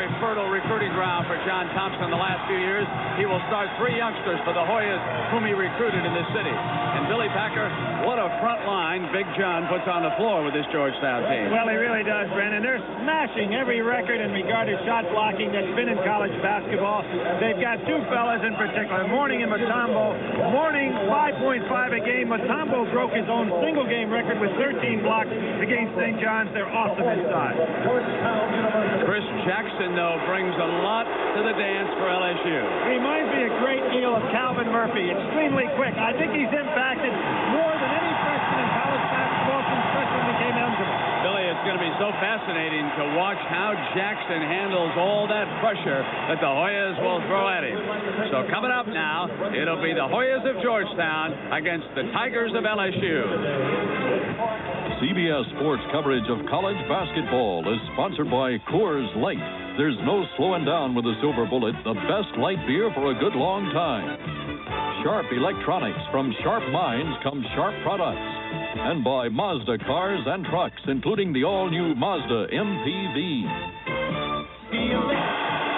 very fertile recruiting ground for John Thompson the last few years. He will start 3 youngsters for the Hoyas whom he recruited in this city. And Billy Packer, what a front line Big John puts on the floor with this Georgetown team. Well, he really does, Brandon. They're smashing every record in regard to shot blocking that's been in college basketball. They've got 2 fellas in particular, Mourning and Mutombo. Mourning, 5.5 a game. Mutombo broke his own single-game record with 13 blocks against St. John's. They're awesome inside. Chris Jackson, though, brings a lot to the dance for LSU. Reminds me a great deal of Calvin Murphy. Extremely quick. I think he's impacted more than any freshman in college basketball since freshman became eligible. Billy, it's going to be so fascinating to watch how Jackson handles all that pressure that the Hoyas will throw at him. So coming up now, it'll be the Hoyas of Georgetown against the Tigers of LSU. CBS Sports coverage of college basketball is sponsored by Coors Light. There's no slowing down with the Silver Bullet, the best light beer for a good long time. Sharp Electronics. From sharp minds come sharp products. And by Mazda cars and trucks, including the all-new Mazda MPV.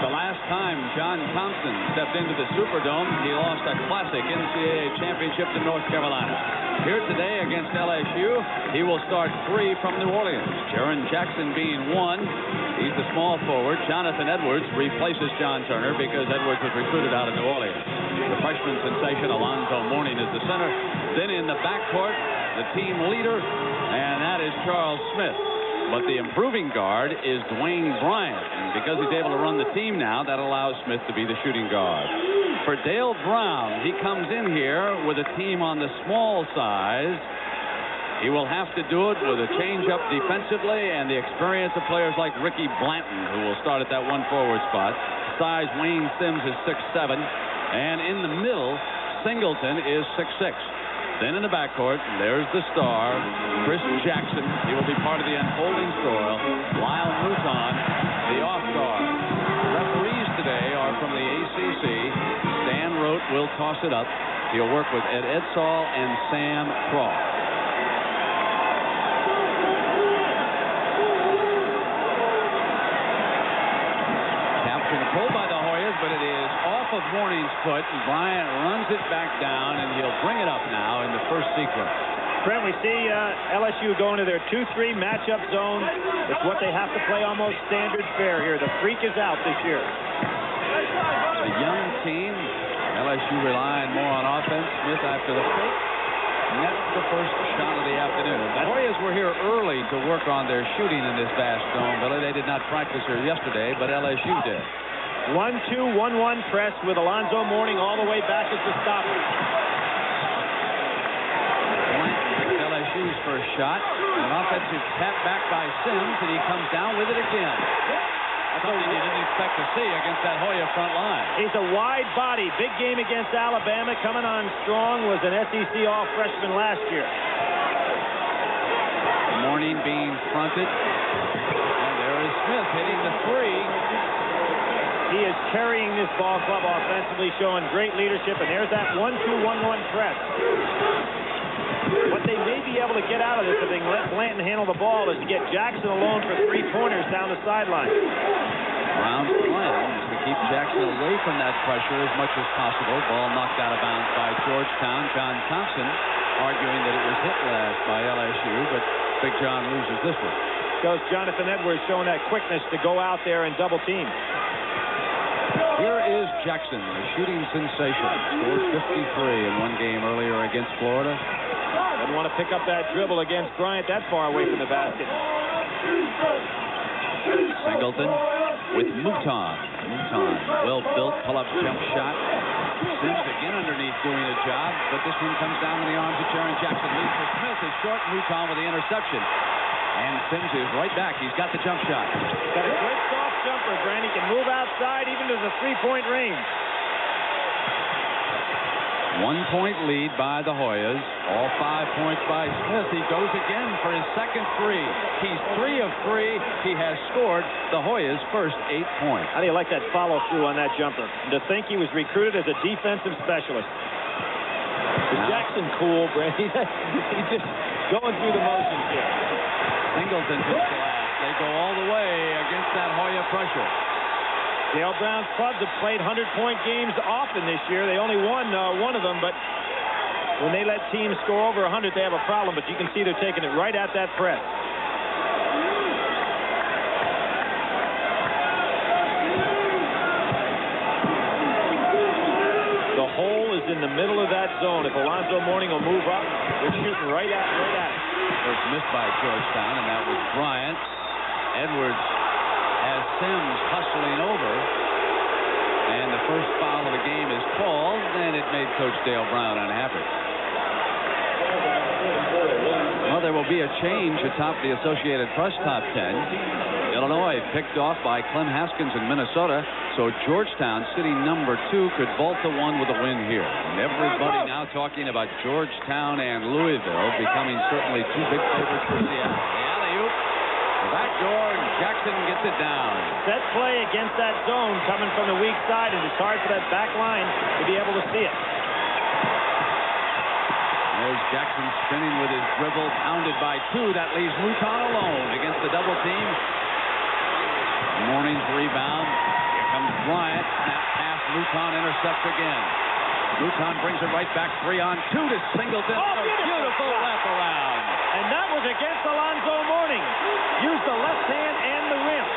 The last time John Thompson stepped into the Superdome, he lost a classic NCAA championship to North Carolina. Here today against LSU, he will start 3 from New Orleans. Jaren Jackson being 1. He's the small forward. Jonathan Edwards replaces John Turner because Edwards was recruited out of New Orleans. The freshman sensation Alonzo Mourning is the center. Then in the backcourt, the team leader, and that is Charles Smith. But the improving guard is Dwayne Bryant. And because he's able to run the team now, that allows Smith to be the shooting guard. For Dale Brown, he comes in here with a team on the small size. He will have to do it with a change-up defensively and the experience of players like Ricky Blanton, who will start at that 1 forward spot. Size Wayne Sims is 6'7", and in the middle, Singleton is 6'6". Then in the backcourt, there's the star, Chris Jackson. He will be part of the unfolding story. Lyle Mouton, the off guard. Referees today are from the ACC. Stan Rote will toss it up. He'll work with Ed Edsall and Sam Croft. Controlled by the Hoyas, but it is off of Mourning's foot, and Bryant runs it back down, and he'll bring it up now in the first sequence. Brent, we see LSU going to their 2-3 matchup zone. It's what they have to play almost standard fare here. The freak is out this year. A young team. LSU relying more on offense. Smith after the fake. Nets the first shot of the afternoon. The Hoyas were here early to work on their shooting in this vast dome, Billy. They did not practice here yesterday, but LSU did. 1-2-1-1 press with Alonzo Mourning all the way back as the stopper. Blanton takes LSU's first shot. An offensive tap back by Sims, and he comes down with it again. Something you didn't expect to see against that Hoya front line. He's a wide body. Big game against Alabama. Coming on strong. Was an SEC all-freshman last year. Mourning being fronted. And there is Smith hitting the 3. He is carrying this ball club offensively, showing great leadership. And there's that 1-2-1-1 press. What they may be able to get out of this if they can let Blanton handle the ball is to get Jackson alone for 3-pointers down the sideline. Brown's plan is to keep Jackson away from that pressure as much as possible. Ball knocked out of bounds by Georgetown. John Thompson arguing that it was hit last by LSU, but Big John loses this one. Goes Jonathan Edwards showing that quickness to go out there and double team. Here is Jackson, the shooting sensation. Scored 53 in one game earlier against Florida. Doesn't want to pick up that dribble against Bryant that far away from the basket. Singleton with Mouton. Mouton, well-built pull-up jump shot. Sims again underneath doing a job, but this one comes down in the arms of Jaren Jackson. Leads for Smith is short. Mouton with the interception. And Sims is right back. He's got the jump shot. Got a great soft jumper, Brand. He can move outside even to the three-point range. 1-point lead by the Hoyas. All 5 points by Smith. He goes again for his second 3. He's 3 of 3. He has scored the Hoyas' first 8 points. How do you like that follow-through on that jumper? And to think he was recruited as a defensive specialist. Is Jackson cool, Brent? He's just going through the motions here. Singleton hits the last. They go all the way against that Hoya pressure. Dale Brown's clubs have played 100-point games often this year. They only won one of them, but when they let teams score over 100, they have a problem. But you can see they're taking it right at that press. The hole is in the middle of that zone. If Alonzo Mourning will move up, they're shooting right at it. It was missed by Georgetown, and that was Bryant. Edwards has Sims hustling over, and the first foul of the game is called, and it made Coach Dale Brown unhappy. Well, there will be a change atop the Associated Press top 10. Illinois picked off by Clem Haskins in Minnesota, so Georgetown, sitting number 2, could vault to 1 with a win here. And everybody now talking about Georgetown and Louisville becoming certainly 2 big favorites for Seattle. The alley-oop, the back door, and Jackson gets it down. Set play against that zone coming from the weak side, and it's hard for that back line to be able to see it. There's Jackson spinning with his dribble, pounded by 2. That leaves Mouton alone against the double team. Mourning's rebound. Here comes Bryant. Snap pass. Mouton intercepts again. Mouton brings it right back. 3-on-2 to Singleton. Oh, beautiful wraparound. And that was against Alonzo Mourning. Used the left hand and the rim.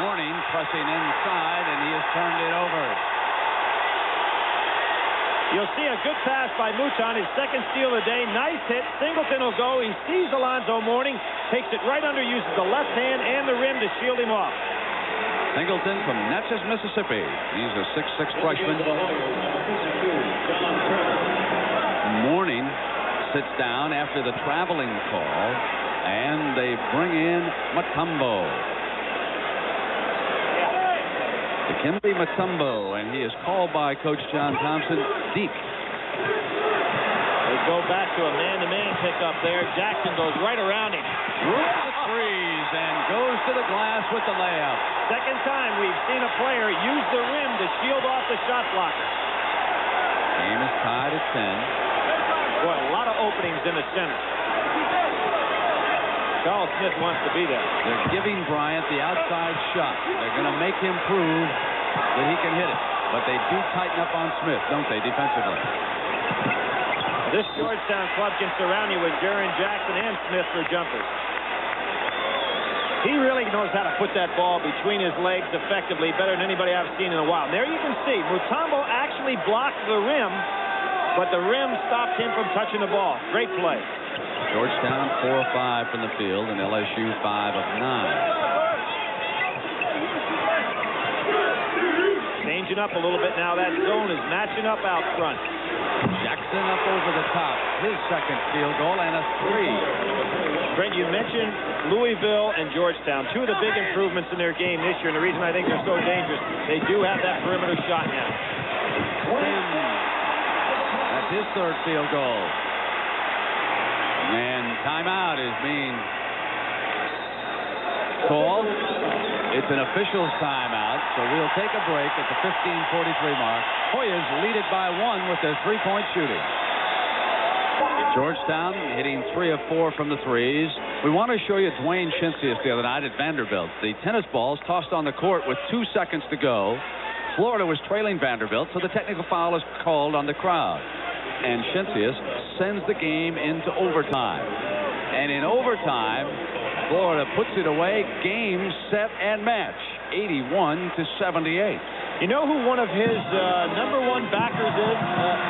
Mourning pressing inside, and he has turned it over. You'll see a good pass by Mouton, his second steal of the day. Nice hit. Singleton will go. He sees Alonzo Mourning, takes it right under, uses the left hand and the rim to shield him off. Singleton from Natchez, Mississippi. He's a 6'6" freshman. Mourning sits down after the traveling call, and they bring in Mutombo. Dikembe Mutombo, and he is called by Coach John Thompson, Deke. They go back to a man-to-man pickup there. Jackson goes right around him. Roots threes and goes to the glass with the layup. Second time we've seen a player use the rim to shield off the shot blocker. Game is tied at 10. Boy, a lot of openings in the center. Charles Smith wants to be there. They're giving Bryant the outside shot. They're going to make him prove that he can hit it. But they do tighten up on Smith, don't they, defensively? This Georgetown club can surround you with Jaren Jackson and Smith for jumpers. He really knows how to put that ball between his legs effectively, better than anybody I've seen in a while. And there you can see Mutombo actually blocked the rim, but the rim stopped him from touching the ball. Great play. Georgetown 4 of 5 from the field, and LSU 5 of 9. Changing up a little bit now. That zone is matching up out front. Jackson up over the top. His second field goal and a 3. Brent, you mentioned Louisville and Georgetown, 2 of the big improvements in their game this year, and the reason I think they're so dangerous, they do have that perimeter shot now. That's his third field goal. And timeout is being called. It's an official's timeout, so we'll take a break at the 15:43 mark. Hoyas lead it by 1 with their 3-point shooting. Georgetown hitting 3 of 4 from the threes. We want to show you Dwayne Shinsius the other night at Vanderbilt. The tennis balls tossed on the court with 2 seconds to go. Florida was trailing Vanderbilt, so the technical foul is called on the crowd. And Shinsius sends the game into overtime. And in overtime, Florida puts it away. Game, set, and match. 81-78. You know who one of his #1 backers is,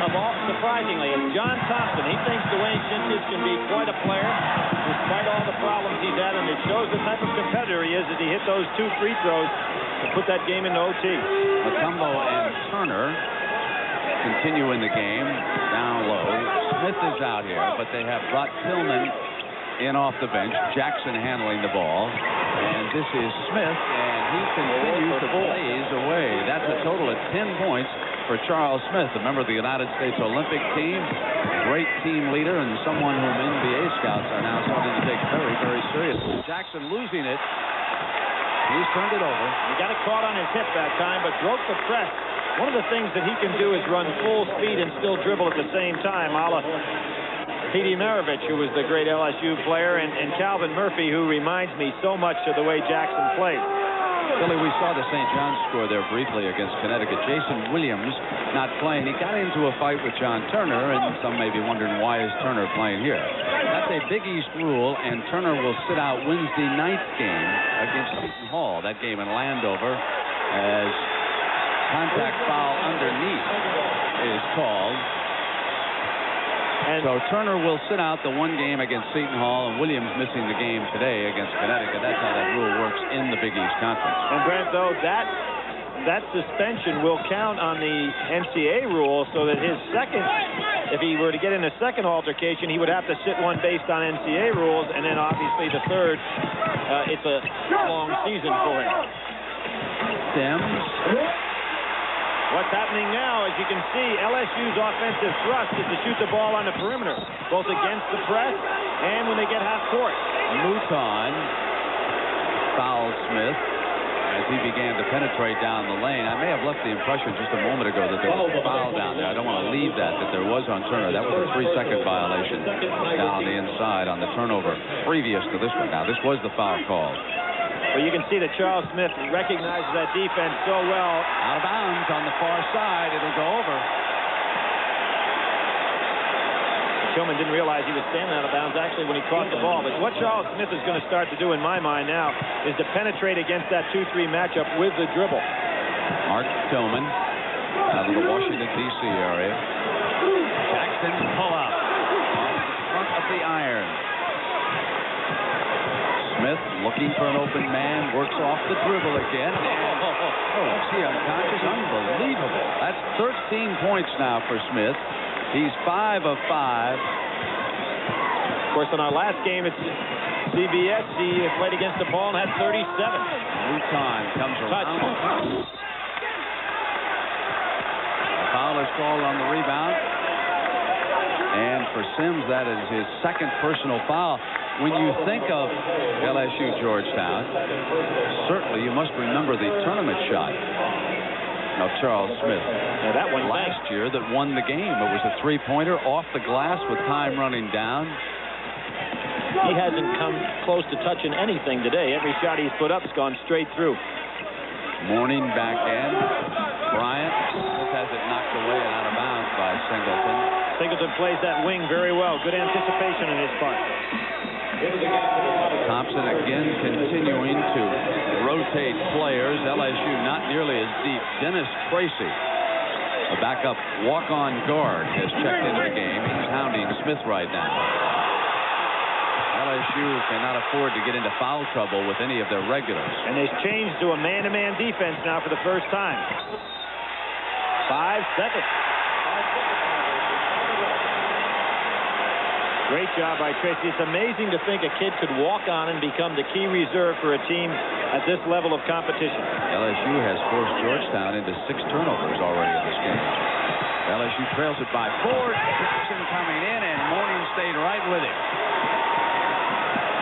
of all, surprisingly? It's John Thompson. He thinks Dwayne Shinsius can be quite a player, despite all the problems he's had, and it shows the type of competitor he is as he hit those 2 free throws to put that game into OT. Mutombo and Turner continue in the game down low. Smith is out here, but they have brought Tillman in off the bench. Jackson handling the ball, and this is Smith, and he continues to blaze away. That's a total of 10 points for Charles Smith, a member of the United States Olympic team, great team leader, and someone whom NBA scouts are now starting to take very, very seriously. Jackson losing it. He's turned it over. He got it caught on his hip that time, but broke the press. One of the things that he can do is run full speed and still dribble at the same time, a la Petey Maravich, who was the great LSU player, and Calvin Murphy, who reminds me so much of the way Jackson played. Billy, we saw the St. John's score there briefly against Connecticut. Jason Williams not playing. He got into a fight with John Turner, and some may be wondering why is Turner playing here. That's a Big East rule, and Turner will sit out Wednesday night's game against Seton Hall. That game in Landover, as contact foul underneath is called. And so Turner will sit out the one game against Seton Hall, and Williams missing the game today against Connecticut. That's how that rule works in the Big East Conference. And Brent, though, that suspension will count on the NCAA rule, so that his second, if he were to get in a second altercation, he would have to sit one based on NCAA rules, and then obviously the third, it's a long season for him. Sims. What's happening now, as you can see, LSU's offensive thrust is to shoot the ball on the perimeter, both against the press and when they get half court. Mouton fouled Smith as he began to penetrate down the lane. I may have left the impression just a moment ago that there was a foul down there. I don't want to leave that there was on Turner. That was a 3-second violation down on the inside on the turnover previous to this one. Now, this was the foul call. Well, you can see that Charles Smith recognizes that defense so well. Out of bounds on the far side. It'll go over. Tillman didn't realize he was standing out of bounds actually when he caught the ball. But what Charles Smith is going to start to do in my mind now is to penetrate against that 2-3 matchup with the dribble. Mark Tillman out of the Washington, D.C. area. Jackson pull up off the front of the iron. Smith looking for an open man, works off the dribble again. And, is he unconscious? Unbelievable. That's 13 points now for Smith. He's 5 of 5. Of course, in our last game at CBS, he played against the ball and had 37. Mouton comes around. A foul is called on the rebound. And for Sims, that is his second personal foul. When you think of LSU Georgetown, certainly you must remember the tournament shot of Charles Smith. Now that one last year that won the game. It was a three-pointer off the glass with time running down. He hasn't come close to touching anything today. Every shot he's put up has gone straight through. Morning back end. Bryant Smith has it knocked away and out of bounds by Singleton. Singleton plays that wing very well. Good anticipation on his part. Thompson again continuing to rotate players. LSU not nearly as deep. Dennis Tracy, a backup walk-on guard, has checked into the game. He's hounding Smith right now. LSU cannot afford to get into foul trouble with any of their regulars. And they've changed to a man-to-man defense now for the first time. 5 seconds. Great job by Tracy. It's amazing to think a kid could walk on and become the key reserve for a team at this level of competition. LSU has forced Georgetown into 6 turnovers already in this game. LSU trails it by 4. Jackson coming in, and Morning stayed right with him.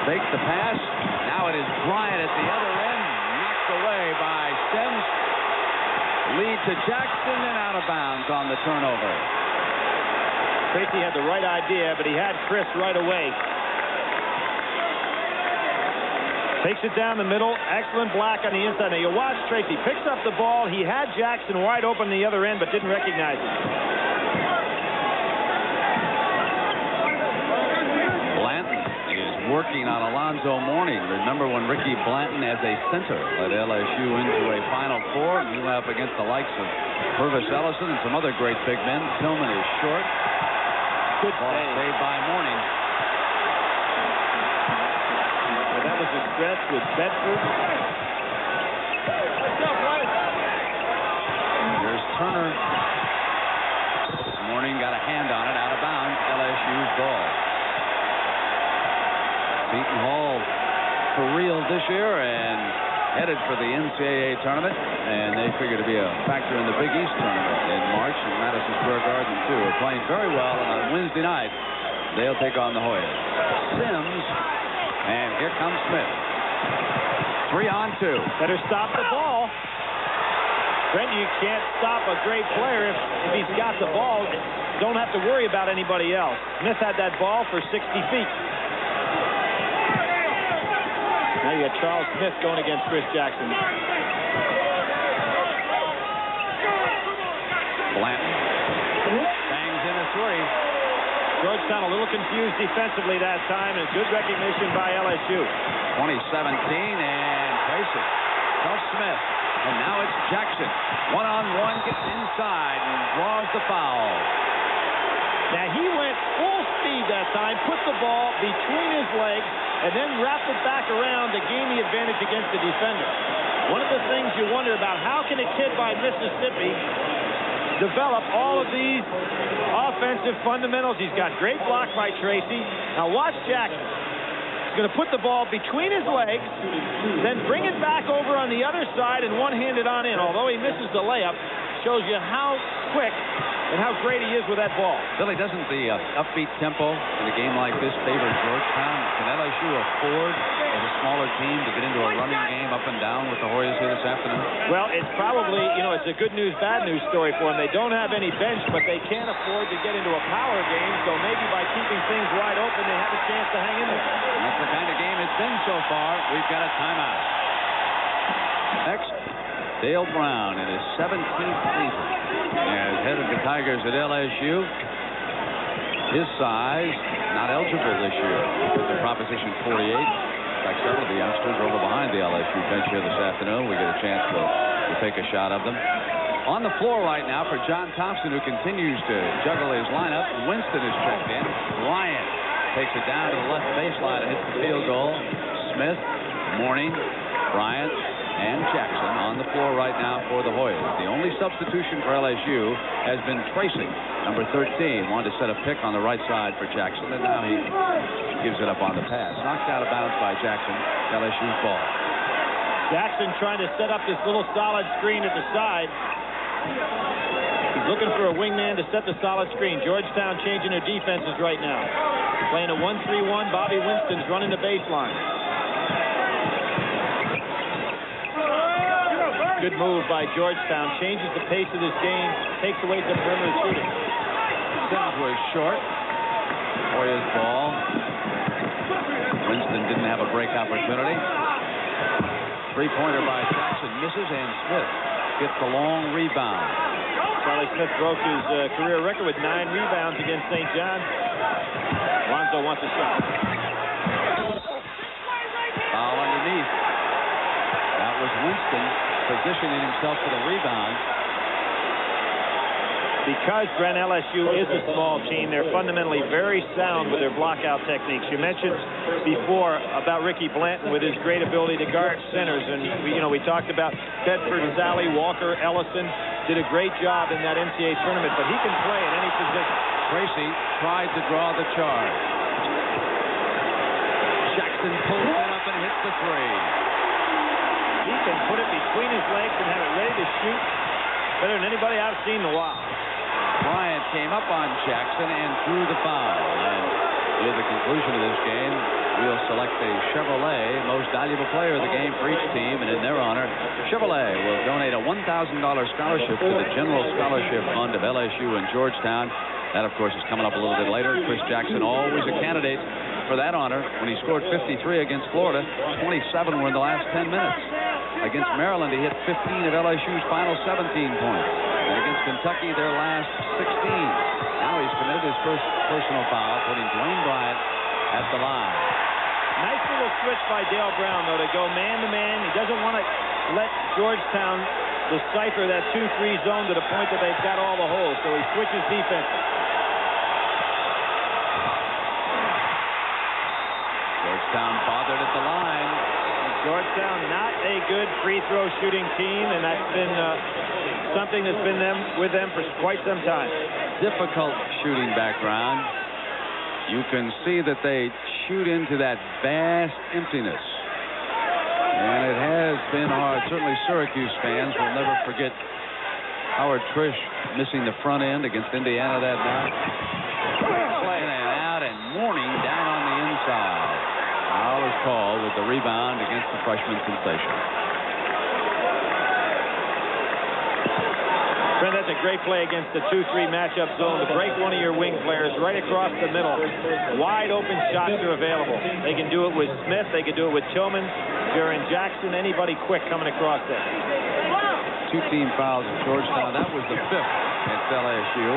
Faked the pass. Now it is Bryant at the other end. Knocked away by Sims. Lead to Jackson and out of bounds on the turnover. Tracy had the right idea, but he had Chris right away. Takes it down the middle. Excellent block on the inside. Now you watch Tracy. Picks up the ball. He had Jackson wide open the other end, but didn't recognize him. Blanton is working on Alonzo Mourning. Remember when Ricky Blanton as a center led LSU into a Final Four? He went up against the likes of Purvis Ellison and some other great big men. Tillman is short. Good save by Mourning. Well, that was a stretch with Bedford. Here's Turner. Mourning got a hand on it, out of bounds. LSU's ball. Seton Hall for real this year and headed for the NCAA tournament, and they figure to be a factor in the Big East tournament in March in Madison Square Garden too. They're playing very well, and on Wednesday night they'll take on the Hoyas. Sims, and here comes Smith. 3-on-2. Better stop the ball. Brent, you can't stop a great player if he's got the ball. Don't have to worry about anybody else. Smith had that ball for 60 feet. Now you got Charles Smith going against Chris Jackson. Blanton bangs in a three. Georgetown a little confused defensively that time, and good recognition by LSU. 2017, and Tracy tells Smith. And now it's Jackson. One-on-one, gets inside and draws the foul. Now he went full speed that time, put the ball between his legs, and then wrapped it back around to gain the advantage against the defender. One of the things you wonder about, how can a kid by Mississippi develop all of these offensive fundamentals? He's got great block by Tracy. Now watch Jackson. He's going to put the ball between his legs, then bring it back over on the other side and one-hand it on in. Although he misses the layup, shows you how quick and how great he is with that ball. Billy, doesn't the upbeat tempo in a game like this favor Georgetown? Can LSU afford, as a smaller team, to get into a running game up and down with the Hoyas here this afternoon? Well, it's probably, it's a good news, bad news story for them. They don't have any bench, but they can't afford to get into a power game, so maybe by keeping things wide open, they have a chance to hang in there. That's the kind of game it's been so far. We've got a timeout. Next, Dale Brown in his 17th season as head of the Tigers at LSU. His size not eligible this year with the Proposition 48. In fact, several of the youngsters are over behind the LSU bench here this afternoon. We get a chance to take a shot of them. On the floor right now for John Thompson, who continues to juggle his lineup. Winston is checked in. Ryan takes it down to the left baseline and hits the field goal. Smith, Mourning, Bryant, and Jackson on the floor right now for the Hoyas. The only substitution for LSU has been Tracy, number 13. Wanted to set a pick on the right side for Jackson, and now he gives it up on the pass. Knocked out of bounds by Jackson. LSU's ball. Jackson trying to set up this little solid screen at the side. He's looking for a wingman to set the solid screen. Georgetown changing their defenses right now. Playing a 1-3-1. Bobby Winston's running the baseline. Good move by Georgetown. Changes the pace of this game. Takes away some perimeter shooting. Sims was short. Hoyas ball. Winston didn't have a break opportunity. Three-pointer by Jackson misses, and Smith gets the long rebound. Charlie Smith broke his career record with 9 rebounds against St. John. Lonzo wants a shot. Foul underneath. That was Winston positioning himself for the rebound. Because Brent, LSU is a small team, they're fundamentally very sound with their blockout techniques. You mentioned before about Ricky Blanton with his great ability to guard centers, and we talked about Bedford, Sally, Walker, Ellison did a great job in that NCAA tournament, but he can play in any position. Tracy tried to draw the charge. Jackson pulls it up and hits the three. He can put it between his legs and have it ready to shoot better than anybody I've seen in a while. Bryant came up on Jackson and drew the foul. And near the conclusion of this game, we'll select a Chevrolet Most Valuable Player of the game for each team, and in their honor, Chevrolet will donate a $1,000 scholarship to the General Scholarship Fund of LSU and Georgetown. That, of course, is coming up a little bit later. Chris Jackson, always a candidate for that honor when he scored 53 against Florida. 27 were in the last 10 minutes. Against Maryland, he hit 15 of LSU's final 17 points. And against Kentucky, their last 16. Now he's committed his first personal foul, putting Dwayne Bryant at the line. Nice little switch by Dale Brown, though, to go man-to-man. He doesn't want to let Georgetown decipher that 2-3 zone to the point that they've got all the holes, so he switches defense. Georgetown bothered at the line. Georgetown not a good free throw shooting team, and that's been something that's been with them for quite some time. Difficult shooting background. You can see that they shoot into that vast emptiness. And it has been hard. Certainly Syracuse fans will never forget Howard Trish missing the front end against Indiana that night. In and out, and Mourning down on the inside. Foul is called with the rebound against the freshman sensation. Brent, that's a great play against the 2-3 matchup zone to break one of your wing players right across the middle. Wide open shots are available. They can do it with Smith. They can do it with Tillman, Jaren Jackson, anybody quick coming across there. 2 team fouls at Georgetown. That was the 5th against LSU.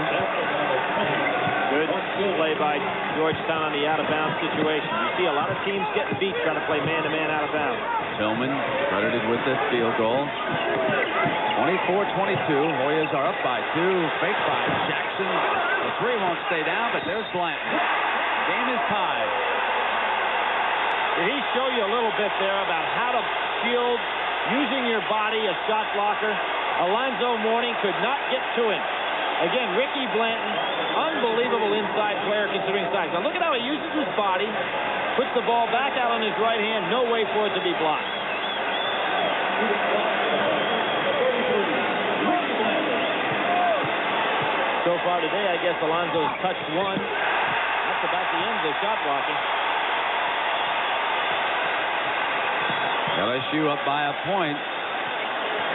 Good play by Georgetown on the out-of-bounds situation. You see a lot of teams getting beat trying to play man-to-man out of bounds. Tillman credited with the field goal. 24-22. Hoyas are up by 2. Fake by Jackson. The 3 won't stay down, but there's Blanton. Game is tied. Did he show you a little bit there about how to shield using your body, a shot blocker? Alonzo Mourning could not get to him. Again, Ricky Blanton, unbelievable inside player considering size. Now look at how he uses his body, puts the ball back out on his right hand, no way for it to be blocked. So far today, I guess Alonzo's touched 1. That's about the end of the shot blocking. LSU up by a point.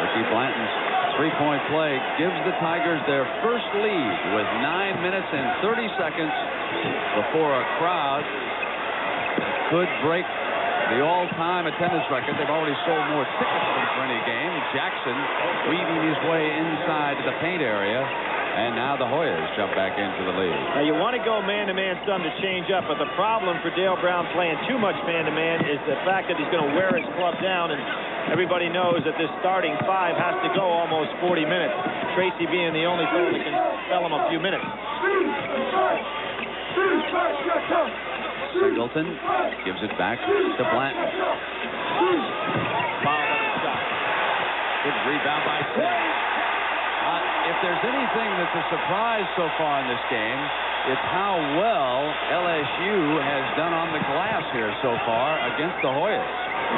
Ricky Blanton's 3-point play gives the Tigers their first lead with 9 minutes and 30 seconds before a crowd that could break the all-time attendance record. They've already sold more tickets than for any game. Jackson weaving his way inside to the paint area. And now the Hoyas jump back into the lead. Now you want to go man-to-man some to change up, but the problem for Dale Brown playing too much man-to-man is the fact that he's going to wear his club down, and everybody knows that this starting 5 has to go almost 40 minutes. Tracy being the only fellow that can spell him a few minutes. Singleton gives it back to Blanton. Foul on the shot. Good rebound by Sims. If there's anything that's a surprise so far in this game, it's how well LSU has done on the glass here so far against the Hoyas.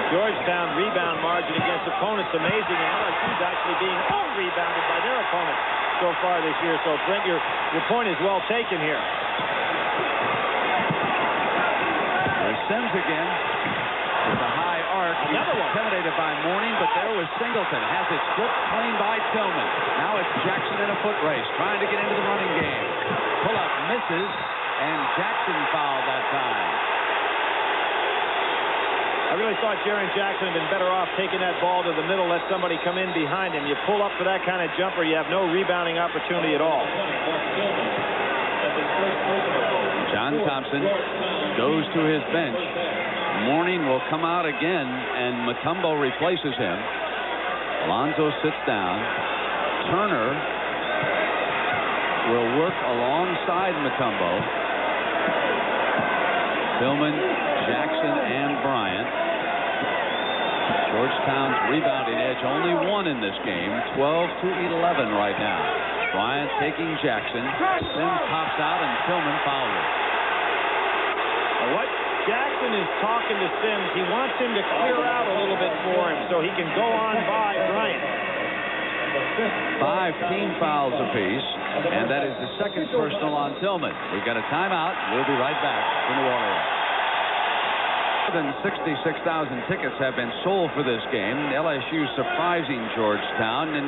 Georgetown rebound margin against opponents amazing, and LSU's actually being out-rebounded by their opponents so far this year. So, Brent, your point is well taken here. There's Sims again. With a high arc. He's intimidated by Mourning, but there was Singleton. Has it stripped clean by Tillman. Now it's Jackson in a foot race, trying to get into the running game. Pull-up misses, and Jackson fouled that time. I really thought Jaren Jackson had been better off taking that ball to the middle, let somebody come in behind him. You pull up for that kind of jumper, you have no rebounding opportunity at all. John Thompson goes to his bench. Mourning will come out again, and Mutombo replaces him. Alonzo sits down. Turner will work alongside Mutombo. Tillman, Jackson, and Bryant. Georgetown's rebounding edge, only 1 in this game, 12-11 right now. Bryant taking Jackson. Sims pops out, and Tillman fouls it. What Jackson is talking to Sims, he wants him to clear out a little bit for him so he can go on by Bryant. 5 team fouls apiece, and that is the second personal on Tillman. We've got a timeout. We'll be right back to New Orleans. More than 66,000 tickets have been sold for this game. LSU surprising Georgetown, and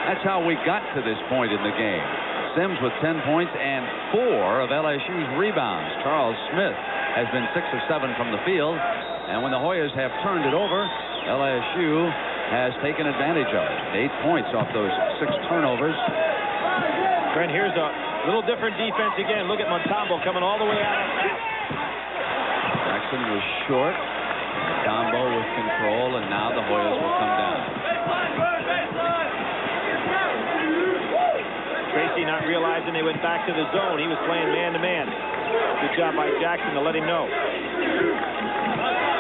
that's how we got to this point in the game. Sims with 10 points and 4 of LSU's rebounds. Charles Smith has been 6 of 7 from the field, and when the Hoyas have turned it over, LSU has taken advantage of it. 8 points off those 6 turnovers. Brent, here's a little different defense again. Look at Mutombo coming all the way out. Jackson was short. Mutombo with control, and now the Hoyas will come down. Tracy not realizing they went back to the zone. He was playing man-to-man. Good job by Jackson to let him know.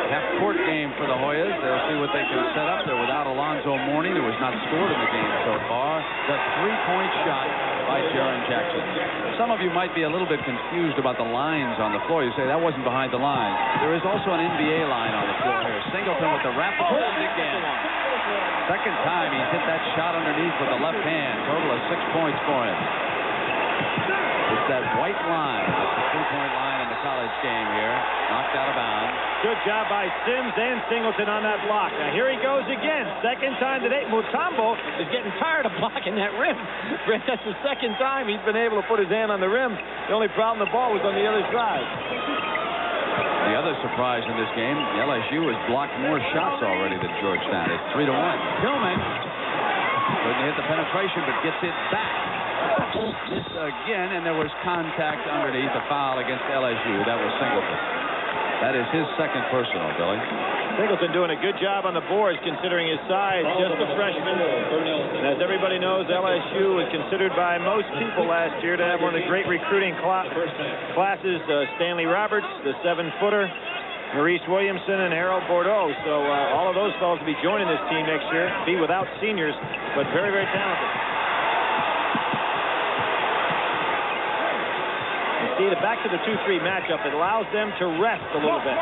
Half-court game for the Hoyas. They'll see what they can set up. They're without Alonzo Mourning, who has not scored in the game so far. The 3-point shot by Jaren Jackson. Some of you might be a little bit confused about the lines on the floor. You say that wasn't behind the line. There is also an NBA line on the floor here. Singleton with the rapid hold again. Second time he's hit that shot underneath with the left hand. Total of 6 points for him. It's that white line. That's the 3-point line in the college game here. Knocked out of bounds. Good job by Sims and Singleton on that block. Now here he goes again. Second time today. Mutombo is getting tired of blocking that rim. That's the second time he's been able to put his hand on the rim. The only problem, the ball was on the other side. The other surprise in this game, LSU has blocked more shots already than Georgetown. It's 3-1. Tillman couldn't hit the penetration, but gets it back. This again, and there was contact underneath, a foul against LSU. That was Singleton. That is his second personal, Billy. Singleton doing a good job on the boards considering his size, just a freshman. And as everybody knows, LSU was considered by most people last year to have one of the great recruiting classes. Stanley Roberts, the 7-footer, Maurice Williamson, and Harold Bordeaux. So all of those fellows will be joining this team next year. Be without seniors, but very, very talented. See, the back to the 2-3 matchup, it allows them to rest a little bit.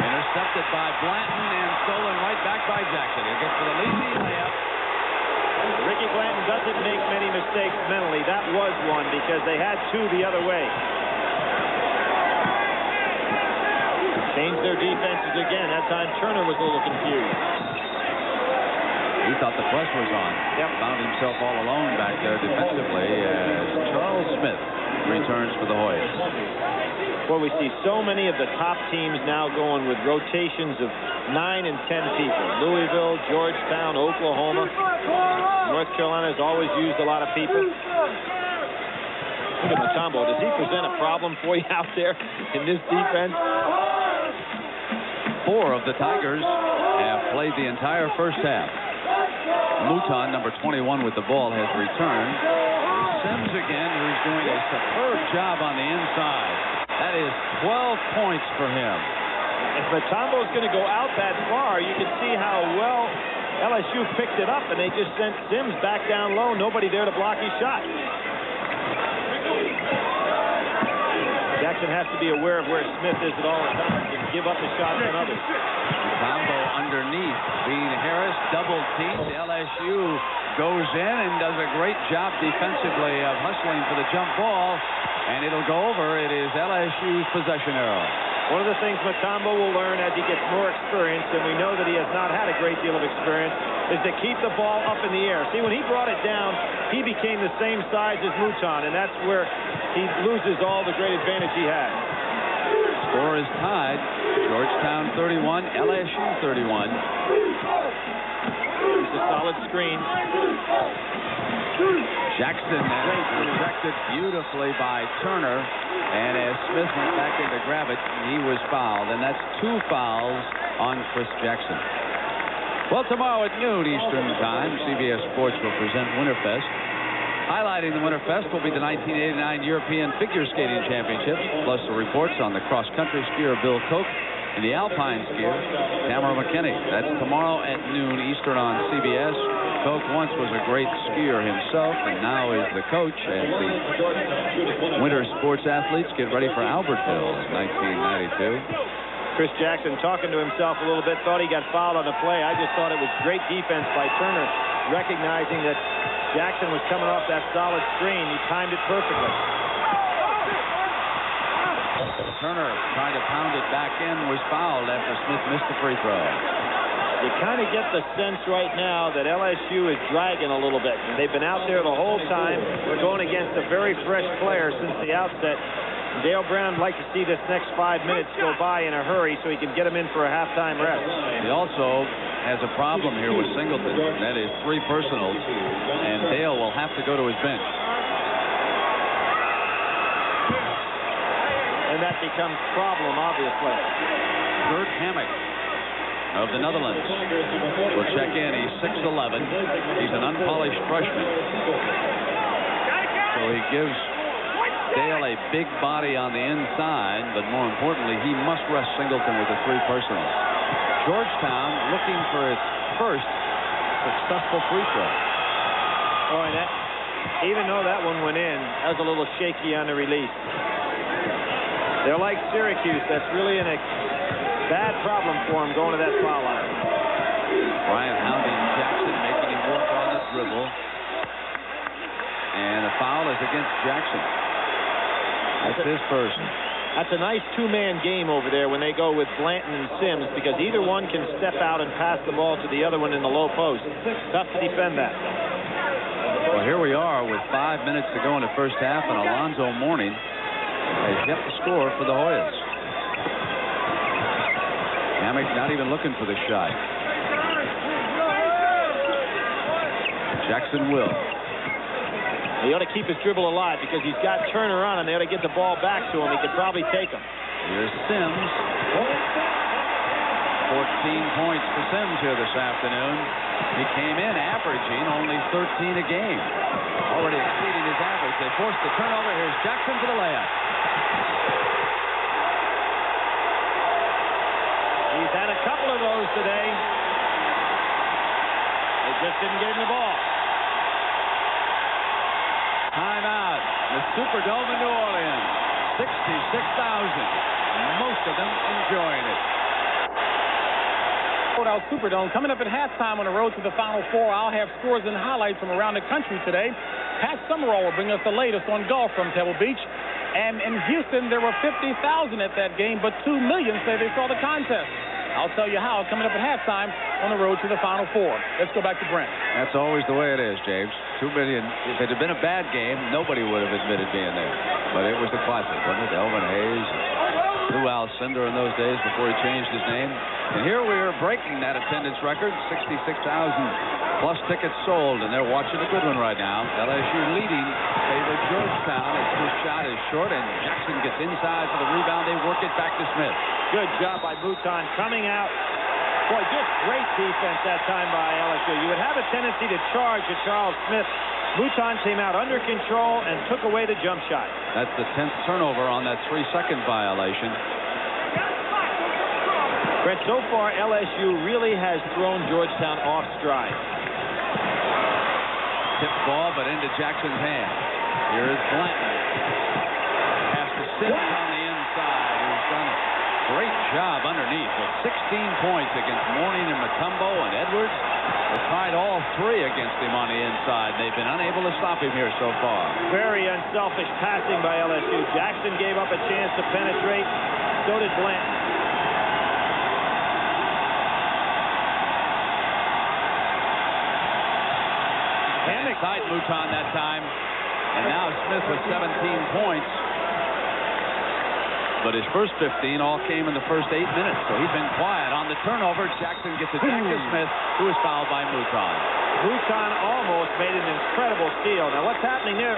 Intercepted by Blanton and stolen right back by Jackson. He gets to the easy layup. Ricky Blanton doesn't make many mistakes mentally. That was one because they had two the other way. Changed their defenses again. That time Turner was a little confused. He thought the press was on. Yep. Found himself all alone back there defensively as Charles Smith returns for the Hoyas. Well, we see so many of the top teams now going with rotations of 9 and 10 people. Louisville, Georgetown, Oklahoma. North Carolina has always used a lot of people. Look at Mutombo. Does he present a problem for you out there in this defense? 4 of the Tigers have played the entire first half. Mouton, number 21 with the ball, has returned. Sims again, who's doing a superb job on the inside. That is 12 points for him. If Mutombo's going to go out that far, you can see how well LSU picked it up, and they just sent Sims back down low. Nobody there to block his shot. Jackson has to be aware of where Smith is at all times and give up the shots on others. Mutombo underneath. Bean Harris double teamed. LSU goes in and does a great job defensively of hustling for the jump ball, and it'll go over. It is LSU's possession arrow. One of the things Mutombo will learn as he gets more experience, and we know that he has not had a great deal of experience, is to keep the ball up in the air. See, when he brought it down, he became the same size as Mouton, and that's where he loses all the great advantage he has. Score is tied. Georgetown 31, LSU 31. It's a solid screen. Jackson protected beautifully by Turner, and as Smith went back in to grab it, he was fouled, and that's 2 fouls on Chris Jackson. Well, tomorrow at noon Eastern Time, CBS Sports will present Winterfest. Highlighting the Winterfest will be the 1989 European Figure Skating Championships, plus the reports on the cross-country skier Bill Koch and the alpine skier Tamara McKinney. That's tomorrow at noon Eastern on CBS. Koch once was a great skier himself and now is the coach as the winter sports athletes get ready for Albertville in 1992. Chris Jackson talking to himself a little bit, thought he got fouled on the play. I just thought it was great defense by Turner, recognizing that Jackson was coming off that solid screen. He timed it perfectly. Turner trying to pound it back in, was fouled after Smith missed the free throw. You kind of get the sense right now that LSU is dragging a little bit. They've been out there the whole time. We're going against a very fresh player since the outset. Dale Brown would like to see this next 5 minutes go by in a hurry so he can get him in for a halftime rest. He also has a problem here with Singleton. That is 3 personals, and Dale will have to go to his bench. And that becomes a problem, obviously. Kurt Hammack of the Netherlands will check in. He's 6'11". He's an unpolished freshman. So he gives Dale a big body on the inside, but more importantly, he must rest Singleton with a 3 personal. Georgetown looking for its first successful free throw. Oh, and that, even though that one went in, that was a little shaky on the release. They're like Syracuse. That's really a bad problem for him going to that foul line. Bryant hounding Jackson, making him work on the dribble. And the foul is against Jackson. That's his first. That's a nice two-man game over there when they go with Blanton and Sims, because either one can step out and pass the ball to the other one in the low post. Tough to defend that. Well, here we are with 5 minutes to go in the first half, and Alonzo Mourning has yet to score for the Hoyas. Hammock not even looking for the shot. Jackson will. He ought to keep his dribble alive because he's got Turner on, and they ought to get the ball back to him. He could probably take him. Here's Sims. 14 points for Sims here this afternoon. He came in averaging only 13 a game. Already exceeding his average. They forced the turnover. Here's Jackson for the layup. He's had a couple of those today. They just didn't get him the ball. Timeout. The Superdome in New Orleans. 66,000. Most of them enjoying it. Superdome coming up at halftime on the road to the Final Four. I'll have scores and highlights from around the country today. Pat Summerall will bring us the latest on golf from Pebble Beach. And in Houston, there were 50,000 at that game, but 2 million say they saw the contest. I'll tell you how coming up at halftime on the road to the Final Four. Let's go back to Brent. That's always the way it is, James. 2 million. If it had been a bad game, nobody would have admitted being there. But it was the classic, wasn't it? Elvin Hayes, Lou Alcindor in those days before he changed his name. And here we are breaking that attendance record. 66,000 plus tickets sold, and they're watching a good one right now. LSU leading favorite Georgetown as this shot is short, and Jackson gets inside for the rebound. They work it back to Smith. Good job by Mouton coming out. Boy, just great defense that time by LSU. You would have a tendency to charge at Charles Smith. Mouton came out under control and took away the jump shot. That's the 10th turnover on that 3-second violation. Brett, so far LSU really has thrown Georgetown off stride. Tipped ball, but into Jackson's hand. Here is Blanton. Pass to Sims on the inside, who's done a great job underneath with 16 points against Mourning and Mutombo and Edwards. They tried all three against him on the inside. They've been unable to stop him here so far. Very unselfish passing by LSU. Jackson gave up a chance to penetrate. So did Blanton. Hammock tied Mouton that time. And now Smith with 17 points. But his first 15 all came in the first 8 minutes, so he's been quiet. On the turnover, Jackson gets it back to Smith, who is fouled by Mouton. Mouton almost made an incredible steal. Now what's happening there?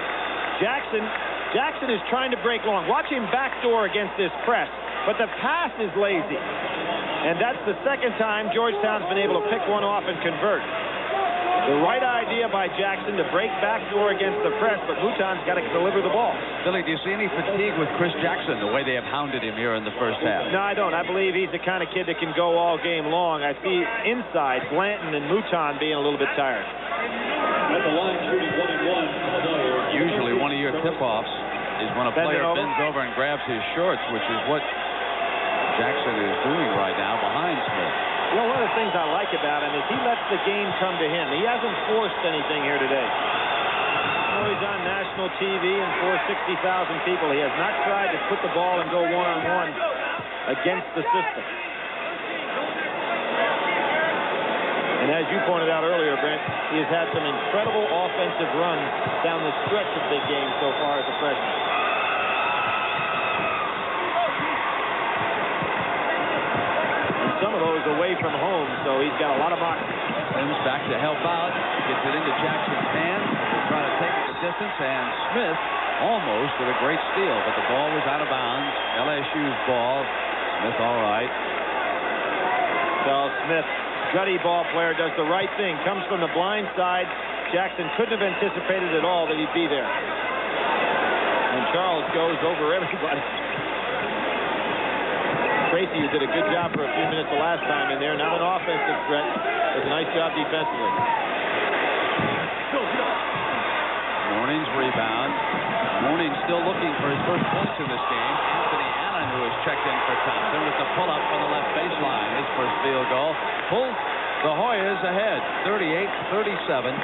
Jackson is trying to break long. Watch him backdoor against this press, but the pass is lazy. And that's the second time Georgetown's been able to pick one off and convert. The right idea by Jackson to break backdoor against the press, but Mouton's got to deliver the ball. Billy, do you see any fatigue with Chris Jackson, the way they have hounded him here in the first half? No, I don't. I believe he's the kind of kid that can go all game long. I see inside Blanton and Mouton being a little bit tired. At the line, shooting 1-1. Usually one of your tip-offs is when a player bends over and grabs his shorts, which is what Jackson is doing right now behind Smith. Well, one of the things I like about him is he lets the game come to him. He hasn't forced anything here today. He's on national TV and for 60,000 people. He has not tried to put the ball and go one-on-one against the system. And as you pointed out earlier, Brent, he has had some incredible offensive runs down the stretch of big games so far as a freshman. Some of those away from home, so he's got a lot of boxes. Sims back to help out. Gets it into Jackson's hands. They're trying to take it the distance, and Smith almost with a great steal, but the ball was out of bounds. LSU's ball. Smith all right. Charles Smith, gutty ball player, does the right thing. Comes from the blind side. Jackson couldn't have anticipated at all that he'd be there. And Charles goes over everybody. Tracy, who did a good job for a few minutes the last time in there. Not an offensive threat, but a nice job defensively. Mourning's rebound. Mourning still looking for his first points in this game. Anthony Allen, who has checked in for Thompson with the pull-up from the left baseline. His first field goal pulls the Hoyas ahead, 38-37.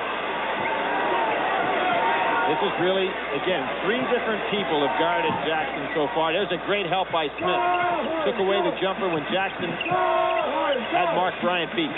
This is really, again, 3 different people have guarded Jackson so far. There's a great help by Smith. Took away the jumper when Jackson had Mark Bryant beat.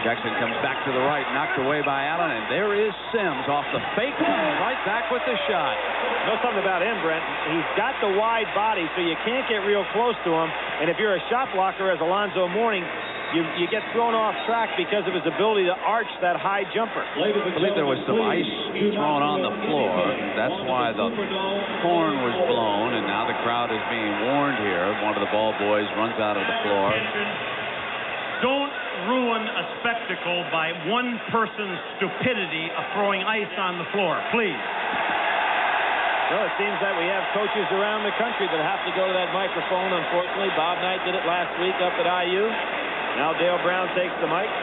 Jackson comes back to the right, knocked away by Allen, and there is Sims off the fake, right back with the shot. You know something about him, Brent? He's got the wide body, so you can't get real close to him. And if you're a shot blocker, as Alonzo Mourning, you get thrown off track because of his ability to arch that high jumper. I believe there was some ice thrown on the floor. That's why the horn was blown, and now the crowd is being warned here. One of the ball boys runs out of the floor. Don't ruin a spectacle by one person's stupidity of throwing ice on the floor, please. Well, it seems that we have coaches around the country that have to go to that microphone. Unfortunately, Bob Knight did it last week up at IU. Now Dale Brown takes the mic. I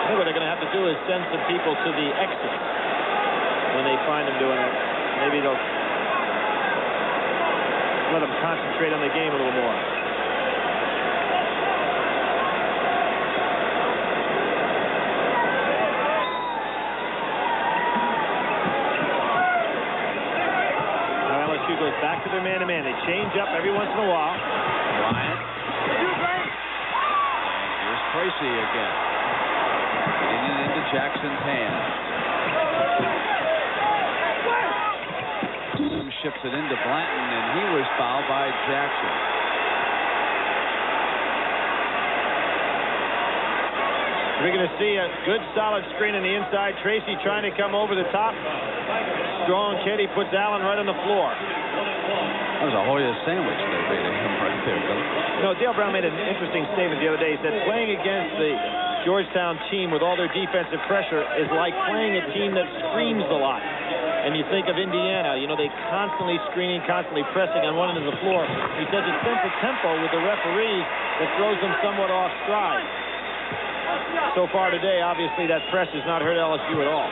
think what they're going to have to do is send some people to the exit when they find them doing it. Maybe they'll let them concentrate on the game a little more. Now LSU goes back to their man-to-man. They change up every once in a while. Bryant. Here's Tracy again. Getting it into Jackson's hands. Sims ships it into Blanton, and he was fouled by Jackson. We're going to see a good solid screen on the inside. Tracy trying to come over the top. Strong kid. He puts Allen right on the floor. That was a Hoya sandwich they made him right there, Bill. No, Dale Brown made an interesting statement the other day. He said playing against the Georgetown team with all their defensive pressure is like playing a team that screams a lot. And you think of Indiana, you know, they constantly screening, constantly pressing on one end of the floor. He says it sends a tempo with the referees that throws them somewhat off stride. So far today, obviously, that press has not hurt LSU at all.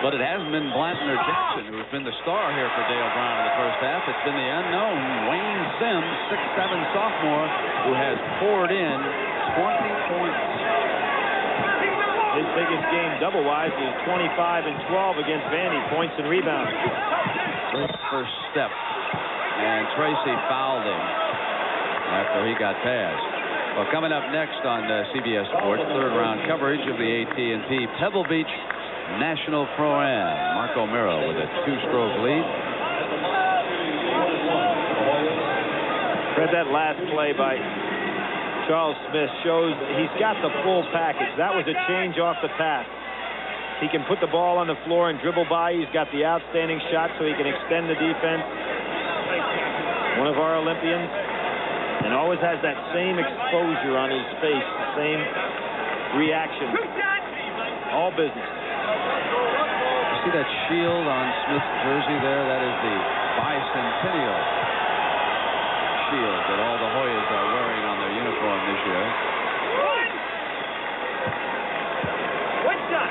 But it hasn't been Blanton or Jackson who's been the star here for Dale Brown in the first half. It's been the unknown Wayne Sims, 6'7" sophomore, who has poured in 20 points. His biggest game double-wise is 25 and 12 against Vandy, points and rebounds. Great first step. And Tracy fouled him after he got past. Well, coming up next on CBS Sports, third-round coverage of the AT&T Pebble Beach National Pro-Am. Mark O'Meara with a 2-stroke lead. Read that last play by Charles Smith shows he's got the full package. That was a change off the pass. He can put the ball on the floor and dribble by. He's got the outstanding shot so he can extend the defense. One of our Olympians, and always has that same exposure on his face, same reaction. All business. You see that shield on Smith's jersey there? That is the bicentennial shield that all the Hoyas are wearing on their uniform this year. One shot.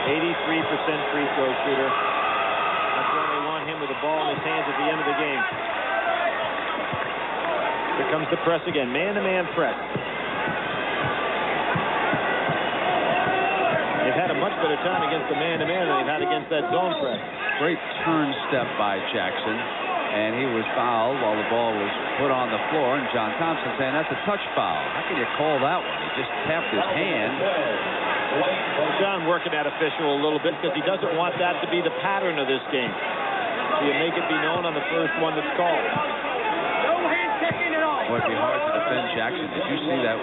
.83% free throw shooter. That's why they want him with the ball in his hands at the end of the game. Here comes the press again. Man-to-man press. They've had a much better time against the man-to-man than they've had against that zone press. Great turn step by Jackson, and he was fouled while the ball was put on the floor, and John Thompson saying that's a touch foul. How can you call that one? He just tapped his hand. John working that official a little bit because he doesn't want that to be the pattern of this game. So you make it be known on the first one that's called. Boy, it'd be hard to defend Jackson. Did you see that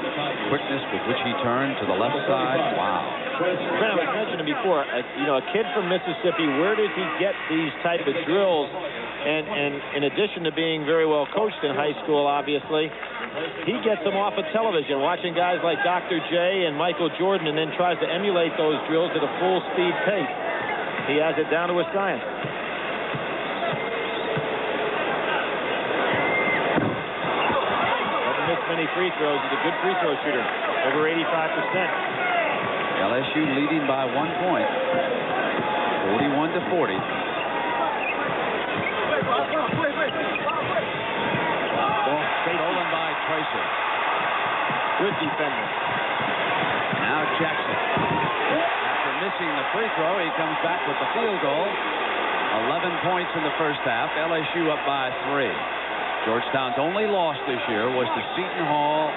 quickness with which he turned to the left side? Wow. Brent, I was mentioning before, a kid from Mississippi, where does he get these type of drills? And in addition to being very well coached in high school, obviously, he gets them off of television, watching guys like Dr. J and Michael Jordan, and then tries to emulate those drills at a full-speed pace. He has it down to a science. Many free throws. He's a good free throw shooter, over 85%. LSU leading by 1 point, 41-40. Ball stolen by replace him. Good defender. Now Jackson. After missing the free throw, he comes back with the field goal. 11 points in the first half. LSU up by 3. Georgetown's only loss this year was to Seton Hall.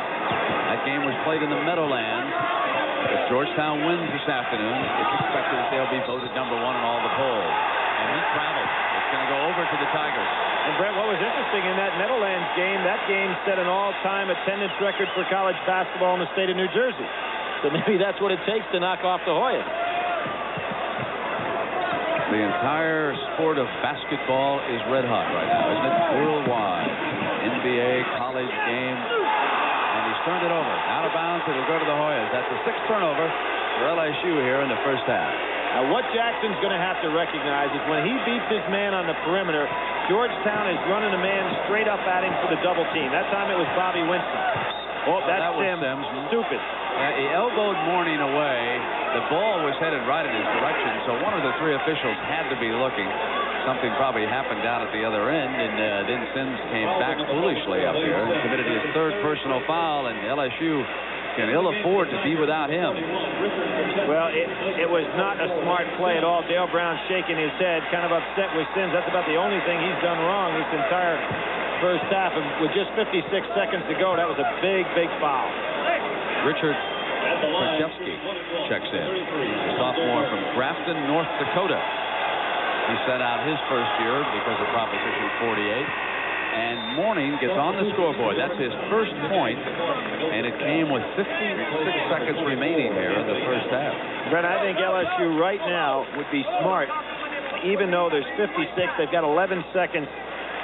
That game was played in the Meadowlands. If Georgetown wins this afternoon, it's expected that they'll be voted #1 in all the polls. And he traveled. It's going to go over to the Tigers. And Brett, what was interesting in that Meadowlands game, that game set an all-time attendance record for college basketball in the state of New Jersey. So maybe that's what it takes to knock off the Hoyas. The entire sport of basketball is red hot right now, isn't it? Worldwide. NBA, college game. And he's turned it over. Out of bounds, it'll go to the Hoyas. That's a 6th turnover for LSU here in the first half. Now, what Jackson's going to have to recognize is when he beats his man on the perimeter, Georgetown is running a man straight up at him for the double team. That time it was Bobby Winston. Oh, that's that was Sims. Stupid. He elbowed Mourning away. The ball was headed right in his direction, so one of the 3 officials had to be looking. Something probably happened down at the other end, and then Sims came back foolishly up here and committed his 3rd personal foul, and LSU can ill afford to be without him. Well, it was not a smart play at all. Dale Brown shaking his head, kind of upset with Sims. That's about the only thing he's done wrong this entire first half. And with just 56 seconds to go, that was a big, big foul. Richard Krajewski checks in. He's a sophomore from Grafton, North Dakota. He set out his first year because of Proposition 48. And Mourning gets on the scoreboard. That's his first point, and it came with 56 seconds remaining here in the first half. Brett, I think LSU right now would be smart, even though there's 56, they've got 11 seconds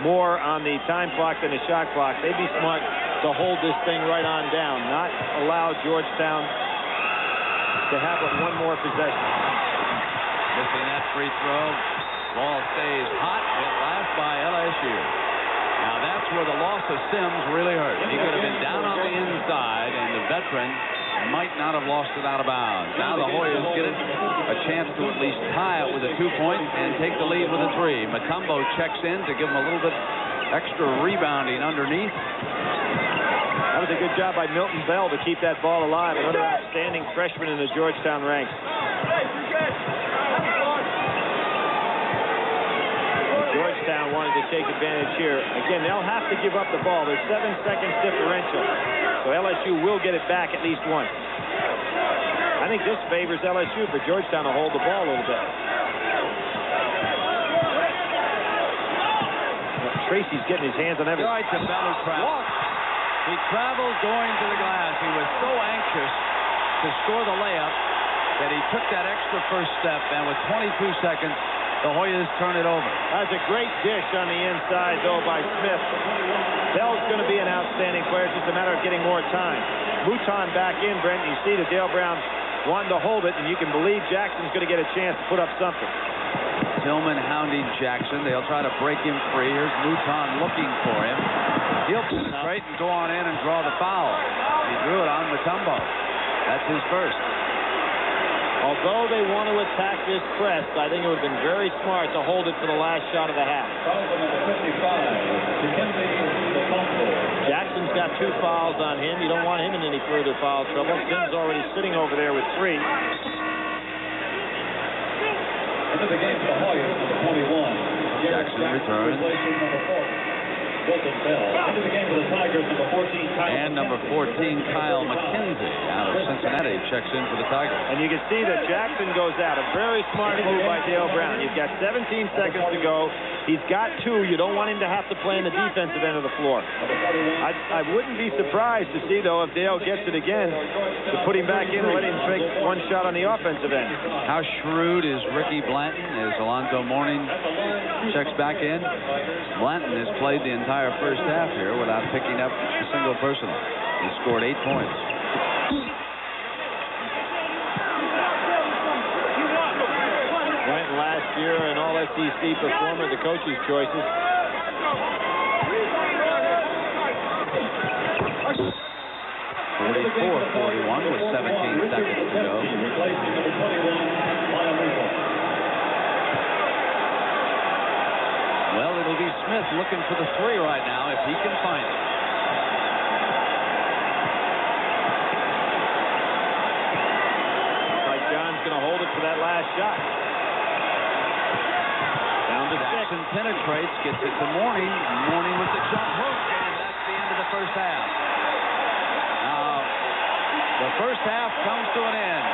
more on the time clock than the shot clock. They'd be smart to hold this thing right on down, not allow Georgetown to have one more possession. Missing that free throw. Ball stays hot at last by LSU. Now that's where the loss of Sims really hurt. He could have been down on the inside, and the veteran might not have lost it out of bounds. Now the Hoyas get it, a chance to at least tie it with a 2-point and take the lead with a 3. Mutombo checks in to give him a little bit extra rebounding underneath. That was a good job by Milton Bell to keep that ball alive. Another outstanding freshman in the Georgetown ranks. Georgetown wanted to take advantage here. Again, they'll have to give up the ball. There's 7 seconds differential. So LSU will get it back at least once. I think this favors LSU for Georgetown to hold the ball a little bit. Tracy's getting his hands on everything. Right to Bell, he traveled going to the glass. He was so anxious to score the layup that he took that extra first step, and with 22 seconds, the Hoyas turn it over. That's a great dish on the inside, though, by Smith. Bell's going to be an outstanding player. It's just a matter of getting more time. Mouton back in, Brent. You see that Dale Brown wanted to hold it, and you can believe Jackson's going to get a chance to put up something. Tillman hounding Jackson. They'll try to break him free. Here's Mouton looking for him. He'll penetrate and go on in and draw the foul. He drew it on Mutombo. That's his first. Although they want to attack this press, I think it would have been very smart to hold it for the last shot of the half. Jackson's got 2 fouls on him. You don't want him in any further foul trouble. Tim's already sitting over there with 3. Into the game for the Hoyas, number 41. Jackson returns. Into the game for the Tigers, number 14, Kyle. And number 14, Kyle McKenzie out of Cincinnati checks in for the Tigers. And you can see that Jackson goes out. A very smart move by Dale Brown. You've got 17 seconds to go. He's got 2. You don't want him to have to play in the defensive end of the floor. I wouldn't be surprised to see, though, if Dale gets it again, to put him back in and let him take 1 shot on the offensive end. How shrewd is Ricky Blanton as Alonzo Mourning checks back in? Blanton has played the entire first half here without picking up a single personal. He scored 8 points. Blanton last year an All-SEC performer, the coach's choices. 44-41 with 17 seconds to go. Well, it'll be Smith looking for the 3 right now if he can find it. last shot. Down to Jackson penetrates, gets it to Mourning. Mourning with the jump hook, and that's the end of the first half. Now, the first half comes to an end.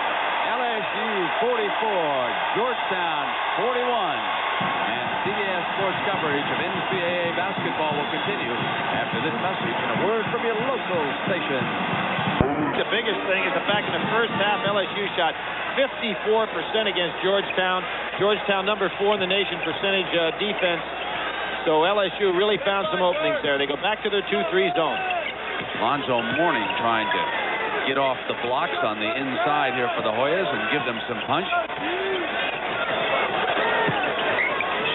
LSU 44, Georgetown 41. And CBS Sports coverage of NCAA basketball will continue after this message and a word from your local station. The biggest thing is the fact in the first half, LSU shot 54% against Georgetown. Georgetown number 4 in the nation percentage defense. So LSU really found some openings there. They go back to their 2-3 zone. Lonzo Mourning trying to get off the blocks on the inside here for the Hoyas and give them some punch.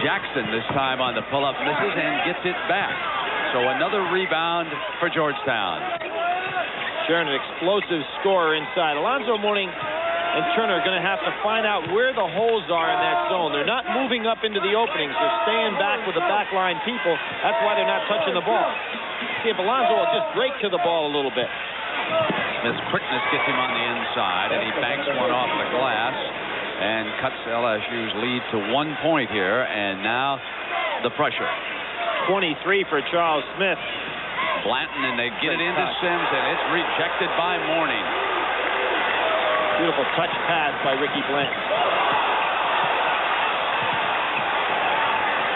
Jackson this time on the pull-up misses and gets it back. So another rebound for Georgetown. Sure, an explosive scorer inside. Alonzo Mourning and Turner are going to have to find out where the holes are in that zone. They're not moving up into the openings. They're staying back with the backline people. That's why they're not touching the ball. See if Alonzo will just break to the ball a little bit. Smith's quickness gets him on the inside, and he banks one off the glass and cuts LSU's lead to 1 point here. And now the pressure. 23 for Charles Smith. Blanton, and they get it into Sims, and it's rejected by Mourning. Beautiful touch pass by Ricky Blanton.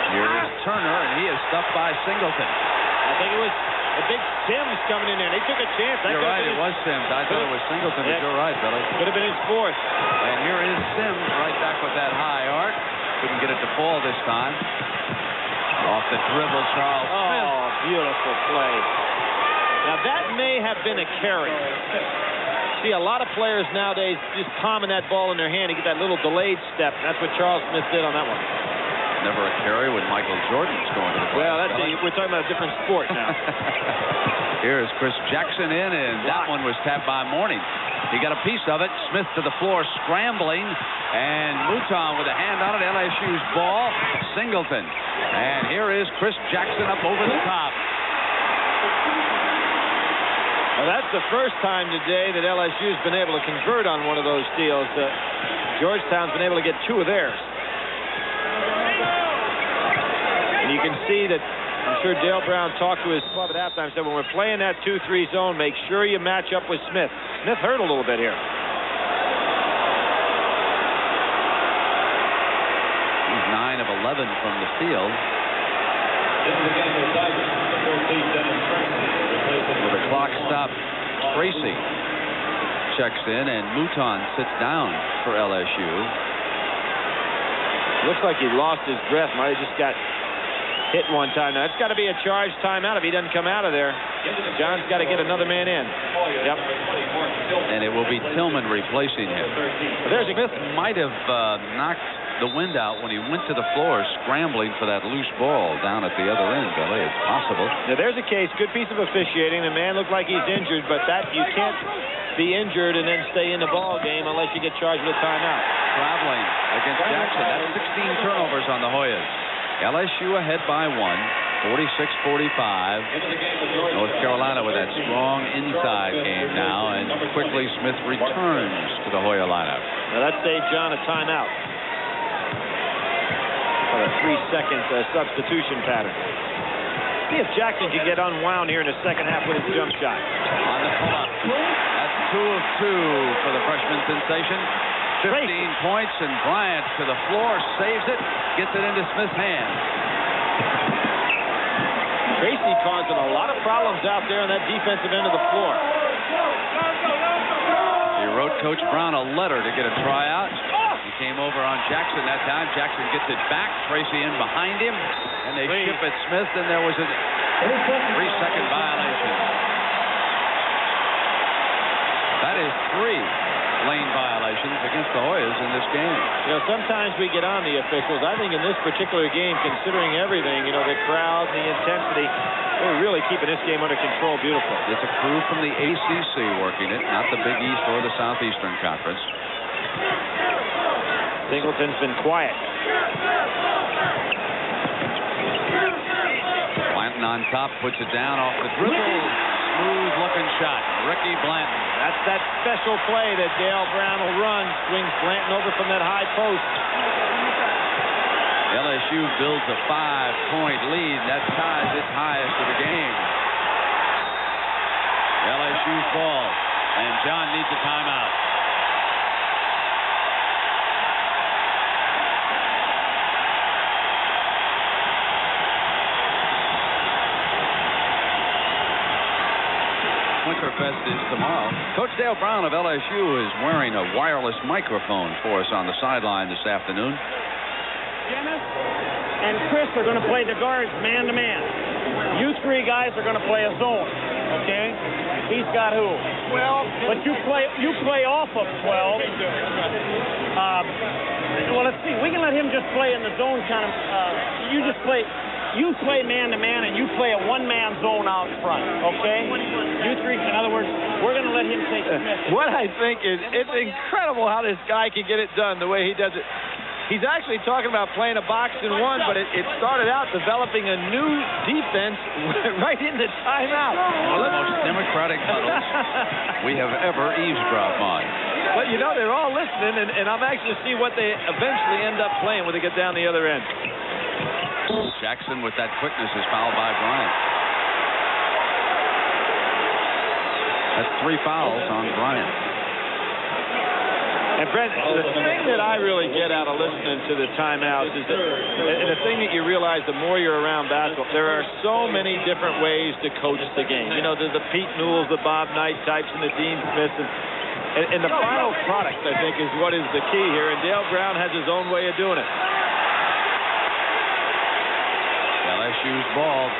Here is Turner, and he is stuffed by Singleton. I think it was a big Sims coming in there. They took a chance. You're right, it was Sims. I thought it was Singleton, but you're right, Billy. Could have been his fourth. And here is Sims right back with that high arc. Couldn't get it to fall this time. Off the dribble, Charles Smith. Oh, beautiful play. Now that may have been a carry. See, a lot of players nowadays just palming that ball in their hand to get that little delayed step. That's what Charles Smith did on that one. Never a carry when Michael Jordan's going to the glass. Well, we're talking about a different sport now. Here's Chris Jackson in, and that one was tapped by Mourning. He got a piece of it. Smith to the floor, scrambling, and Mouton with a hand on it. LSU's ball. Singleton. And here is Chris Jackson up over the top. Well, that's the first time today that LSU's been able to convert on one of those steals. Georgetown's been able to get 2 of theirs. And you can see that, I'm sure Dale Brown talked to his club at halftime, said when we're playing that 2-3 zone, make sure you match up with Smith. Smith hurt a little bit here. He's 9 of 11 from the field. With the clock stopped, Tracy checks in, and Mouton sits down for LSU. Looks like he lost his breath. Might have just got hit one time. Now, it's got to be a charged timeout if he doesn't come out of there. John's got to get another man in. Yep. And it will be Tillman replacing him. There's Smith might have knocked the wind out when he went to the floor scrambling for that loose ball down at the other end, Billy. It's possible. Now, there's a case. Good piece of officiating. The man looked like he's injured, but that you can't be injured and then stay in the ball game unless you get charged with a timeout. Traveling against Jackson. That's 16 turnovers on the Hoyas. LSU ahead by 1, 46-45. North Carolina with that strong inside game now, and quickly Smith returns to the Hoya lineup. Now that saved John a timeout. For a 3-second substitution pattern. See if Jackson can get unwound here in the second half with his jump shot. On the pull-up. That's 2 of 2 for the freshman sensation. 15 points, and Bryant to the floor, saves it, gets it into Smith's hands. Tracy causing a lot of problems out there on that defensive end of the floor. He wrote Coach Brown a letter to get a tryout. He came over on Jackson that time. Jackson gets it back. Tracy in behind him, and they ship it Smith, and there was a 3-second violation. That is 3 lane violations against the Hoyas in this game. You know, sometimes we get on the officials. I think in this particular game, considering everything, you know, the crowd, the intensity, they're really keeping this game under control. Beautiful. It's a crew from the ACC working it, not the Big East or the Southeastern Conference. Singleton's been quiet. Blanton on top, puts it down off the dribble. smooth-looking shot. Ricky Blanton. That's that special play that Dale Brown will run. Swings Blanton over from that high post. LSU builds a 5-point lead. That ties its highest of the game. LSU's ball, and John needs a timeout. Winterfest is tomorrow. Coach Dale Brown of LSU is wearing a wireless microphone for us on the sideline this afternoon. Dennis and Chris are going to play the guards man-to-man. You three guys are going to play a zone, okay? He's got who? 12. But you play off of 12. Well, let's see. We can let him just play in the zone kind of. You play man-to-man, and you play a one-man zone out front, okay? You three, in other words, we're going to let him take Smith. What I think is, it's incredible how this guy can get it done the way he does it. He's actually talking about playing a box and one, but it started out developing a new defense right in the timeout. One of the most democratic huddles we have ever eavesdropped on. But, you know, they're all listening, and I'm anxious to see what they eventually end up playing when they get down the other end. Jackson with that quickness is fouled by Bryant. That's 3 fouls on Bryant. And Brent, the thing that I really get out of listening to the timeouts is that, and the thing that you realize the more you're around basketball, there are so many different ways to coach the game. You know, the Pete Newells, the Bob Knight types, and the Dean Smiths, and the final product, I think, is what is the key here. And Dale Brown has his own way of doing it. LSU's ball.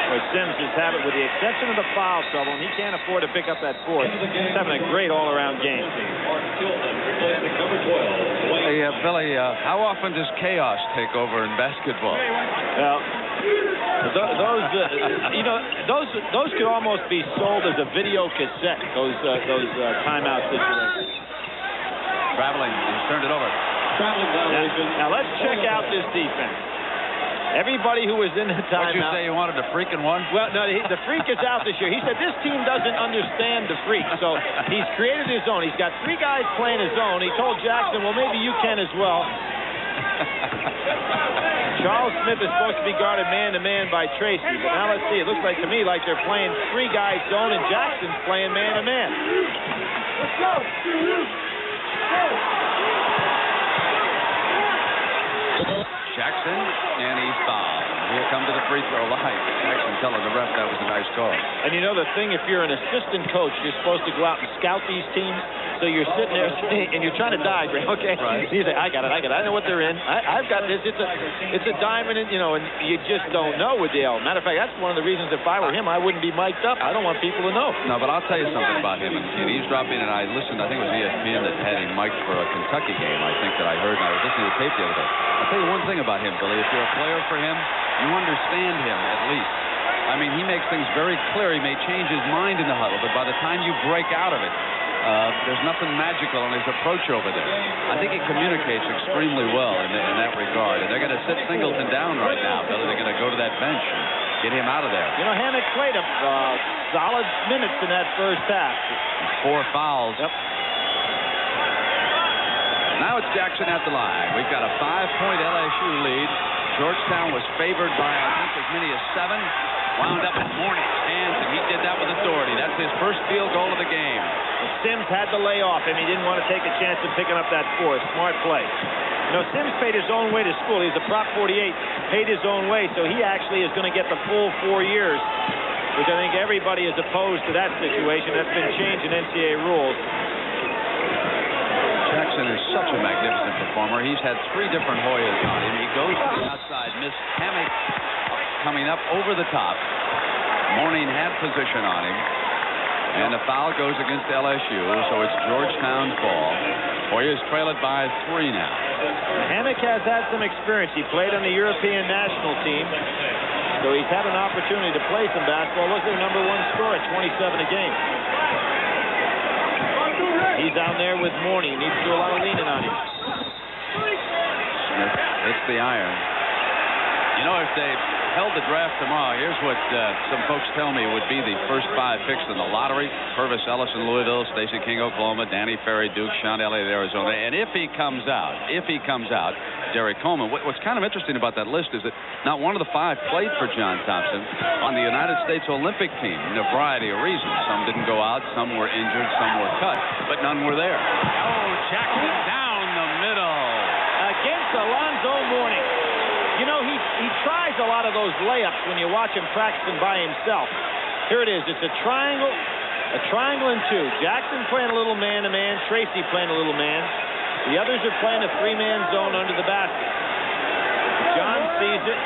Boy, Sims just have it with the exception of the foul trouble, and he can't afford to pick up that fourth. He's having a great all-around game. Hey, Billy, how often does chaos take over in basketball? Well, those could almost be sold as a video cassette. Those timeout situations. Traveling, he's turned it over. Now let's check out this defense. Everybody who was in the timeout. What'd you say, you wanted a freak in one? Well, no, the freak is out this year. He said this team doesn't understand the freak, so he's created his own. He's got 3 guys playing his own. He told Jackson, well, maybe you can as well. Charles Smith is supposed to be guarded man-to-man by Tracy, but now let's see. It looks like to me like they're playing 3 guys zone, and Jackson's playing man-to-man. Let's go. Jackson, and he's fouled. He'll come to the free throw line. Jackson telling the ref that was a nice call. And you know the thing, if you're an assistant coach, you're supposed to go out and scout these teams. So you're sitting there and you're trying to diagram, okay? Right. You say, I got it. I know what they're in. I've got this. It's a diamond, and you just don't know with Dale. Matter of fact, that's one of the reasons if I were him, I wouldn't be mic'd up. I don't want people to know. No, but I'll tell you something about him. And eavesdropping, and I listened, I think it was ESPN that had him mic'd for a Kentucky game, I think that I heard, and I was listening to the tape the other day. I'll tell you one thing about him, Billy. If you're a player for him, you understand him at least. I mean, he makes things very clear. He may change his mind in the huddle, but by the time you break out of it, there's nothing magical in his approach over there. I think he communicates extremely well in that regard. And they're going to sit Singleton down right now, Billy. They're going to go to that bench and get him out of there. You know, Hammock played a solid minutes in that first half. 4 fouls. Yep. Now it's Jackson at the line. We've got a 5-point LSU lead. Georgetown was favored by, I think, as many as 7. Wound up in Mourning's hands, and he did that with authority. That's his first field goal of the game. And Sims had to lay off him. He didn't want to take a chance in picking up that fourth. Smart play. You know, Sims paid his own way to school. He's a Prop 48, paid his own way, so he actually is going to get the full 4 years, which I think everybody is opposed to that situation. That's been changed in NCAA rules. Jackson is such a magnificent performer. He's had 3 different Hoyas on him. He goes to the outside, missed Hammock coming up over the top. Mourning had position on him. And the foul goes against LSU, so it's Georgetown's ball. Hoyas trail it by 3 now. Hammock has had some experience. He played on the European national team, so he's had an opportunity to play some basketball. Was their #1 scorer at 27 a game. He's down there with Mourning. He needs to do a lot of leaning on him. Smith hits the iron. You know, if they held the draft tomorrow, here's what some folks tell me would be the first 5 picks in the lottery. Purvis Ellis in Louisville, Stacey King, Oklahoma, Danny Ferry, Duke, Sean Elliott, Arizona. And if he comes out, Derek Coleman. What's kind of interesting about that list is that not one of the 5 played for John Thompson on the United States Olympic team in a variety of reasons. Some didn't go out, some were injured, some were cut, but none were there. Oh, Jackson down the middle. Against Alonzo Mourning. You know, he tries a lot of those layups when you watch him practicing by himself. Here it is. It's a triangle and 2. Jackson playing a little man-to-man. Tracy playing a little man. The others are playing a 3-man zone under the basket. John sees it.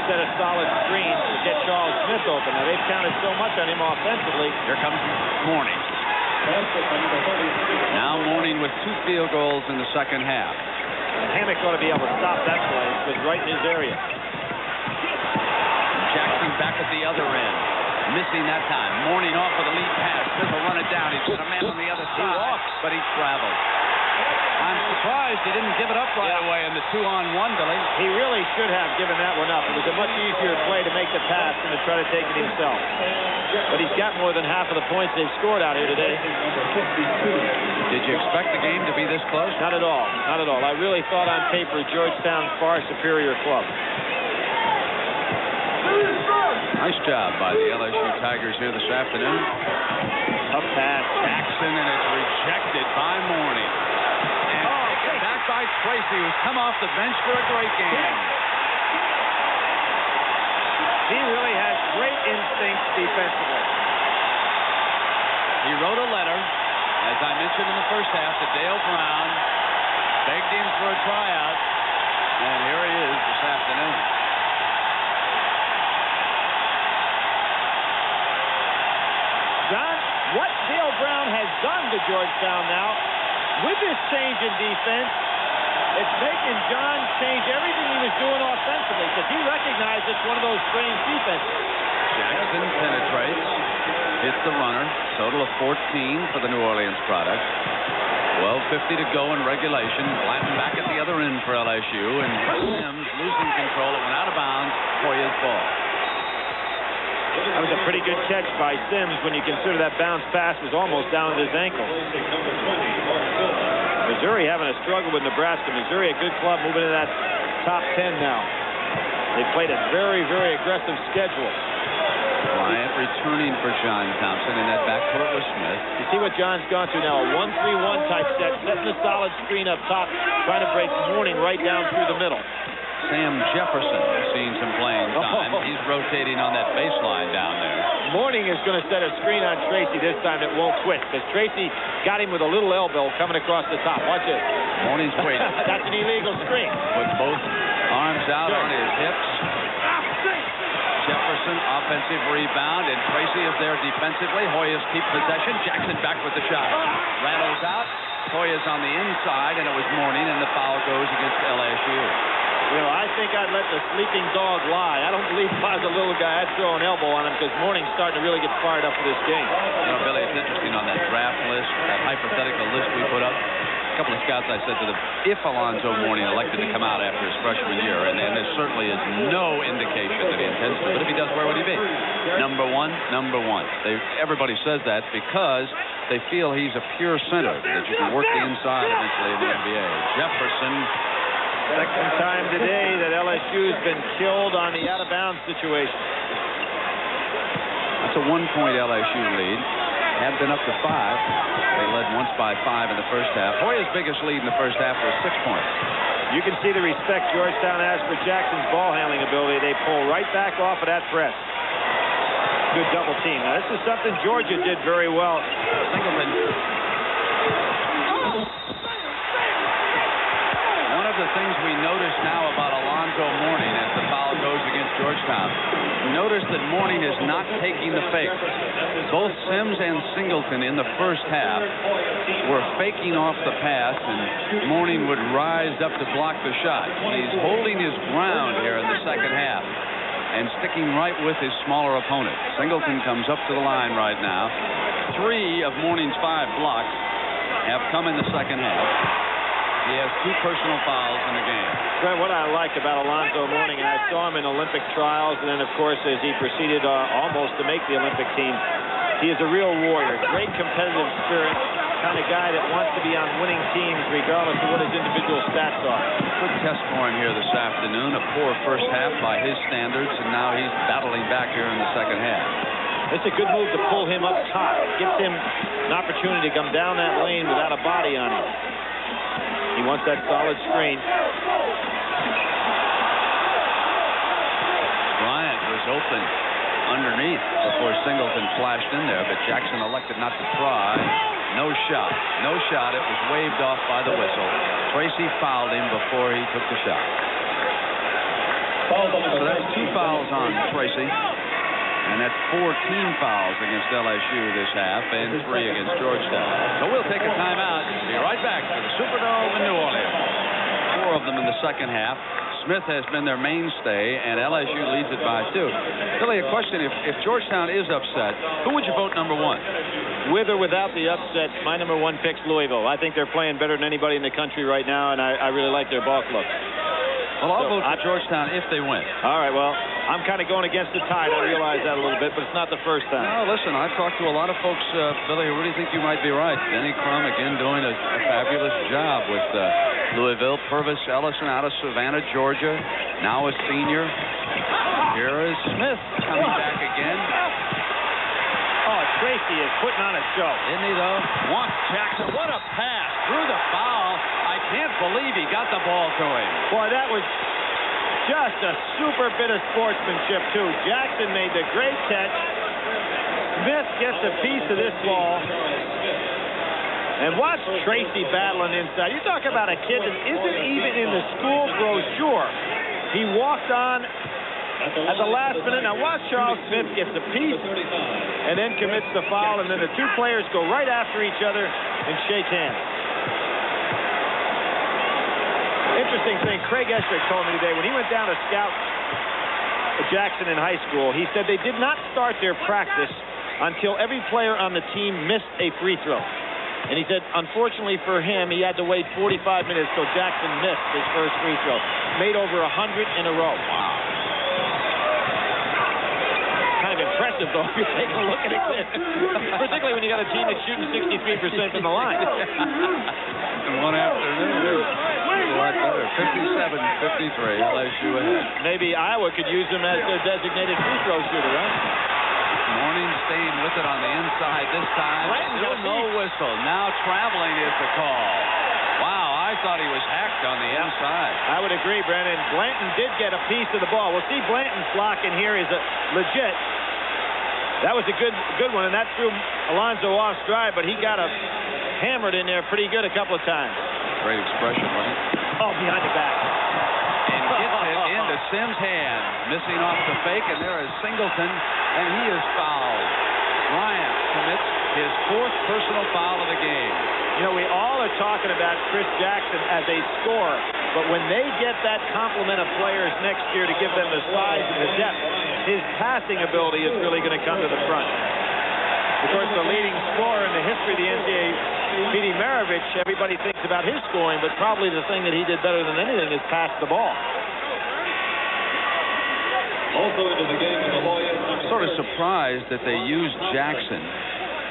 Set a solid screen to get Charles Smith open. Now, they've counted so much on him offensively. Here comes Mourning. Now Mourning with 2 field goals in the second half. Hammock ought to be able to stop that play. It was right in his area. Jackson back at the other end. Missing that time. Mourning off for the lead pass. Smith will run it down. He's got a man on the other side, but he traveled. I'm surprised he didn't give it up right away in the 2-on-1, Billy. He really should have given that one up. It was a much easier play to make the pass than to try to take it himself. But he's got more than half of the points they've scored out here today. Did you expect the game to be this close? Not at all. Not at all. I really thought on paper Georgetown far superior club. Nice job by the LSU Tigers here this afternoon. Up pass. Jackson, and it's rejected by Mourning. Back by Tracy, who's come off the bench for a great game. He really has great instincts defensively. He wrote a letter, as I mentioned in the first half, to Dale Brown, begged him for a tryout, and here he is this afternoon. John, what Dale Brown has done to Georgetown now, with this change in defense, it's making John change everything he was doing offensively because he recognized it's one of those strange defenses. Jackson penetrates, hits the runner, total of 14 for the New Orleans product. 12:50 to go in regulation. Blanton back at the other end for LSU, and Sims losing control. It went out of bounds. Hoya's ball. That was a pretty good catch by Sims when you consider that bounce pass was almost down at his ankle. Missouri having a struggle with Nebraska. Missouri, a good club, moving into that top 10 now. They played a very, very aggressive schedule. Bryant returning for John Thompson in that backcourt with Smith. You see what John's gone to now, a 1-3-1 type set, setting the solid screen up top, trying to break Mourning right down through the middle. Sam Jefferson has seen some playing time. He's rotating on that baseline down there. Mourning is going to set a screen on Tracy this time that won't quit because Tracy got him with a little elbow coming across the top. Watch it. Mourning's waiting. That's an illegal screen. With both arms out on his hips. Jefferson, offensive rebound, and Tracy is there defensively. Hoyas keep possession. Jackson back with the shot. Rattles out. Hoyas on the inside, and it was Mourning, and the foul goes against LSU. You know, I think I'd let the sleeping dog lie. I don't believe if I was a little guy, I'd throw an elbow on him because Mourning's starting to really get fired up for this game. You know, Billy, it's interesting on that draft list, that hypothetical list we put up. A couple of scouts, I said to them, if Alonzo Mourning elected to come out after his freshman year, and there certainly is no indication that he intends to, but if he does, where would he be? Number one. Everybody says that because they feel he's a pure center, that you can work the inside eventually in the NBA. Jefferson. Second time today that LSU's been killed on the out-of-bounds situation. That's a 1-point LSU lead. Had been up to 5. They led once by 5 in the first half. Hoya's biggest lead in the first half was 6 points. You can see the respect Georgetown has for Jackson's ball handling ability. They pull right back off of that press. Good double team. Now, this is something Georgia did very well. Singleton. One of the things we notice now about Alonzo Mourning as the foul goes against Georgetown, notice that Mourning is not taking the fake. Both Sims and Singleton in the first half were faking off the pass, and Mourning would rise up to block the shot. He's holding his ground here in the second half. and sticking right with his smaller opponent. Singleton comes up to the line right now. 3 of Mourning's 5 blocks have come in the second half. He has 2 personal fouls in the game. Brent, what I like about Alonzo Mourning, and I saw him in Olympic trials, and then, of course, as he proceeded almost to make the Olympic team, he is a real warrior, great competitive spirit, kind of guy that wants to be on winning teams regardless of what his individual stats are. Good test for him here this afternoon. A poor first half by his standards, and now he's battling back here in the second half. It's a good move to pull him up top. It gives him an opportunity to come down that lane without a body on him. He wants that solid screen. Bryant was open underneath before Singleton flashed in there, but Jackson elected not to try. No shot. No shot. It was waved off by the whistle. Tracy fouled him before he took the shot. So that's 2 fouls on Tracy. And that's 4 team fouls against LSU this half and 3 against Georgetown. So we'll take a timeout. Be right back to the Superdome in New Orleans. 4 of them in the second half. Smith has been their mainstay, and LSU leads it by 2. Billy, a question. If Georgetown is upset, who would you vote number 1? With or without the upset, my number 1 pick's Louisville. I think they're playing better than anybody in the country right now, and I really like their ball club. Well, I'll vote for Georgetown if they win. All right, well, I'm kind of going against the tide. I realize that a little bit, but it's not the first time. No, listen, I've talked to a lot of folks, Billy, who really think you might be right. Denny Crum, again, doing a fabulous job with Louisville. Purvis Ellison out of Savannah, Georgia, now a senior. Here is Smith coming back again. Oh, Tracy is putting on a show. Isn't he, though? Wants Jackson. What a pass. Through the foul. I can't believe he got the ball to him. Boy, that was just a super bit of sportsmanship, too. Jackson made the great catch. Smith gets a piece of this ball. And watch Tracy battling inside. You talk about a kid that isn't even in the school brochure. He walked on at the last minute. Now watch Charles Smith gets a piece and then commits the foul, and then the 2 players go right after each other and shake hands. Interesting thing, Craig Estrick told me today when he went down to scout Jackson in high school, he said they did not start their practice until every player on the team missed a free throw. And he said, unfortunately for him, he had to wait 45 minutes till Jackson missed his first free throw. Made over 100 in a row. Wow. Kind of impressive, though, if you take a look at it. Particularly when you got a team that's shooting 63% from the line. In one afternoon, a lot better. 57-53, LSU ahead. Maybe Iowa could use him as their designated free throw shooter, huh? Mourning staying with it on the inside this time. Still no whistle. Now traveling is the call. Wow, I thought he was hacked on the inside. I would agree, Brandon. Blanton did get a piece of the ball. We'll see Blanton's block in here is legit. That was a good one, and that threw Alonzo off stride, but he got hammered in there pretty good a couple of times. Great expression, wasn't it? Oh, behind the back. And gets it into Sims' hand. Missing off the fake, and there is Singleton, and he is fouled. Bryant commits his 4th personal foul of the game. You know, we all are talking about Chris Jackson as a scorer, but when they get that complement of players next year to give them the size and the depth, his passing ability is really going to come to the front. Of course, the leading scorer in the history of the NCAA, Petey Maravich, everybody thinks about his scoring, but probably the thing that he did better than anything is pass the ball. Also into the game with the Loyal. I'm sort of surprised that they used Jackson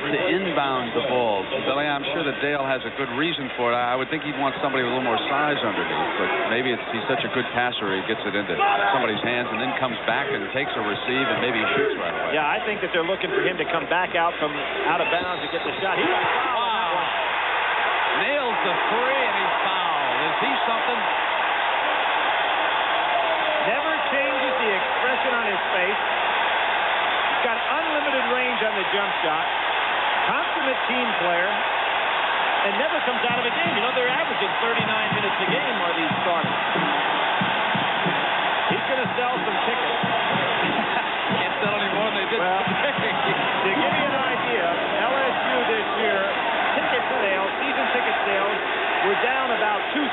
to inbound the ball. Billy, I'm sure that Dale has a good reason for it. I would think he'd want somebody with a little more size underneath, but maybe he's such a good passer he gets it into somebody's hands and then comes back and takes a receive and maybe he shoots right away. Yeah, I think that they're looking for him to come back out of bounds and get the shot. He got fouled on that one. Nails the 3 and he's fouled. Is he something? Never changes the expression on his face. He's got unlimited range on the jump shot. Consummate team player. And never comes out of a game. You know, they're averaging 39 minutes a game are these starters. He's going to sell some tickets. Can't sell any more than they did. Well, to give you an idea, LSU this year, season ticket sales were down about 2,000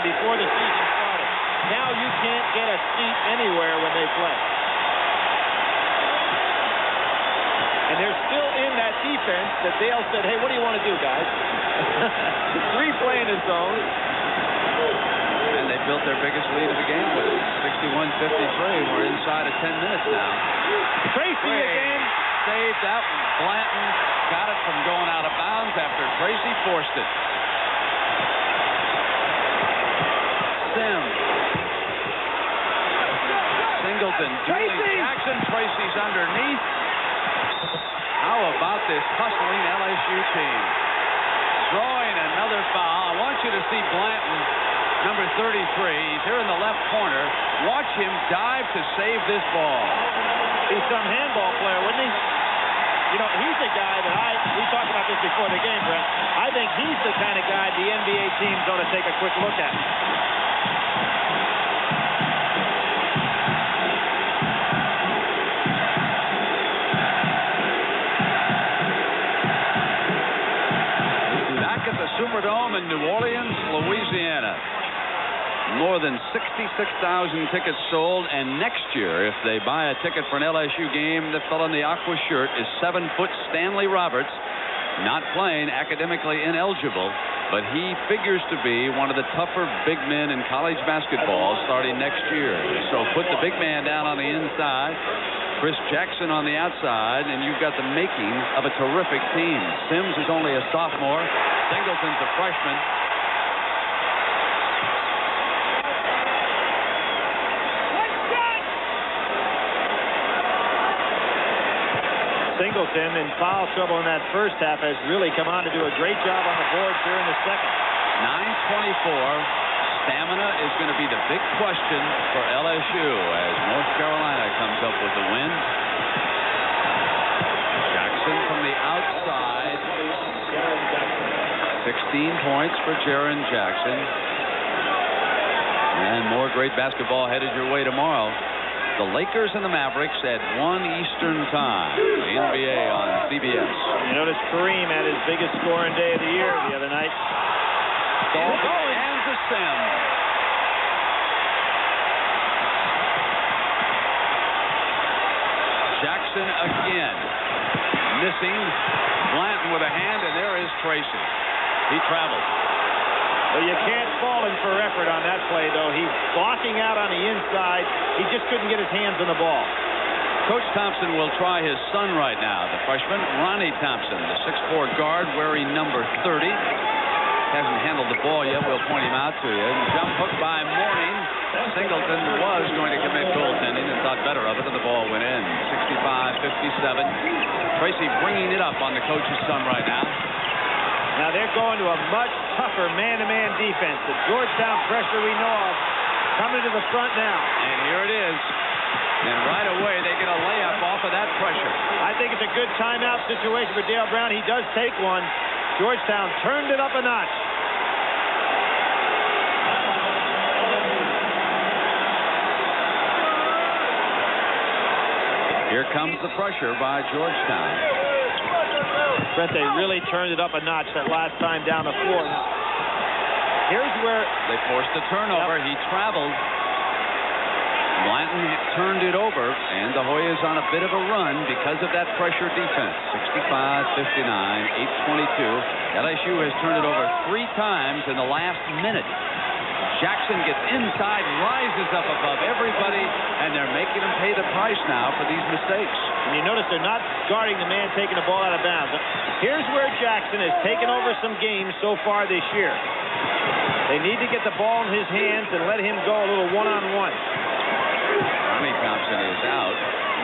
before the season started. Now you can't get a seat anywhere when they play. that defense that Dale said, hey, what do you want to do, guys? 3 play in his zone. And they built their biggest lead of the game with it. 61-53. We're inside of 10 minutes now. Tracy again. Saved that one. Blanton got it from going out of bounds after Tracy forced it. Sims. Singleton. Tracy. Jackson. Tracy's underneath. How about this hustling LSU team? Drawing another foul. I want you to see Blanton, number 33. He's here in the left corner. Watch him dive to save this ball. He's some handball player, wouldn't he? You know, he's the guy that we talked about this before the game, Brent. I think he's the kind of guy the NBA teams ought to take a quick look at. Back at the Superdome in New Orleans, Louisiana. More than 66,000 tickets sold, and next year, if they buy a ticket for an LSU game, the fellow in the aqua shirt is 7-foot Stanley Roberts, not playing, academically ineligible, but he figures to be one of the tougher big men in college basketball starting next year. So put the big man down on the inside, Chris Jackson on the outside, and you've got the making of a terrific team. Sims is only a sophomore. Singleton's a freshman. Singleton in foul trouble in that first half has really come on to do a great job on the boards here in the second. 9:24. Stamina is going to be the big question for LSU as North Carolina comes up with the win. Jackson from the outside. 16 points for Jaren Jackson. And more great basketball headed your way tomorrow. The Lakers and the Mavericks at 1 Eastern time. The NBA on CBS. You notice Kareem had his biggest scoring day of the year the other night. And to Sims. Jackson again. Missing. Blanton with a hand, and there is Tracy. He traveled. Well, you can't fault him for effort on that play, though. He's blocking out on the inside. He just couldn't get his hands on the ball. Coach Thompson will try his son right now, the freshman, Ronnie Thompson, the 6'4" guard wearing number 30. Hasn't handled the ball yet. We'll point him out to you. And jump hook by Mourning. Singleton was going to commit goaltending and thought better of it, and the ball went in. 65-57. Tracy bringing it up on the coach's son right now. Now they're going to a much tougher man-to-man defense. The Georgetown pressure we know of coming to the front now. And here it is. And right away they get a layup off of that pressure. I think it's a good timeout situation for Dale Brown. He does take one. Georgetown turned it up a notch. Here comes the pressure by Georgetown. Brett, they really turned it up a notch that last time down the floor. Here's where they forced the turnover. Yep. He traveled. Blanton turned it over, and the Hoyas on a bit of a run because of that pressure defense. 65-59, 8:22. LSU has turned it over 3 times in the last minute. Jackson gets inside, rises up above everybody, and they're making him pay the price now for these mistakes. And you notice they're not guarding the man taking the ball out of bounds. Here's where Jackson has taken over some games so far this year. They need to get the ball in his hands and let him go a little one-on-one. Ronnie Thompson is out.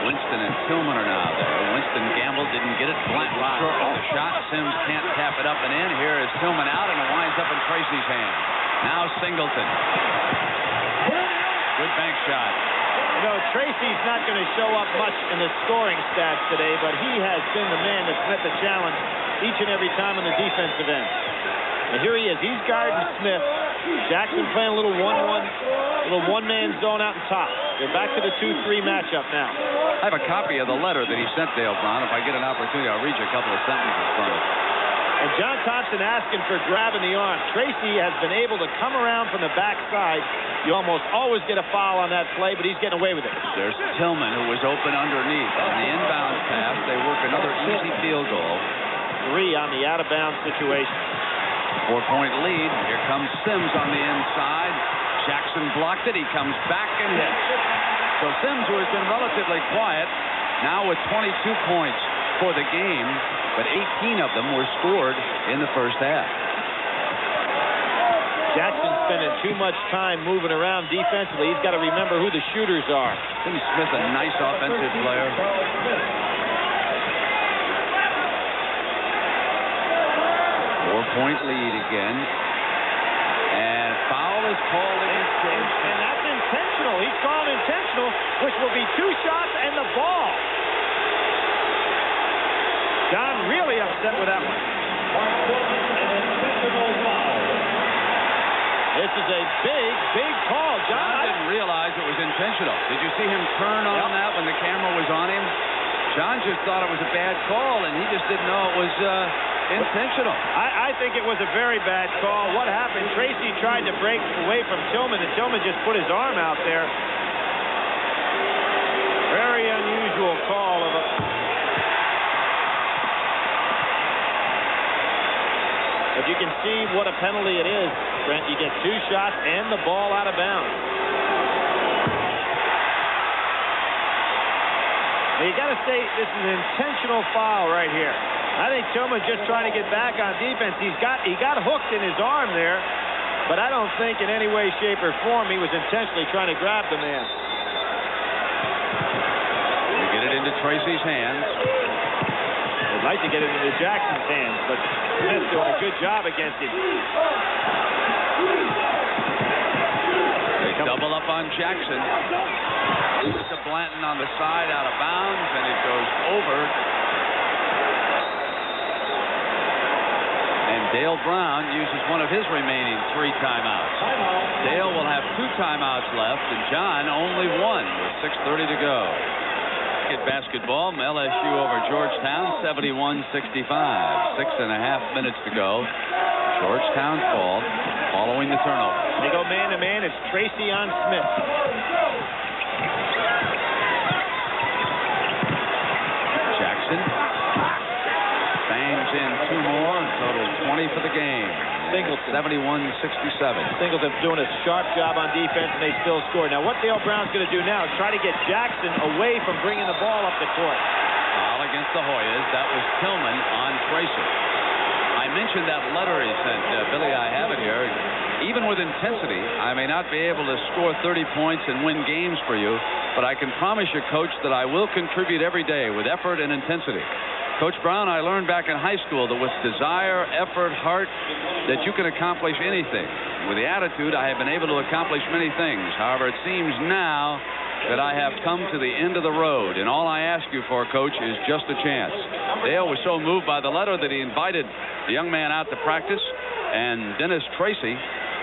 Winston and Tillman are now there. Winston gambled, didn't get it. Blanton short off the shot. Sims can't tap it up and in. Here is Tillman out, and it winds up in Tracy's hand. Now Singleton. Good bank shot. You know, Tracy's not going to show up much in the scoring stats today, but he has been the man that's met the challenge each and every time on the defensive end. And here he is. He's guarding Smith. Jackson playing a little one-man zone out in top. They're back to the 2-3 matchup now. I have a copy of the letter that he sent Dale Brown. If I get an opportunity, I'll read you a couple of sentences from it. And John Thompson asking for grabbing the arm. Tracy has been able to come around from the backside. You almost always get a foul on that play, but he's getting away with it. There's Tillman, who was open underneath. On the inbound pass, they work another easy field goal. 3 on the out-of-bounds situation. 4-point lead. Here comes Sims on the inside. Jackson blocked it. He comes back and hits. So Sims, who has been relatively quiet, now with 22 points for the game, but 18 of them were scored in the first half. Jackson's spending too much time moving around defensively. He's got to remember who the shooters are. Tim Smith, a nice offensive player. 4-point lead again. And foul is called against Georgetown. And that's intentional. He's called intentional, which will be 2 shots and the ball. John really upset with that one. This is a big call. John didn't realize it was intentional. Did you see him turn on that when the camera was on him? John just thought it was a bad call, and he just didn't know it was intentional. I think it was a very bad call. What happened? Tracy tried to break away from Tillman, and Tillman just put his arm out there. Very unusual call of a... But you can see what a penalty it is, Brent. You get 2 shots and the ball out of bounds. Now you got to say this is an intentional foul right here. I think Tillman's just trying to get back on defense. He got hooked in his arm there, but I don't think in any way, shape, or form he was intentionally trying to grab the man. We get it into Tracy's hands. I'd like to get it into Jackson's hands, but Smith's doing a good job against him. They double up on Jackson. To Blanton on the side, out of bounds, and it goes over. And Dale Brown uses one of his remaining 3 timeouts. Dale will have 2 timeouts left, and John only 1 with 6:30 to go. At basketball, LSU over Georgetown, 71-65. 6.5 minutes to go. Georgetown's ball following the turnover. They go man-to-man. It's Tracy on Smith. Jackson bangs in 2 more, total 20 for the game. Singleton. 71-67. Singleton doing a sharp job on defense, and they still score. Now, what Dale Brown's going to do now is try to get Jackson away from bringing the ball up the court. Foul against the Hoyas. That was Tillman on Tracy. I mentioned that letter he sent. Billy, I have it here. Even with intensity, I may not be able to score 30 points and win games for you, but I can promise you, Coach, that I will contribute every day with effort and intensity. Coach Brown, I learned back in high school that with desire, effort, heart, that you can accomplish anything. With the attitude, I have been able to accomplish many things. However, it seems now that I have come to the end of the road, and all I ask you for, Coach, is just a chance. Dale was so moved by the letter that he invited the young man out to practice, and Dennis Tracy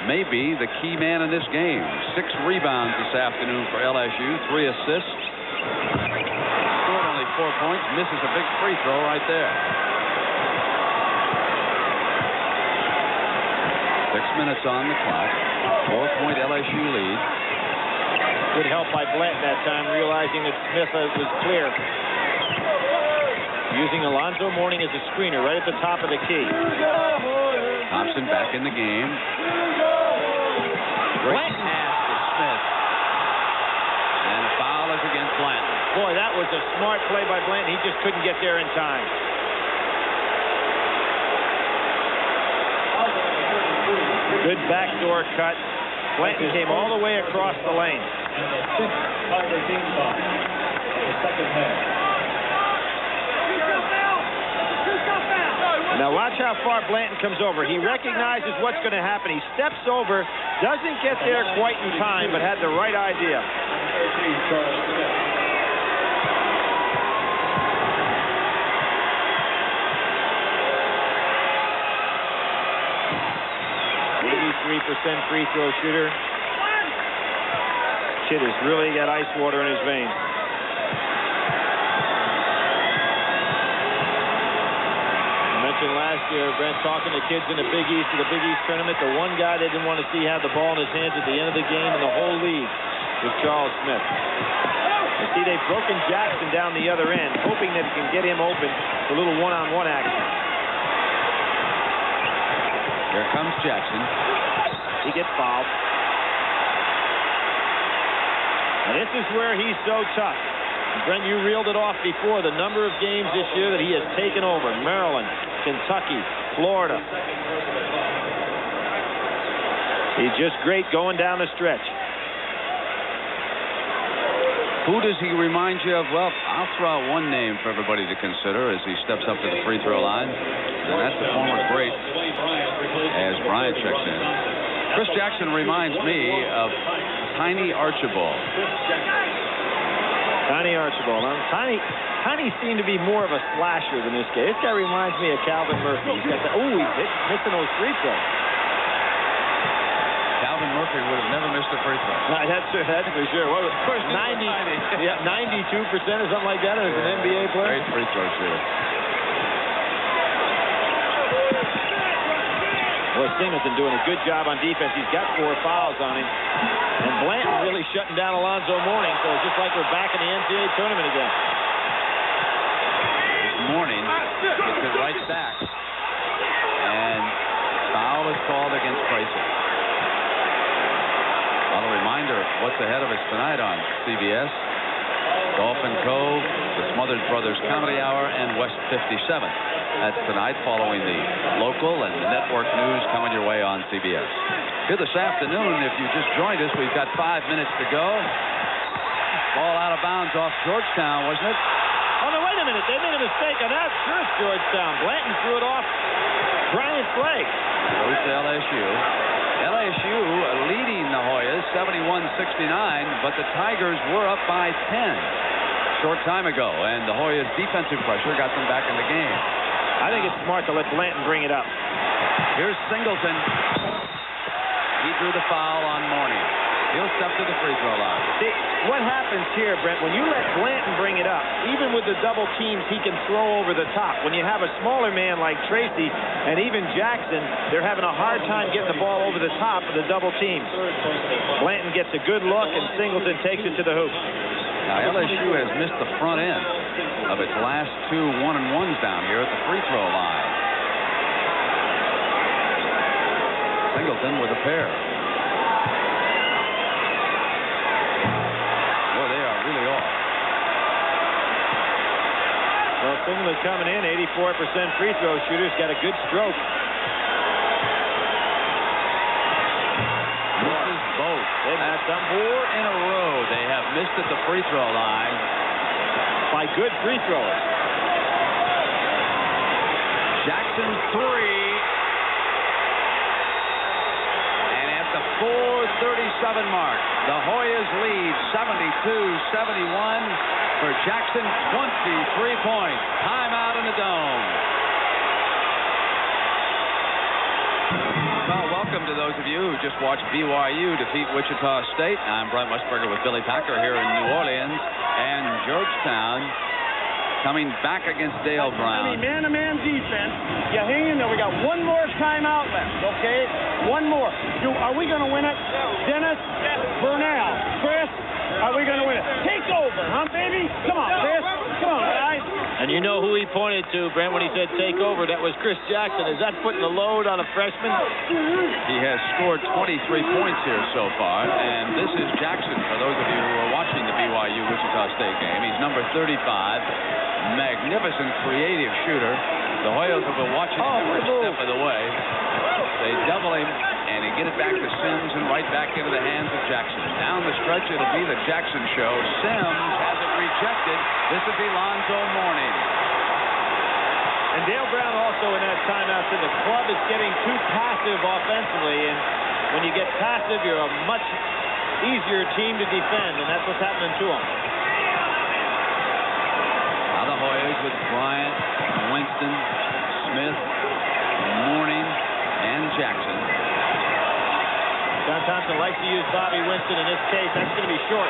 may be the key man in this game. 6 rebounds this afternoon for LSU, 3 assists. 4 points, misses a big free throw right there. 6 minutes on the clock. 4-point LSU lead. Good help by Blanton that time, realizing that Smith was clear. Using Alonzo Mourning as a screener right at the top of the key. Thompson back in the game. Great pass to Smith. And a foul is against Blanton. Boy, that was a smart play by Blanton. He just couldn't get there in time. Good backdoor cut. Blanton came all the way across the lane. And the 6th Tiger team foul. The second half. Now watch how far Blanton comes over. He recognizes what's going to happen. He steps over, doesn't get there quite in time, but had the right idea. 13, Charles Smith. 83% free throw shooter. Kid has really got ice water in his veins. I mentioned last year, Brent, talking to kids in the Big East tournament, the one guy they didn't want to see have the ball in his hands at the end of the game in the whole league was Charles Smith. You see, they've broken Jackson down the other end, hoping that it can get him open for a little one-on-one action. Here comes Jackson. He gets fouled. And this is where he's so tough. Brent, you reeled it off before, the number of games this year that he has taken over. Maryland, Kentucky, Florida. He's just great going down the stretch. Who does he remind you of? Well, I'll throw out one name for everybody to consider as he steps up to the free throw line, and that's the former great, as Bryant checks in. Chris Jackson reminds me of Tiny Archibald. Tiny Archibald. Tiny seemed to be more of a slasher than this guy. This guy reminds me of Calvin Murphy. He's got the, he's missing those free throws. Calvin Murphy would have never missed a free throw. That's for sure. What was it? Of course, 92% or something like that as an NBA player. Great free throw shooter. Boy, Singleton doing a good job on defense. He's got 4 fouls on him. And Blanton really shutting down Alonzo Mourning, so it's just like we're back in the NCAA tournament again. Mourning gets it right back. And foul is called against Tracy. Well, a reminder of what's ahead of us tonight on CBS. Dolphin Cove, the Smothered Brothers Comedy Hour, and West 57. That's tonight, following the local and the network news coming your way on CBS. Here this afternoon, if you just joined us, we've got 5 minutes to go. Ball out of bounds off Georgetown, wasn't it? Oh, no, wait a minute. They made a mistake on that. Sure, it's Georgetown. Blanton threw it off Bryant's leg. Goes to LSU. LSU leading the Hoyas 71-69, but the Tigers were up by 10 short time ago, and the Hoyas' defensive pressure got them back in the game. I think it's smart to let Blanton bring it up. Here's Singleton. He drew the foul on Mourning. He'll step to the free throw line. See, what happens here, Brent, when you let Blanton bring it up, even with the double teams he can throw over the top, when you have a smaller man like Tracy and even Jackson, they're having a hard time getting the ball over the top of the double teams. Blanton gets a good look, and Singleton takes it to the hoop. Now, LSU has missed the front end of its last 2 1-and-1s down here at the free throw line. Singleton with a pair. Boy, they are really off. Well, Singleton coming in, 84% free throw shooter's got a good stroke. Misses both. That's 4 in a row they have missed at the free throw line by good free throwers. Jackson 3. And at the 4:37 mark, the Hoyas lead 72-71 for Jackson, 23 points. Timeout in the Dome. Well, welcome to those of you who just watched BYU defeat Wichita State. I'm Brent Musburger with Billy Packer here in New Orleans, and Georgetown coming back against Dale Brown. I mean, man-to-man defense. You hang in there. We got one more timeout left, okay? One more. Are we going to win it? Dennis, Burnell, Chris, are we going to win it? Take over, huh, baby? Come on, Chris. Come on, guys. And you know who he pointed to, Brent, when he said take over. That was Chris Jackson. Is that putting the load on a freshman? He has scored 23 points here so far, and this is Jackson, for those of you who are watching the BYU-Wichita State game. He's number 35. Magnificent, creative shooter. The Hoyas have been watching him every step of the way. They double him, and he get it back to Sims and right back into the hands of Jackson. Down the stretch, it'll be the Jackson show. Sims has it rejected. This is Alonzo Mourning. And Dale Brown also in that timeout said the club is getting too passive offensively, and when you get passive, you're a much easier team to defend, and that's what's happening to them. Now the Hoyas with Bryant, Winston, Smith, Mourning, and Jackson. John Thompson likes to use Bobby Winston in this case. That's going to be short.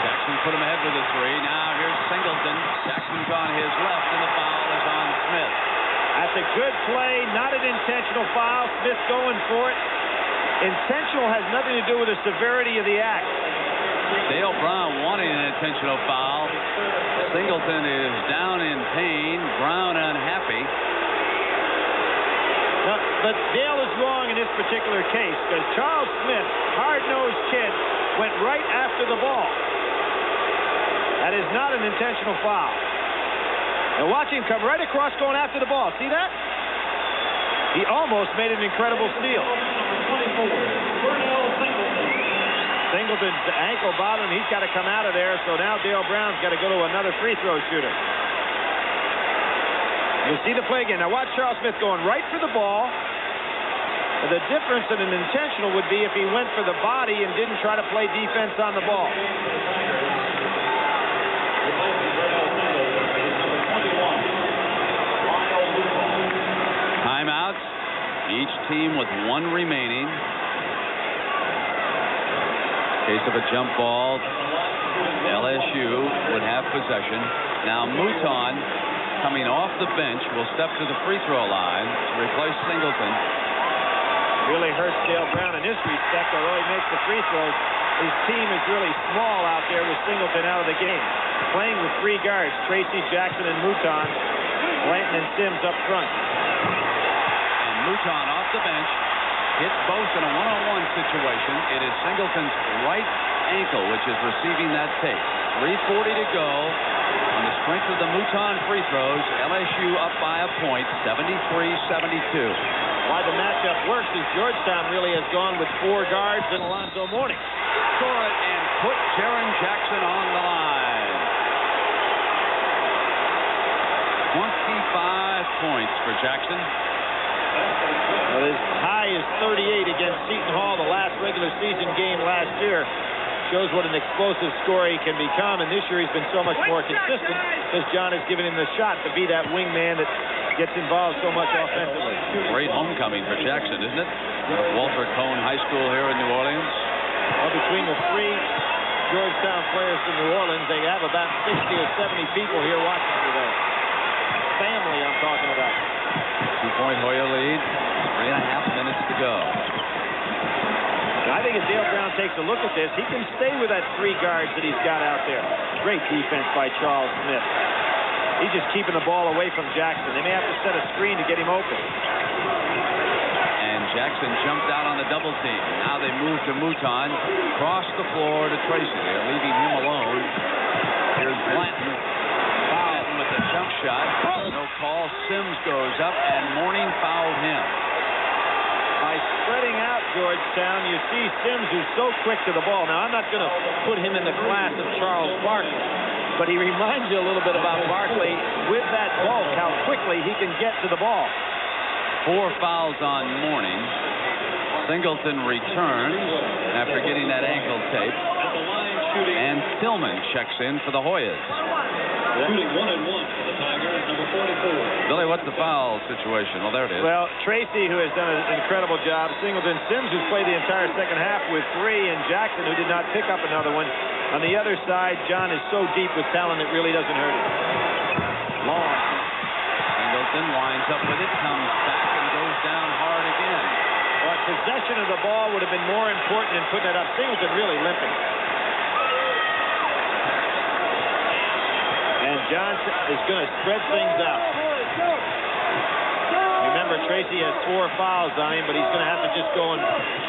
Jackson put him ahead with a 3. Now here's Singleton. Jackson's on his left, and the foul is on Smith. That's a good play, not an intentional foul. Smith going for it. Intentional has nothing to do with the severity of the act. Dale Brown wanting an intentional foul. Singleton is down in pain. Brown unhappy. But Dale is wrong in this particular case because Charles Smith, hard-nosed kid, went right after the ball. That is not an intentional foul. Now watch him come right across going after the ball. See that? He almost made an incredible steal. Singleton's ankle bothering him. He's got to come out of there. So now Dale Brown's got to go to another free throw shooter. You see the play again. Now watch Charles Smith going right for the ball. The difference in an intentional would be if he went for the body and didn't try to play defense on the ball. Timeouts. Each team with one remaining. In case of a jump ball, LSU would have possession. Now Mouton, coming off the bench, will step to the free throw line to replace Singleton. Really hurts Dale Brown in this respect, although he makes the free throws. His team is really small out there with Singleton out of the game. Playing with three guards, Tracy, Jackson, and Mouton. Blanton and Sims up front. And Mouton off the bench hits both in a one-on-one situation. It is Singleton's right ankle which is receiving that take. 3:40 to go. On the strength of the Mouton free throws, LSU up by a point, 73-72. Why the matchup works is Georgetown really has gone with four guards and Alonzo Mourning. Score it and put Jaren Jackson on the line. 25 points for Jackson. Well, his high is 38 against Seton Hall, the last regular season game last year. Shows what an explosive scorer he can become, and this year he's been so much more consistent because John has given him the shot to be that wingman that gets involved so much offensively. Great homecoming for Jackson, isn't it? Walter Cone High School here in New Orleans. Well, between the three Georgetown players from New Orleans, they have about 60 or 70 people here watching today. Family I'm talking about. 2-point Hoya lead, 3.5 minutes to go. I think if Dale Brown takes a look at this, he can stay with that three guards that he's got out there. Great defense by Charles Smith. He's just keeping the ball away from Jackson. They may have to set a screen to get him open. And Jackson jumped out on the double team. Now they move to Mouton. Cross the floor to Tracy. They're leaving him alone. Here's Blanton. Blanton with a jump shot. No call. Sims goes up, and Mourning fouled him. By spreading out Georgetown, you see Sims, who's so quick to the ball. Now, I'm not going to put him in the class of Charles Barkley, but he reminds you a little bit about Barkley with that bulk, how quickly he can get to the ball. 4 fouls on Mourning. Singleton returns after getting that ankle tape. And Tillman checks in for the Hoyas. Shooting 1-1 for the Tigers, number 44. Billy, what's the foul situation? Well, there it is. Well, Tracy, who has done an incredible job. Singleton, Sims, who's played the entire second half with 3, and Jackson, who did not pick up another one. On the other side, John is so deep with talent, it really doesn't hurt him. Long. Singleton winds up with it, comes back, and goes down hard again. Well, possession of the ball would have been more important than putting it up. Singleton really limping. And Johnson is going to spread things out. Remember, Tracy has 4 fouls on him, but he's going to have to just go and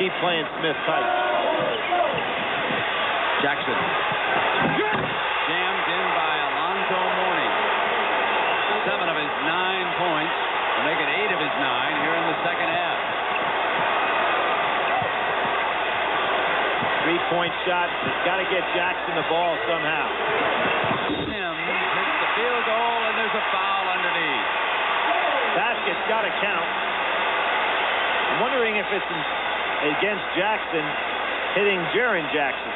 keep playing Smith tight. Jackson. Jammed in by Alonzo Mourning. 7 of his 9 points to make it 8 of his 9 here in the second half. 3-point shot. He's got to get Jackson the ball somehow. Sims hits the field goal, and there's a foul underneath. Basket's got to count. I'm wondering if it's against Jackson hitting Jaren Jackson.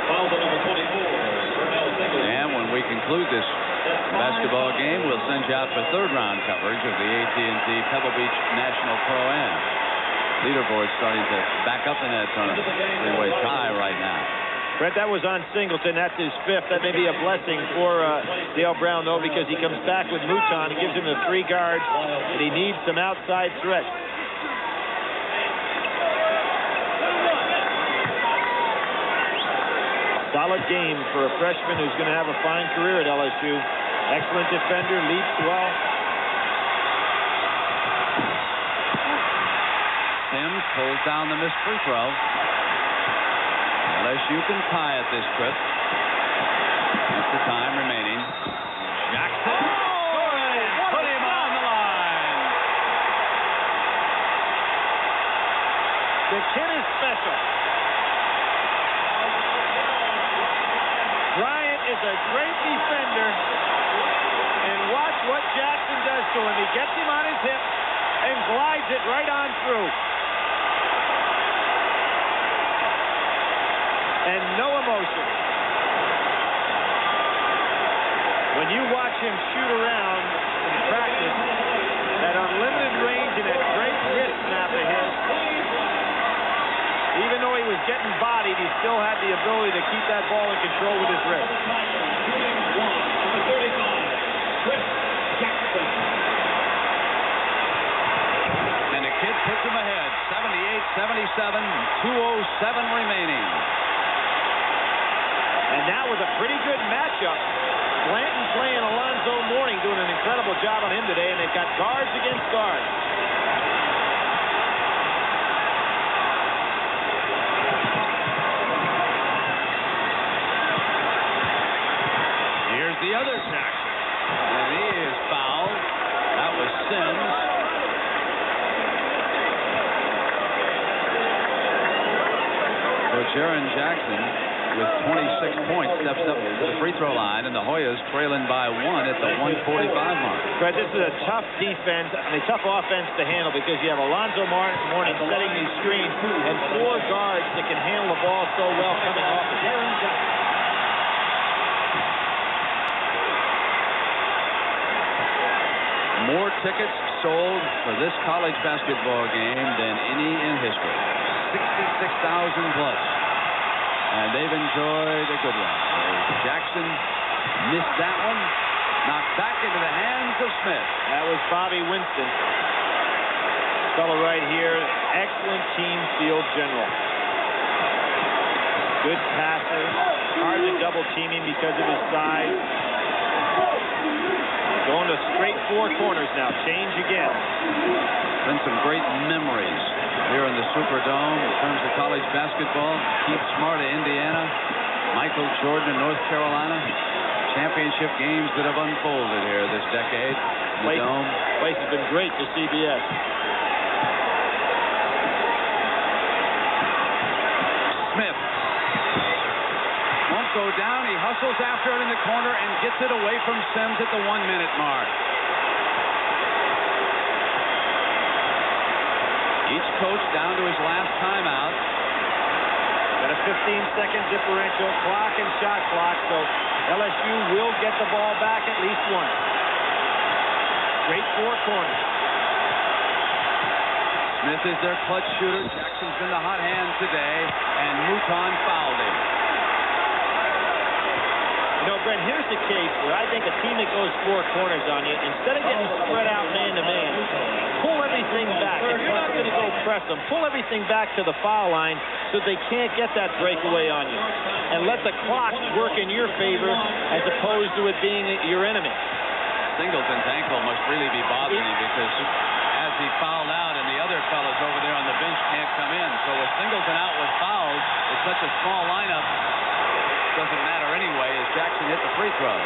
Foul to number 24. And when we conclude this basketball game, we'll send you out for third-round coverage of the AT&T Pebble Beach National Pro-Am. Leaderboard starting to back up in that tournament. 3-way tie right now. Brett, that was on Singleton. That's his 5th. That may be a blessing for Dale Brown, though, because he comes back with Mouton. He gives him the 3 guards, and he needs some outside threat. Solid game for a freshman who's going to have a fine career at LSU. Excellent defender, leaps well. Sims pulls down the missed free throw. LSU can tie it this trip. Extra time remaining. Jackson. Put him on the line. The kid is special. Bryant is a great defender. And watch what Jackson does to him. He gets him on his hip and glides it right on through. And no emotion. When you watch him shoot around in practice, that unlimited range and that great wrist snap of his, even though he was getting bodied, he still had the ability to keep that ball in control with his wrist. And the kid puts him ahead, 78-77, 2:07 remaining. And that was a pretty good matchup. Blanton playing Alonzo Mourning, doing an incredible job on him today, and they've got guards against guards. Here's the other Jackson. And he is fouled. That was Sims. So Jaren Jackson, with 26 points, steps up to the free throw line, and the Hoyas trailing by 1 at the 1:45 mark. Fred, this is a tough defense, tough offense to handle because you have Alonzo Mourning setting these screens and 4 guards that can handle the ball so well coming off of him. More tickets sold for this college basketball game than any in history. 66,000 plus. And they've enjoyed a good one. Jackson missed that one. Knocked back into the hands of Smith. That was Bobby Winston. Fellow right here. Excellent team field general. Good passer. Hard to double team him because of his size. Going to straight 4 corners now. Change again. Been some great memories here in the Superdome in terms of college basketball. Keith Smart of Indiana, Michael Jordan of North Carolina. Championship games that have unfolded here this decade in the Dome. Place has been great for CBS. Smith won't go down. He hustles after it in the corner and gets it away from Sims at the 1-minute mark. Each coach down to his last timeout. Got a 15-second differential, clock and shot clock, so LSU will get the ball back at least once. Straight 4 corners. Smith is their clutch shooter. Jackson's been the hot hand today, and Mouton fouled him. You know, Brent, here's the case where I think a team that goes 4 corners on you, instead of getting spread out man-to-man, pull everything back. If you're not going to go press them, pull everything back to the foul line so they can't get that breakaway on you. And let the clock work in your favor as opposed to it being your enemy. Singleton's ankle must really be bothering him because as he fouled out and the other fellas over there on the bench can't come in. So with Singleton out with fouls, it's such a small lineup. Doesn't matter anyway as Jackson hit the free throw.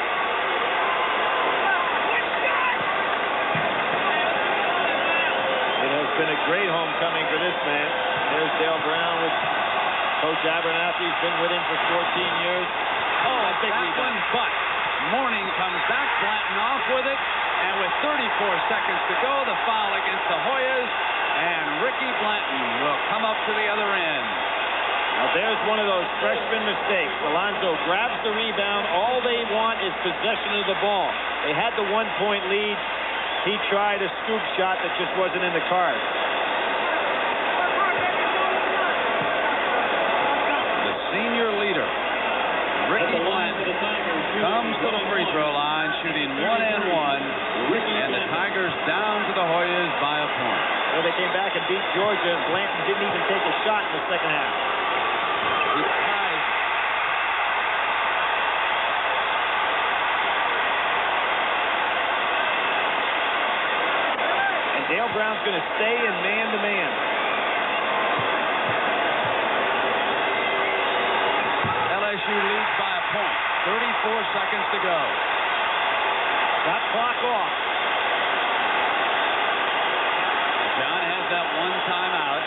It has been a great homecoming for this man. There's Dale Brown with Coach Abernathy. He's been with him for 14 years. Oh, a big one, but Mourning comes back, Blanton off with it, and with 34 seconds to go, the foul against the Hoyas, and Ricky Blanton will come up to the other end. Now there's one of those freshman mistakes. Alonzo grabs the rebound. All they want is possession of the ball. They had the 1-point lead. He tried a scoop shot that just wasn't in the cards. The senior leader, Ricky Blanton, comes to the free throw line, shooting 1 and 1, and the Tigers down to the Hoyas by a point. Well, they came back and beat Georgia, and Blanton didn't even take a shot in the second half. Dale Brown's going to stay in man-to-man. LSU leads by a point. 34 seconds to go. Shot clock off. John has that one timeout.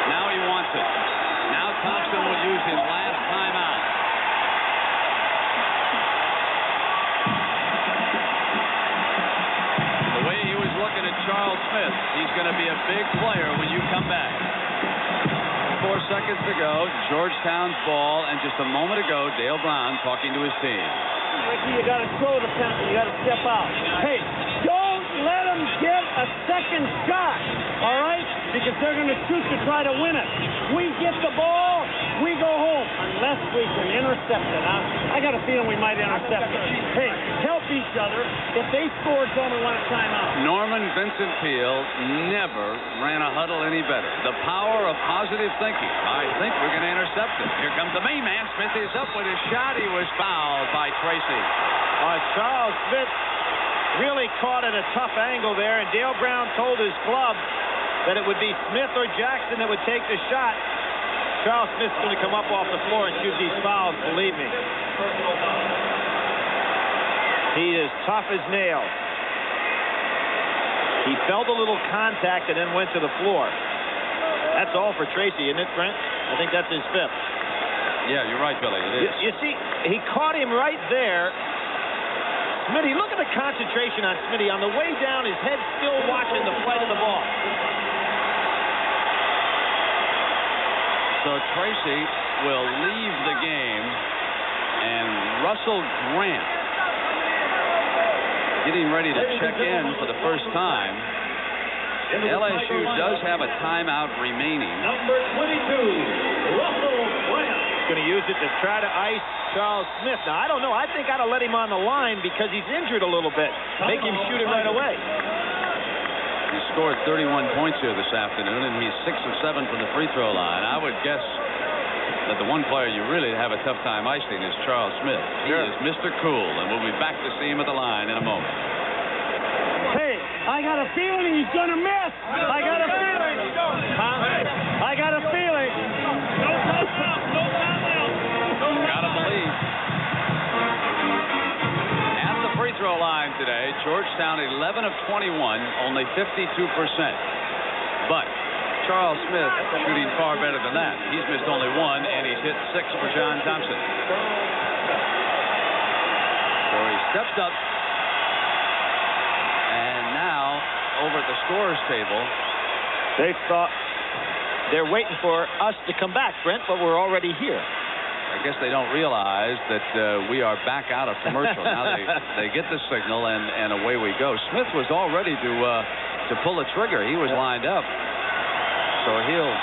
Now he wants it. Now Thompson will use his last timeout. The way he was looking at Charles Smith, he's going to be a big player when you come back. 4 seconds to go. Georgetown's ball, and just a moment ago, Dale Brown talking to his team. Ricky, you got to throw the penalty. You got to step out. Hey, don't let them get a second shot, all right? Because they're going to shoot to try to win it. We get the ball, we go home, unless we can intercept it. I got a feeling we might intercept it. Hey, help each other. If they score, tell me when it's timeout. Norman Vincent Peale never ran a huddle any better. The power of positive thinking. I think we're going to intercept it. Here comes the main man. Smith is up with his shot. He was fouled by Tracy. Charles Smith really caught at a tough angle there, and Dale Brown told his club that it would be Smith or Jackson that would take the shot. Charles Smith's going to come up off the floor and shoot these fouls, believe me. He is tough as nails. He felt a little contact and then went to the floor. That's all for Tracy, isn't it, Brent? I think that's his 5th. Yeah, you're right, Billy. It is. You see, he caught him right there. Smitty, look at the concentration on Smitty. On the way down, his head still watching the flight of the ball. So Tracy will leave the game, and Russell Grant getting ready to check in for the first time. LSU does have a timeout remaining. Number 22, Russell Grant. Going to use it to try to ice Charles Smith. Now, I don't know. I think I'd have let him on the line because he's injured a little bit. Make him shoot it right away. He scored 31 points here this afternoon, and he's 6 of 7 from the free throw line. I would guess that the one player you really have a tough time icing is Charles Smith. He is Mr. Cool, and we'll be back to see him at the line in a moment. Hey, I got a feeling he's going to miss. I got a feeling. I got a feeling. No timeout. No timeout. Gotta believe. At the free throw line today, Georgetown 11 of 21, only 52%. But Charles Smith shooting far better than that. He's missed only 1, and he's hit 6 for John Thompson. So he steps up. And now, over at the scorer's table, They thought they're waiting for us to come back, Brent, but we're already here. I guess they don't realize that we are back out of commercial. Now they get the signal, and away we go. Smith was all ready to pull the trigger. He was lined up. So he'll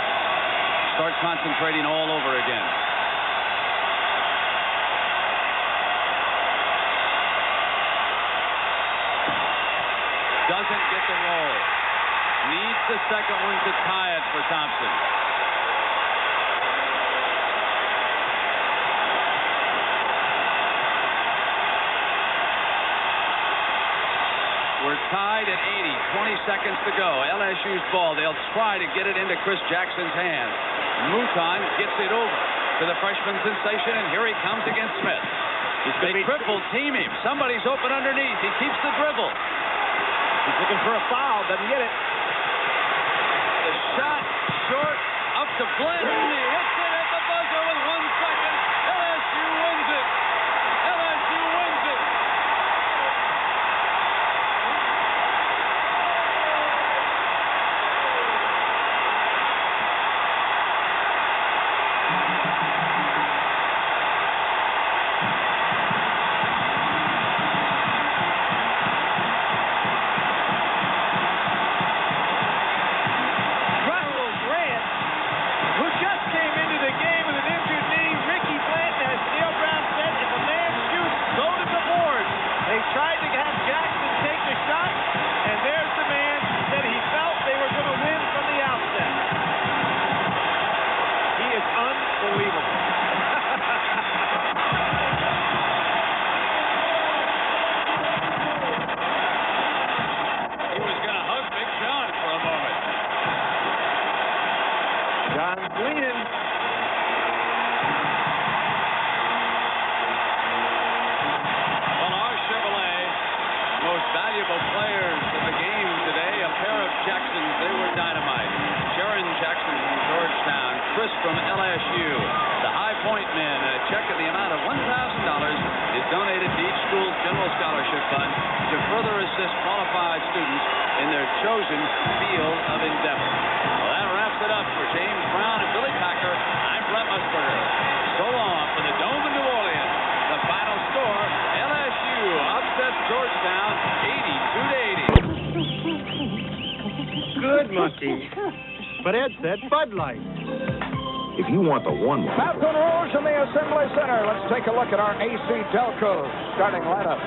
start concentrating all over again. Doesn't get the roll. Needs the second one to tie it for Thompson. We're tied at 80. 20 seconds to go. LSU's ball. They'll try to get it into Chris Jackson's hands. Mouton gets it over to the freshman sensation, and here he comes against Smith. They triple team him. Somebody's open underneath. He keeps the dribble. He's looking for a foul. Doesn't get it. The shot short up to Flynn. He hits it at the buzzer with 1 second. LSU wins it. LSU wins it. Russell Grant, who just came into Jacksons, they were dynamite. Sharon Jackson from Georgetown, Chris from LSU. The High Point men, a check in the amount of $1,000 is donated to each school's general scholarship fund to further assist qualified students in their chosen field of endeavor. Well, that wraps it up for James Brown and Billy Packer. I'm Brett Musburger. So long for the Dome in New Orleans. The final score, LSU upsets Georgetown 82-80. Good monkey. But Ed said Bud Light. If you want the one... Baton Rouge in the Assembly Center. Let's take a look at our AC Delco starting lineup.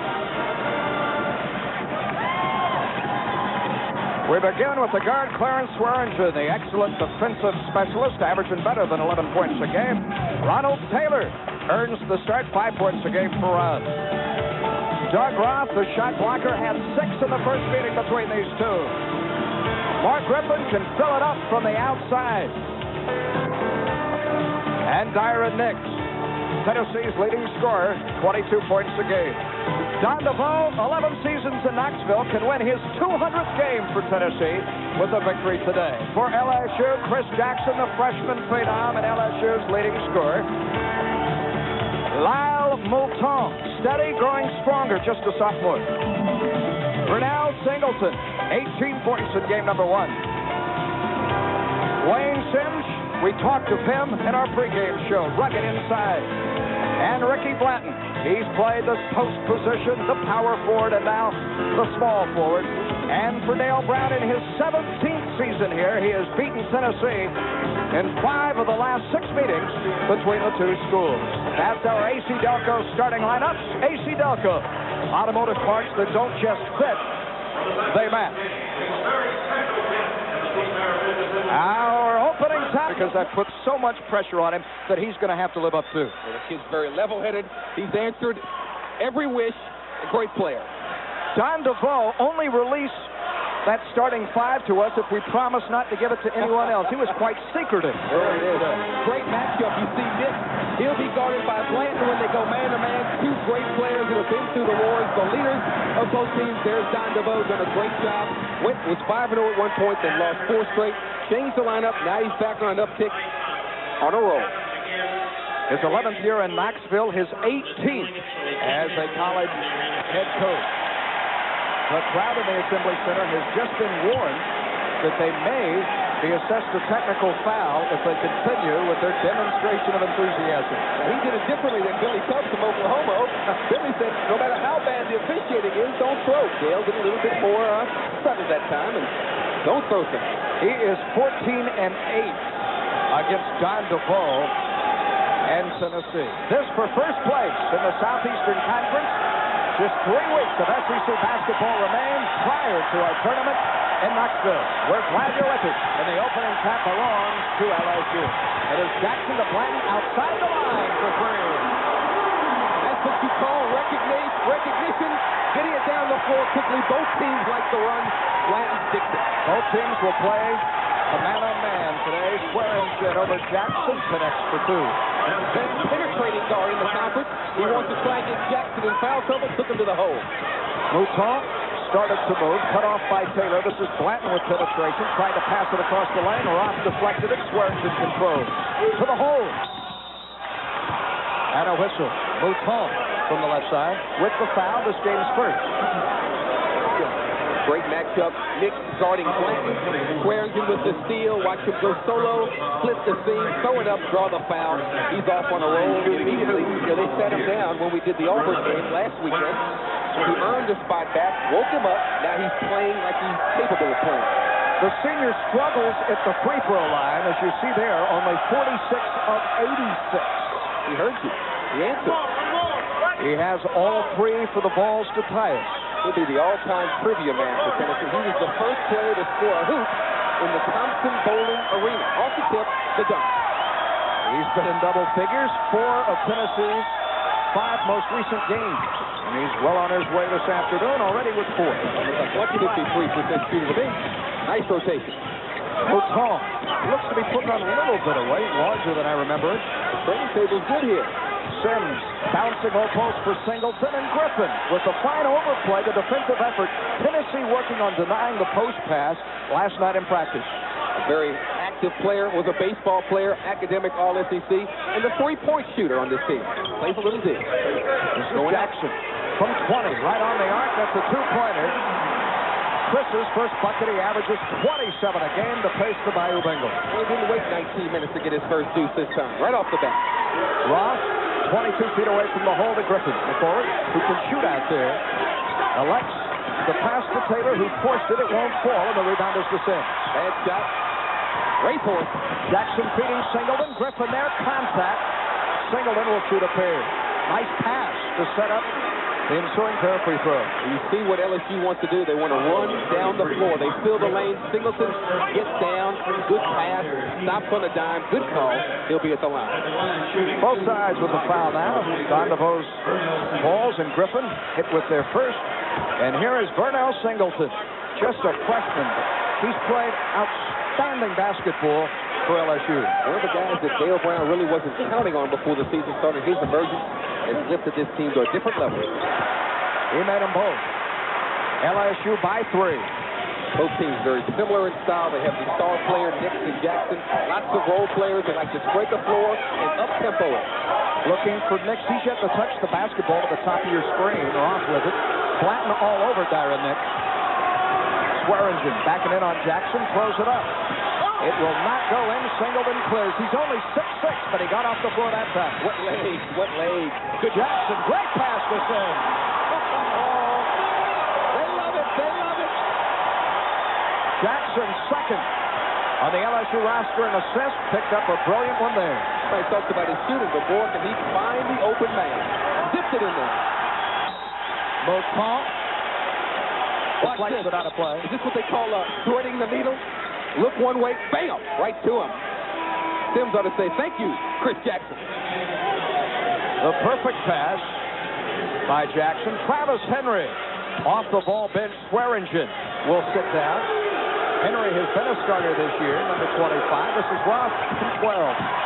We begin with the guard Clarence Swearingen, the excellent defensive specialist, averaging better than 11 points a game. Ronald Taylor earns the start, 5 points a game for Ron. Doug Roth, the shot blocker, had 6 in the first meeting between these two. Mark Griffin can fill it up from the outside. And Dyron Nix, Tennessee's leading scorer, 22 points a game. Don DeVoe, 11 seasons in Knoxville, can win his 200th game for Tennessee with a victory today. For LSU, Chris Jackson, the freshman phenom and LSU's leading scorer. Lyle Moulton, steady, growing stronger, just a sophomore. Renell Singleton, 18 points in game number 1. Wayne Sims, we talked of him in our pregame show, rugged inside. And Ricky Blanton, he's played the post position, the power forward, and now the small forward. And for Dale Brown, in his 17th season here, he has beaten Tennessee in 5 of the last 6 meetings between the two schools. That's our AC Delco starting lineups. AC Delco, automotive parts that don't just fit, they match. Our opening time, because that puts so much pressure on him that he's going to have to live up to. Well, the kid's very level-headed. He's answered every wish. A great player. Don DeVoe only released that starting 5 to us if we promise not to give it to anyone else. He was quite secretive. There it is. Great matchup. You see Nick, he'll be guarded by Blanton when they go man-to-man. 2 great players who have been through the wars, the leaders of both teams. There's Don DeVoe, done a great job. Was 5-0 at one point, then lost 4 straight. Changed the lineup. Now he's back on an uptick on a roll. His 11th year in Knoxville, his 18th as a college head coach. The crowd in the Assembly Center has just been warned that they may be assessed a technical foul if they continue with their demonstration of enthusiasm. Now, he did it differently than Billy Tubbs from Oklahoma. Billy said, no matter how bad the officiating is, don't throw. Dale did a little bit more subtle that time, and don't throw things. He is 14-8 against Don DeVoe and Tennessee. This for first place in the Southeastern Conference. Just 3 weeks of SEC basketball remain prior to our tournament in Knoxville. We're glad you're with us. And the opening tap belongs to LSU. It is Jackson to Blanton outside the line for 3. That's what you call recognition. Getting it down the floor quickly. Both teams like to run. Blanton sticks it. Both teams will play a man-on-man today. Swearingen over Jackson connects for 2. Best penetrating guard in the conference. He wants to try and get Jackson in foul trouble. Took him to the hole. Mouton started to move. Cut off by Taylor. This is Blanton with penetration. Tried to pass it across the lane. Roth deflected it. Swearingen control. To the hole. And a whistle. Mouton from the left side with the foul. This game's first. Great matchup. Nick guarding Blanton. Swearingen with the steal. Watch him go solo. Split the seam. Throw it up. Draw the foul. He's off on a roll immediately. They sat him down when we did the Auburn game last weekend. He earned a spot back. Woke him up. Now he's playing like he's capable of playing. The senior struggles at the free throw line. As you see there, only 46 of 86. He heard you. He answered. He has all 3 for the Vols to tie it. He'll be the all-time trivia man for Tennessee. He was the first player to score a hoop in the Thompson Bowling Arena. Off the tip, the dunk. He's been in double figures 4 of Tennessee's 5 most recent games. And he's well on his way this afternoon, already with 4. 53% shooter to me. Nice rotation. Mouton looks to be putting on a little bit of weight, larger than I remember it. The training table's good here. Sims bouncing low post for Singleton, and Griffin with the fine overplay, the defensive effort. Tennessee working on denying the post pass last night in practice. A very active player, was a baseball player, academic All-SEC, and the three-point shooter on this team. Plays a little dig. This is Jackson from 20, right on the arc. That's a two-pointer. Chris's first bucket, he averages 27 a game to pace the Bayou Bengals. He didn't wait 19 minutes to get his first deuce this time, right off the bat. Ross, 22 feet away from the hole to Griffin, the forward, who can shoot out there. Elects the pass to Taylor, who forced it. It won't fall, and the rebound is to Sims. Bad shot. Racehorse. Jackson feeding Singleton. Griffin there, contact. Singleton will shoot a pair. Nice pass to set up the ensuing pair of free throws. You see what LSU wants to do. They want to run down the floor. They fill the lane. Singleton gets down. Good pass. Stops on a dime. Good call. He'll be at the line. Both sides with the foul now. Don DeVoe's balls and Griffin hit with their first. And here is Vernell Singleton, just a freshman. He's played outstanding basketball for LSU. One of the guys that Dale Brown really wasn't counting on before the season started. His emergence has lifted this team to a different level. He made them both. LSU by 3. Both teams very similar in style. They have the star player, Nix and Jackson. Lots of role players that like to spread the floor and up-tempo it. Looking for Nix. He's yet to touch the basketball to the top of your screen. Ross with it. Blanton all over Dyron Nix. Swearingen backing in on Jackson. Throws it up. It will not go in. Singleton clears. He's only 6'6", but he got off the floor that time. What legs, what legs. Good Jackson. Great pass to Sims. They love it, they love it. Jackson second on the LSU roster in assists. Picked up a brilliant one there. Everybody talks about his shooting, but boy, can he find the open man. Zipped it in there. Moton deflects it out of play. Is this what they call threading the needle? Look one way, bam, right to him. Sims ought to say, thank you, Chris Jackson. The perfect pass by Jackson. Travis Henry off the ball bench. Swearingen will sit down. Henry has been a starter this year, number 25. This is Ross from 12.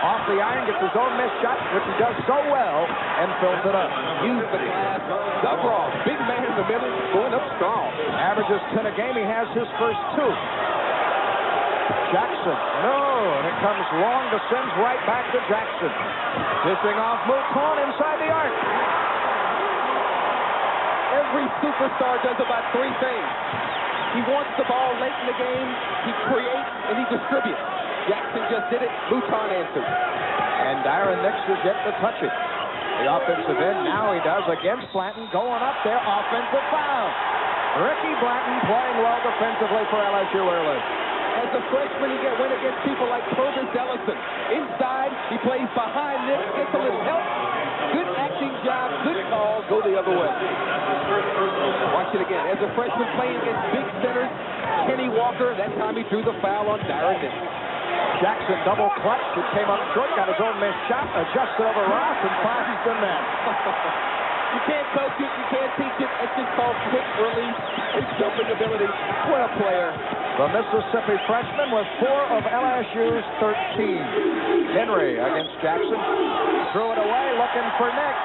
Off the iron, gets his own missed shot, which he does so well, and fills it up. Use the glass. Doug Ross, big man in the middle, going up strong. Averages 10 a game. He has his first 2. Jackson, no, and it comes long to Sims, right back to Jackson. Dishing off Moton inside the arc. Every superstar does about 3 things. He wants the ball late in the game, he creates, and he distributes. Jackson just did it, Moton answered. And Dyron Nix is yet to touch it. The offensive end, now he does against Blanton, going up there, offensive foul. Ricky Blanton playing well defensively for LSU early. As a freshman, he went against people like Provis Ellison. Inside, he plays behind Nix, gets a little help. Good acting job, good call, go the other way. Watch it again. As a freshman playing against big centers, Kenny Walker, that time he drew the foul on Dyron Nix. Jackson double clutch. It came up short, got his own missed shot, adjusted over Ross, and finds the net. You can't coach it, you can't teach it. It's just called quick release, quick jumping ability. What a player. The Mississippi freshman was 4 of LSU's 13. Henry against Jackson. Threw it away, looking for Nix.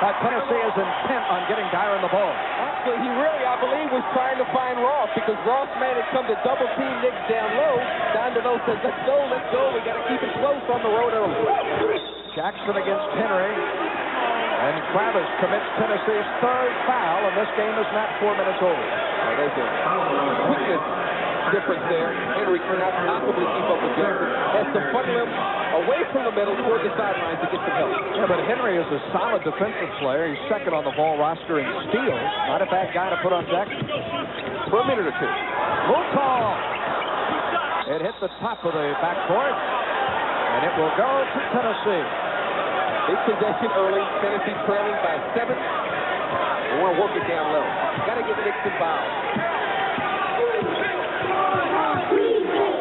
But Tennessee is intent on getting Dyron the ball. Actually, he really, I believe, was trying to find Ross because Ross man had come to double team Nix down low. Don DeVoe says, let's go. We got to keep it close on the road early. Jackson against Henry. And Travis commits Tennessee's 3rd foul, and this game is not 4 minutes old. There's a quickness difference there. Henry cannot possibly keep up with Jackson. Has to funnel him away from the middle toward the sidelines to get some help. Yeah, but Henry is a solid defensive player. He's second on the ball roster in steals. Not a bad guy to put on Jackson for a minute or 2. Moton. It hit the top of the backcourt, and it will go to Tennessee. Big possession early. Tennessee trailing by 7. They want to work it down low. Got to get Nix involved.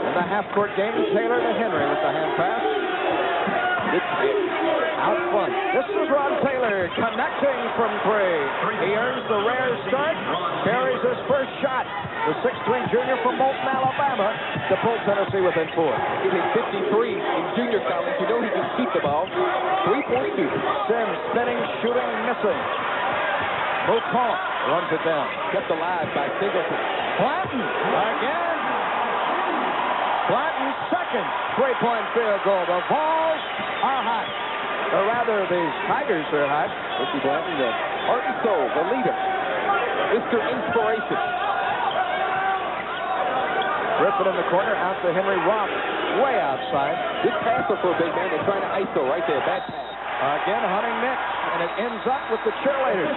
In the half-court game, Taylor to Henry with the hand pass. Good pick. Out front. This is Ron Taylor connecting from 3. He earns the rare start. Carries his first shot. the 6'3 junior from Moulton, Alabama, to pull Tennessee within 4. He hit 53 in junior college. You know he can shoot the ball. 3-point shooter. Sims spinning, shooting, missing. Mouton runs it down. Kept alive by Singleton. Blanton again. Blanton's second three-point field goal. The Vols are hot. Or rather, the Tigers are hot. Ricky Blanton, the heart and soul, the leader. Mr. Inspiration. Griffin in the corner, out to Henry Roth, way outside. Good passer for a big man. They're trying to ISO right there. Bad pass. Again, hunting Nix, and it ends up with the cheerleaders.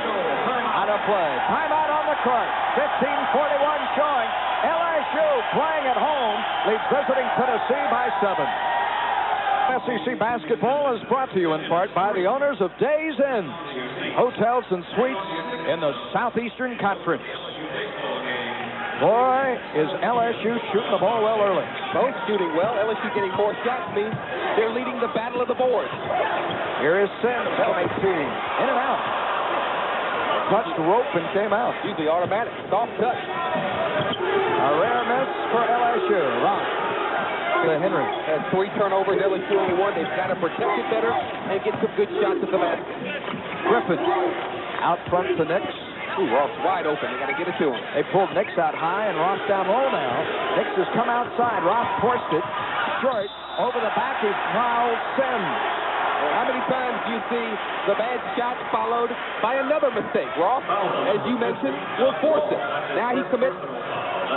Out of play. Timeout on the court. 15:41 showing. LSU playing at home leads visiting Tennessee by 7. SEC basketball is brought to you in part by the owners of Days Inn, hotels and suites in the Southeastern Conference. Boy, is LSU shooting the ball well early. Both shooting well. LSU getting more shots means they're leading the battle of the boards. Here is Sims from 18. In and out. Touched the rope and came out. Usually automatic. Soft touch. A rare miss for LSU. Rock to Henry. Has 3 turnovers. LSU only 1. They've got to protect it better and get some good shots at the basket. Griffin out front to Nix. Ooh, Ross wide open. They got to get it to him. They pulled Nix out high and Ross down low now. Nix has come outside. Ross forced it. Short. Over the back. He fouled Sims. How many times do you see the bad shot followed by another mistake? Ross, as you mentioned, will force it. Now he commits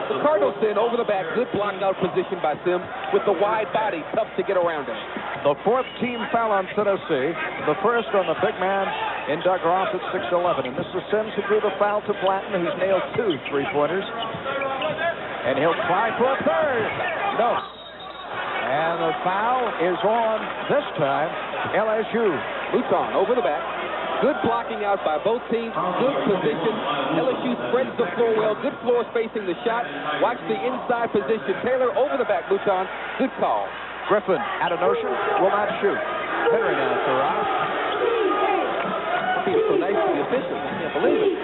the Cardinal sin over the back. Good block out position by Sims with the wide body. Tough to get around him. The 4th team foul on Tennessee. The first on the big man in Doug Ross at 6'11". And this is Sims who drew the foul to Blanton, who's nailed 2 3-pointers. And he'll try for a third. No. And the foul is on this time. LSU. Mouton over the back. Good blocking out by both teams. Good position. LSU spreads the floor well. Good floor spacing the shot. Watch the inside position. Taylor over the back. Mouton. Good call. Griffin out of notion. Will not shoot. Henry now to Ross. He's so nice to the officials. I can't believe it.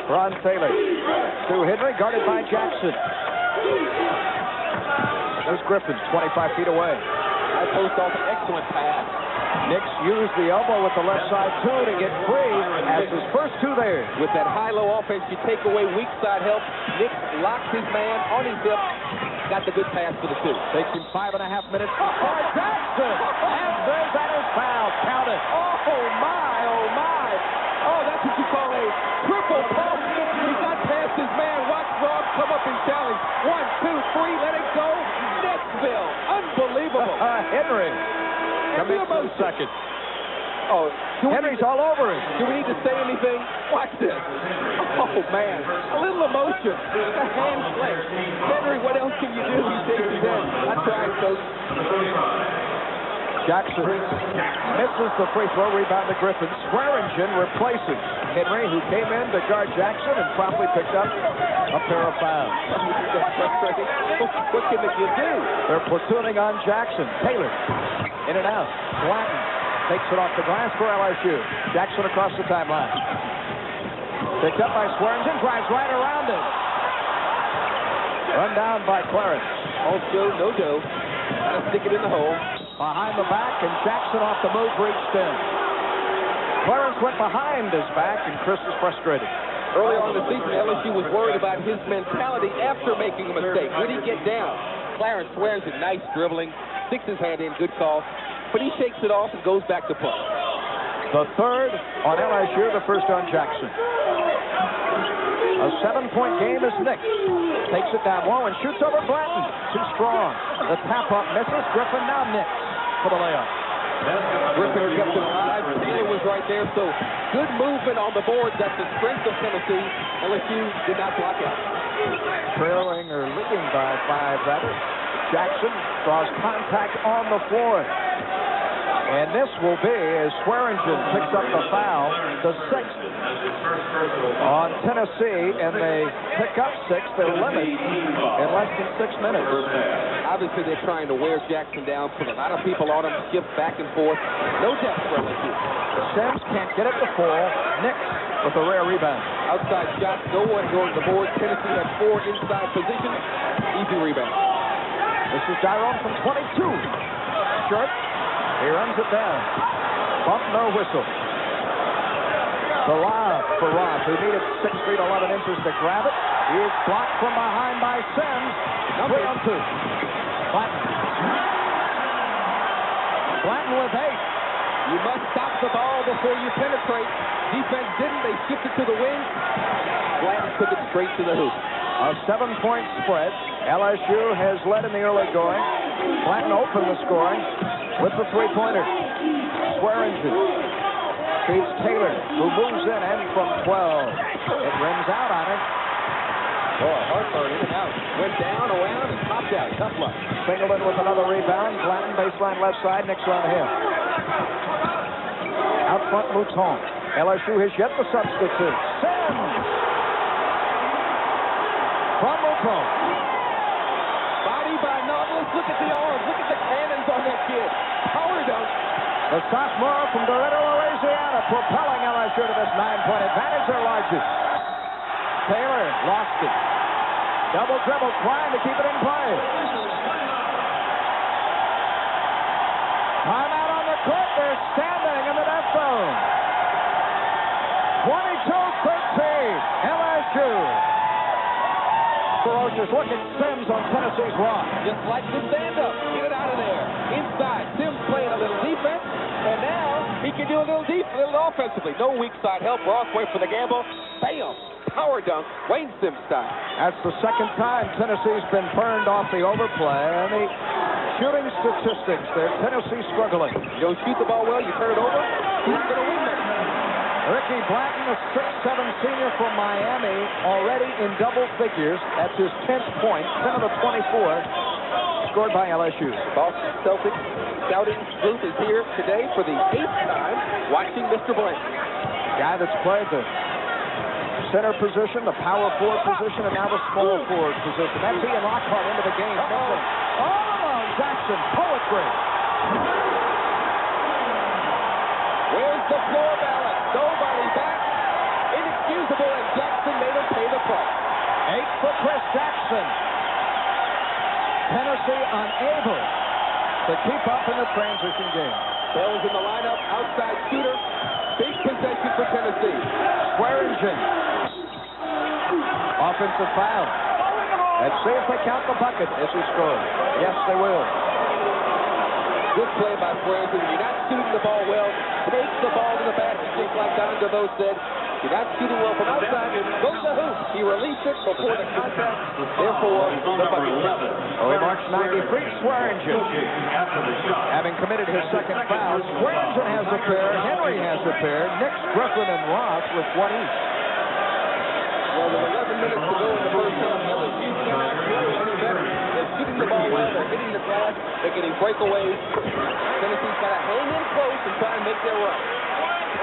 Ron Taylor to Henry. Guarded by Jackson. There's Griffin, 25 feet away. High post off an excellent pass. Nix used the elbow with the left side, too, to get free as his first 2 there. With that high-low offense, you take away weak side help. Nix locks his man on his hip. Got the good pass for the 2. Takes him 5.5 minutes. Oh, Jackson! Answers and is fouled. Count it. Oh, my, oh, my. Oh, that's what you call a triple pump. He got past his man. Watch Ross come up and challenge. 1, 2, 3, let it go. Nixville. Unbelievable. Henry commits to the second. Oh, Henry's all over it. Do we need to say anything? Watch this. Oh, man. A little emotion. A hand flick. Henry, what else can you do? He shakes his head. I tried, Coach. Jackson misses the free throw. Rebound to Griffin. Swearingen replaces Henry, who came in to guard Jackson and promptly picked up a pair of fouls. What can you do? They're platooning on Jackson. Taylor in and out. Blanton takes it off the glass for LSU. Jackson across the timeline. Picked up by Swearingen. Drives right around it. Run down by Clarence. Also, no dough. Gotta stick it in the hole. Behind the back, and Jackson off the move reached in. Clarence went behind his back, and Chris was frustrated. Early on in the season, LSU was worried about his mentality after making a mistake. Would he get down? Clarence swears it. Nice dribbling. Sticks his hand in. Good call. But he shakes it off and goes back to play. The third on LSU, the first on Jackson. A 7-point game is Nix. Takes it down low and shoots over Blanton. Too strong. The tap-up misses. Griffin now Nix for the layup. Griffin kept it alive. Taylor was right there. So good movement on the boards. That's the strength of Tennessee. LSU did not block out. Trailing or leading by 5, rather. Jackson draws contact on the floor. And this will be as Swearingen picks up the foul, the 6th on Tennessee, and they pick up 6, their limit, in less than 6 minutes. Obviously, they're trying to wear Jackson down, put a lot of people on him, shift back and forth. No depth for LSU. Sims can't get it to fall. Nix with a rare rebound. Outside shot, no one going to the board. Tennessee had 4 inside positions. Easy rebound. This is Tyrone from 22. Short. He runs it down. Bump, no whistle. The lob for Ross, who needed 6 feet 11 inches to grab it. He's blocked from behind by Sims. 3-on-2. Blanton with 8. You must stop the ball before you penetrate. Defense didn't. They shifted to the wing. Blanton took it straight to the hoop. A 7-point spread. LSU has led in the early going. Blanton opened the scoring with the 3-pointer. Swearingen feeds Taylor, who moves in and from 12. It rims out on him. Boy, Hartford in and out. Went down, around, and popped out. Tough luck. Singleton with another rebound. Blanton baseline left side. Knicks on him. Out front, Mouton. LSU has yet to substitute. Sims! From Mouton. Body by Nautilus. Look at the arms. Look at the cannons on that kid. Power dunk. The sophomore from Dorado, Louisiana, propelling LSU to this 9-point advantage. Their largest. Taylor lost it. Double dribble, trying to keep it in play. Timeout on the court. They're standing in the death zone. 22-13, LSU. Ferocious look at Sims on Tennessee's block. Just like the stand-up. Get it out of there. Inside. Sims playing a little defense, and now he can do a little offensively. No weak side help. Ross wait for the gamble. Bam! Power dunk. Wayne Sims style. That's the second time Tennessee's been burned off the overplay, and the shooting statistics there, Tennessee struggling. You don't shoot the ball well, you turn it over, who's going to win that? Ricky Blanton, a 6'7" senior from Miami, already in double figures. That's his 10th point, 10 of the 24 scored by LSU. Boston Celtics scouting group is here today for the 8th time watching Mr. Blanton. Guy that's played the center position, the power forward position, and now the small forward position. That's Ian Lockhart into the game. All alone, Jackson, poetry. Where's the floor balance? Nobody back. Inexcusable, and Jackson made him pay the price. 8 for Chris Jackson. Tennessee unable to keep up in the transition game. Bell's in the lineup, outside shooter. Big possession for Tennessee. Swearingen. Offensive foul. Let's see if they count the bucket as he scores. Yes, they will. Good play by Swearingen. You're not shooting the ball well. Take the ball to the basket, just like Don DeVoe said. You're not shooting well from outside. Go to the hoop. He released it before the contact. Therefore, the bucket count. Oh, he marks 93. Swearingen, having committed his second foul. Swearingen has a pair. Henry has a pair. Nix, Griffin, and Ross with 1 each. Well, with 11 minutes to go in the first half, LSU cannot do any better. They're shooting the ball well. They're hitting the glass. They're getting breakaways. Tennessee's got to hang in close and try and make their run.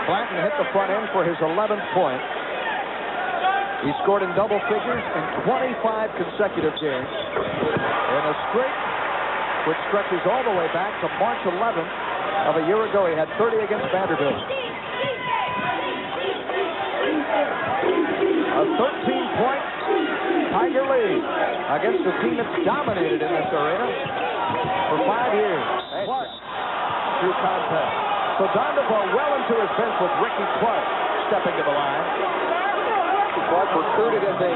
Blanton hit the front end for his 11th point. He scored in double figures in 25 consecutive games. In a streak which stretches all the way back to March 11th of a year ago. He had 30 against Vanderbilt. A 13-point Tiger lead against a team that's dominated in this arena for 5 years. Clark, through contact. So Don DeVoe well into his bench with Ricky Clark stepping to the line. Clark recruited as a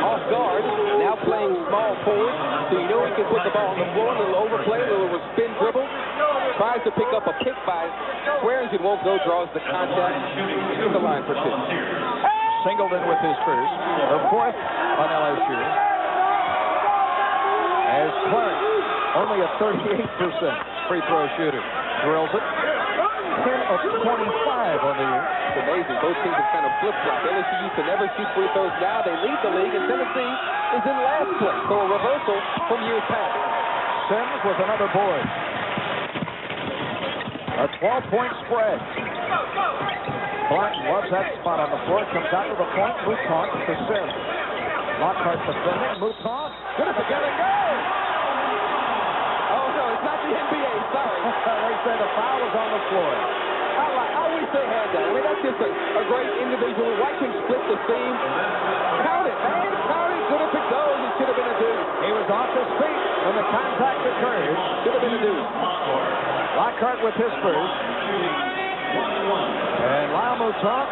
off guard, now playing small forward, so you know he can put the ball on the floor, a little overplay, a little spin dribble. Tries to pick up a pick by Swearingen, won't go, draws the contact, to the line for 2. Singleton with his first, or 4th on LSU. As Clark, only a 38% free throw shooter, drills it. 10 of 25 on the year. It's amazing. Both teams have kind of flip-flopped. LSU used to never shoot free throws. Now they lead the league, and Tennessee is in last place. So a reversal from years past. Sims with another board. A 12-point spread. Blanton loves that spot on the floor. Comes out to the point. Mouton to Sims. Lockhart defending. Mouton. Good as again and goes. Oh, no, it's not the NBA. Sorry. They say the foul is on the floor. I wish they had that. I mean, that's just a great individual. Watch him split the seam. Count it, man. Count it. Good if it goes. It should have been a deuce. He was off his feet when the contact occurred. Should have been a deuce. Lockhart with his first. And Lyle Mouton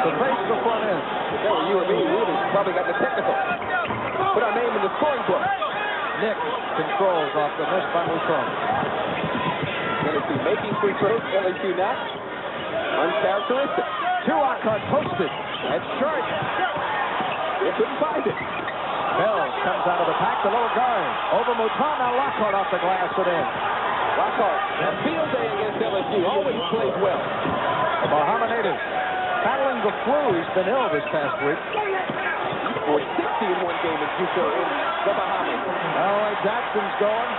to face the front end. If that were you or me, we would have probably gotten a technical. Put our name in the scoring book. Nick controls off the miss by Mouton. Tennessee making free throws. LSU not. Uncharacteristic. To Lockhart posted. And short. They couldn't find it. Bell comes out of the pack. The little guard. Over Mouton. Now Lockhart off the glass and in. Lockhart, a field day against LSU. Always plays well. The Bahama battling the flu. He's been ill this past week. He scored 60 in one game in JUCO in the Bahamas. Oh, Jackson's going.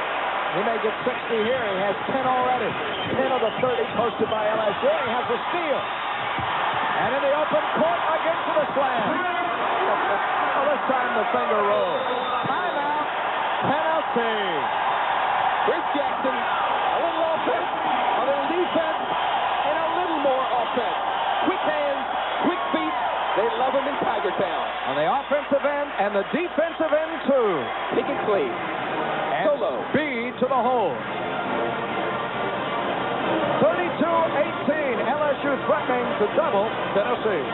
He may get 60 here. He has 10 already. 10 of the 30 posted by LSU. He has a steal. And in the open court, against the slam. Well, this time the finger roll. Timeout. Penalty. Chris Jackson, a little offense, a little defense, and a little more offense. Quick hands, quick feet. They love him in Tiger Town. On the offensive end and the defensive end, too. Pick and clean. Solo. Speed to the hole. 32-18. LSU threatening to double Tennessee.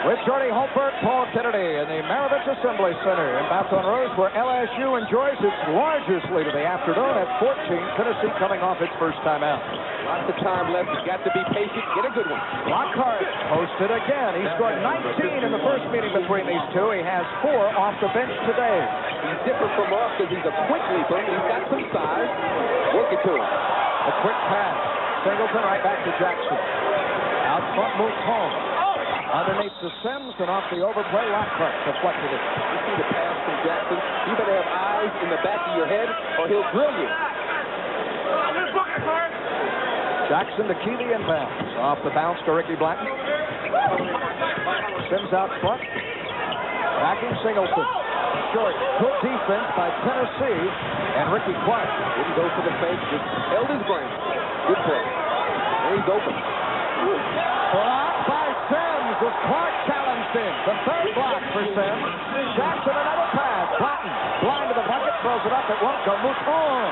With Jordy Holbert, Paul Kennedy in the Maravich Assembly Center in Baton Rouge, where LSU enjoys its largest lead of the afternoon at 14. Tennessee coming off its first timeout. Lots of time left. You've got to be patient. Get a good one. Lockhart posted again. He scored 19 in the first meeting between these two. He has 4 off the bench today. He's different from us because he's a quick leaper. He's got some size. Work it to him. A quick pass. Singleton right back to Jackson. Out front, Mouton. Underneath to Sims and off the overplay, Lockhart deflected it. You see the pass from Jackson. You better have eyes in the back of your head or he'll drill you. Jackson to key the inbounds. Off the bounce to Ricky Blanton. Sims out front. Backing Singleton. Short. Good defense by Tennessee and Ricky Clark. Didn't go for the fake. Just held his ground. Good play. And he's open. Blocked by Sims as Clark challenged him. The third block for Sims. Jackson another pass. Blanton blind to the bucket. Throws it up. It won't go. Mouton.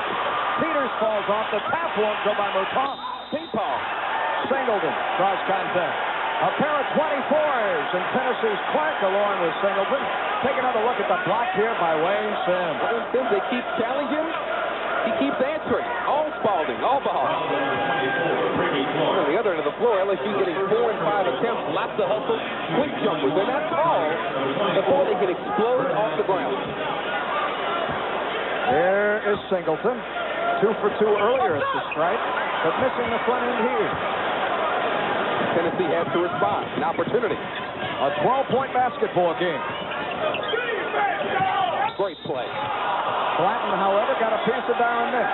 Peters falls off. The tap won't go by Mouton. Ping pong. Singleton cross contact. A pair of 24s and Tennessee's Clark along with Singleton. Take another look at the block here by Wayne Sims. Wayne Sims, they keep challenging him. He keeps answering. All Spalding, all ball. On the other end of the floor, LSU getting 4 and 5 attempts. Lots of hustle. Quick jumpers. They're not tall before they can explode off the ground. There is Singleton. 2 for 2 earlier at the strike, but missing the front end here. Tennessee has to respond. An opportunity. A 12-point basketball game. Great play. Blanton, however, got a piece of Darren Nix.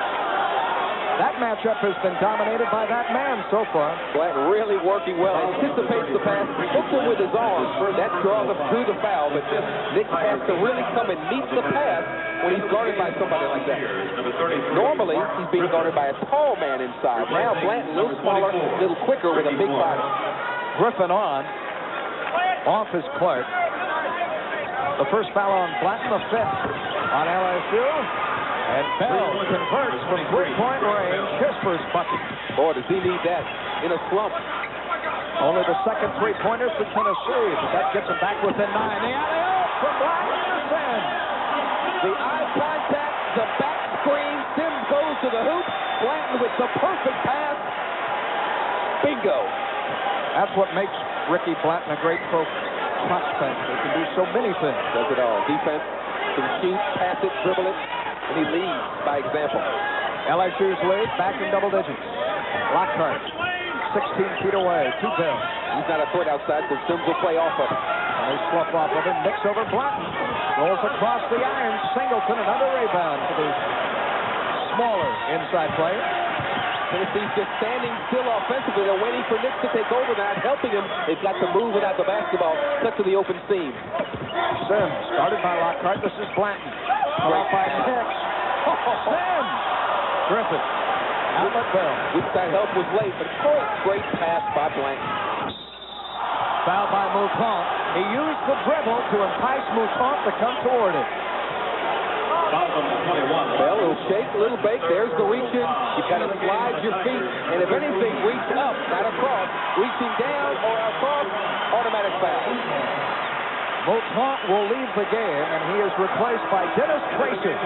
That matchup has been dominated by that man so far. Blanton really working well. Anticipates the pass. Hooks him with his arms. That draws him through the foul, but Nix has to really come and meet the pass when he's guarded by somebody like that. Normally, he's being guarded by a tall man inside. Now, Blanton, a little smaller, a little quicker with a big body. Griffin on. Off is Clark. The first foul on Blanton, the 5th on LSU. And Bell converts from three-point range. His first bucket. Boy, does he need that in a slump. Only the second three-pointer for Tennessee, but that gets him back within 9. The alley-oop from Blanton to Sims. The eye contact, the back screen. Sims goes to the hoop. Blanton with the perfect pass. Bingo. That's what makes Ricky Blanton a great prospect. He can do so many things. Does it all. Defense, can shoot, pass it, dribble it, and he leads by example. LSU's lead back in double digits. Lockhart, 16 feet away. 2 Bell. He's not a threat outside, so Sims will play off of him. And they slough off of him. Nix over Blanton. Rolls across the iron. Singleton, another rebound for the smaller inside player. Tennessee's just standing still offensively. They're waiting for Nix to take over. They're not helping him. They've got to move without the basketball. Cut to the open seam. Sims started by Lockhart. This is Blanton. Off by Hicks. Sims. Griffin. Outlet Bell. Wish that help was late, but great pass by Blanton. Foul by Mouton. He used the dribble to entice Mouton to come toward it. Bell, a little shake, a little bake. There's the reach in. You've got to slide your feet, and if anything, reach up, not across. Reaching down or across, automatic foul. Mouton will leave the game, and he is replaced by Dennis Tracy.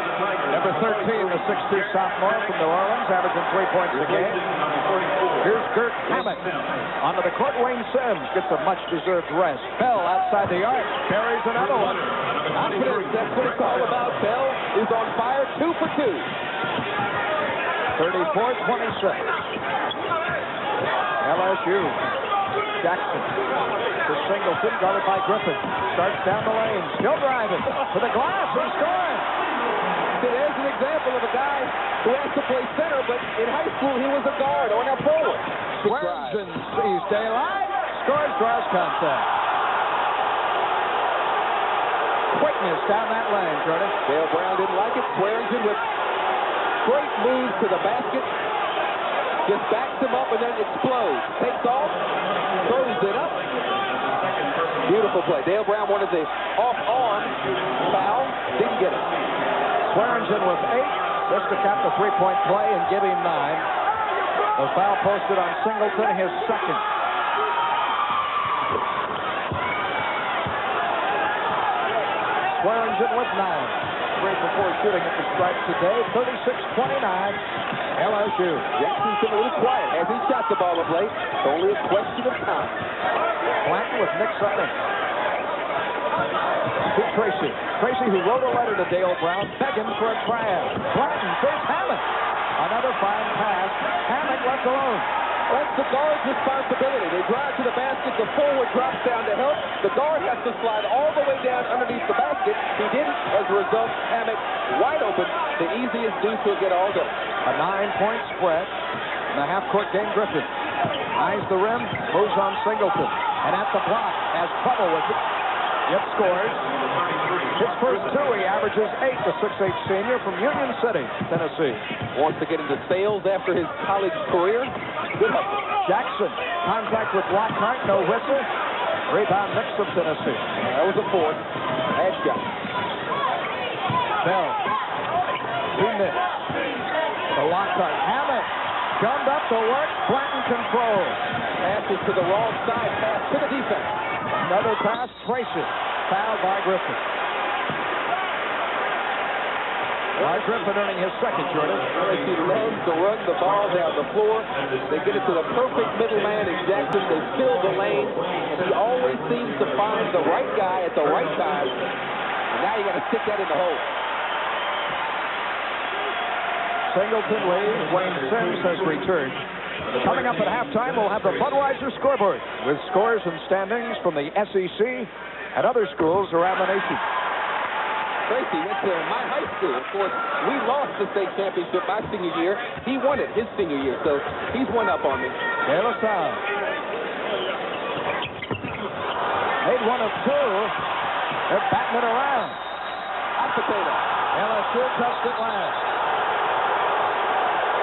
Number 13, the 6'2 sophomore from New Orleans, averaging 3 points a game. Here's Gert Hammett. Onto the court, Wayne Sims gets a much-deserved rest. Bell outside the arc, carries another one. Confidence, that's what it's all about. Bell is on fire, 2 for 2. 34-26. LSU. Jackson to Singleton, guarded by Griffin. Starts down the lane, still driving to the glass and scoring. There's an example of a guy who has to play center, but in high school he was a guard or a forward. Swearingen sees daylight, scores, draws contact. Quickness down that lane, Jordan. Dale Brown didn't like it. Swearingen with great moves to the basket. Just backs him up and then explodes. Takes off, throws it up. Beautiful play. Dale Brown wanted the off-arm foul. Didn't get it. Swearingen with 8. Just to cap the three-point play and give him 9. The foul posted on Singleton, his second. Swearingen with 9. 3 for 4 shooting at the stripe today. 36-29. LSU. Jackson's been a little quiet. Hasn't shot the ball of late. It's only a question of time. Blanton with Nick Sutton. To Tracy. Tracy, who wrote a letter to Dale Brown begging for a tryout. Blanton, there's Hammett. Another fine pass. Hammett left alone. That's the guard's responsibility. They drive to the basket. The forward drops down to help. The guard has to slide all the way down underneath the basket. He didn't. As a result, Hammett wide open. The easiest deuce he'll get all day. A 9-point spread in the half-court game. Griffin eyes the rim, moves on Singleton, and at the block has trouble with it. Yet scores. His first 2, he averages 8, the 6'8 senior from Union City, Tennessee. Wants to get into sales after his college career. Good hustle. Jackson, contact with Lockhart, no whistle. Rebound Knicks of Tennessee. That was a 4th. Bad shot. Bell. 2 Knicks. The Lockhart. Hammett gummed up the work. Blanton controls. Passes to the wrong side. Pass to the defense. Another pass. Tracy. Fouled by Griffin. Griffin earning his second, Jordan. LSU loves to run the ball down the floor. They get it to the perfect middleman in Jackson. They fill the lane, and he always seems to find the right guy at the right time. And now you got to stick that in the hole. Singleton leads. Wayne Sims has returned. Coming up at halftime, we'll have the Budweiser scoreboard with scores and standings from the SEC and other schools around the nation. Tracy went to my high school. Of course, we lost the state championship my senior year. He won it his senior year, so he's one up on me. De La Salle. Made 1 of 2. They're batting it around. Hot potato. LSU touched it last.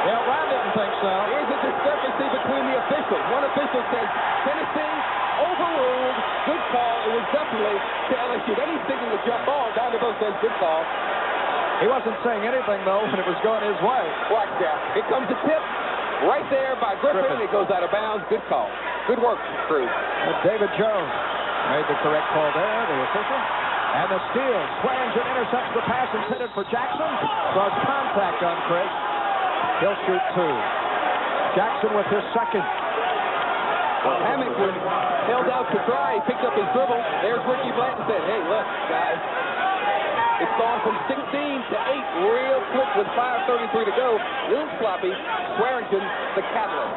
Yeah, Brown didn't think so. Here's a discrepancy between the officials. One official says Tennessee overruled. Good call. It was definitely to LSU. Then he's thinking a jump ball. Down the boat says good call. He wasn't saying anything, though, when it was going his way. Watch out. Here comes a tip right there by Griffin. It goes out of bounds. Good call. Good work, crew. David Jones made the correct call there, the official. And the steal. Swearingen intercepts the pass intended for Jackson. Draws contact on Chris. He'll shoot 2. Jackson with his second. Well, Hammett was held out to dry. He picked up his dribble. There's Ricky Blanton said, hey, look, guys. It's gone from 16 to 8 real quick with 5:33 to go. A little sloppy. Swearingen, the catalyst.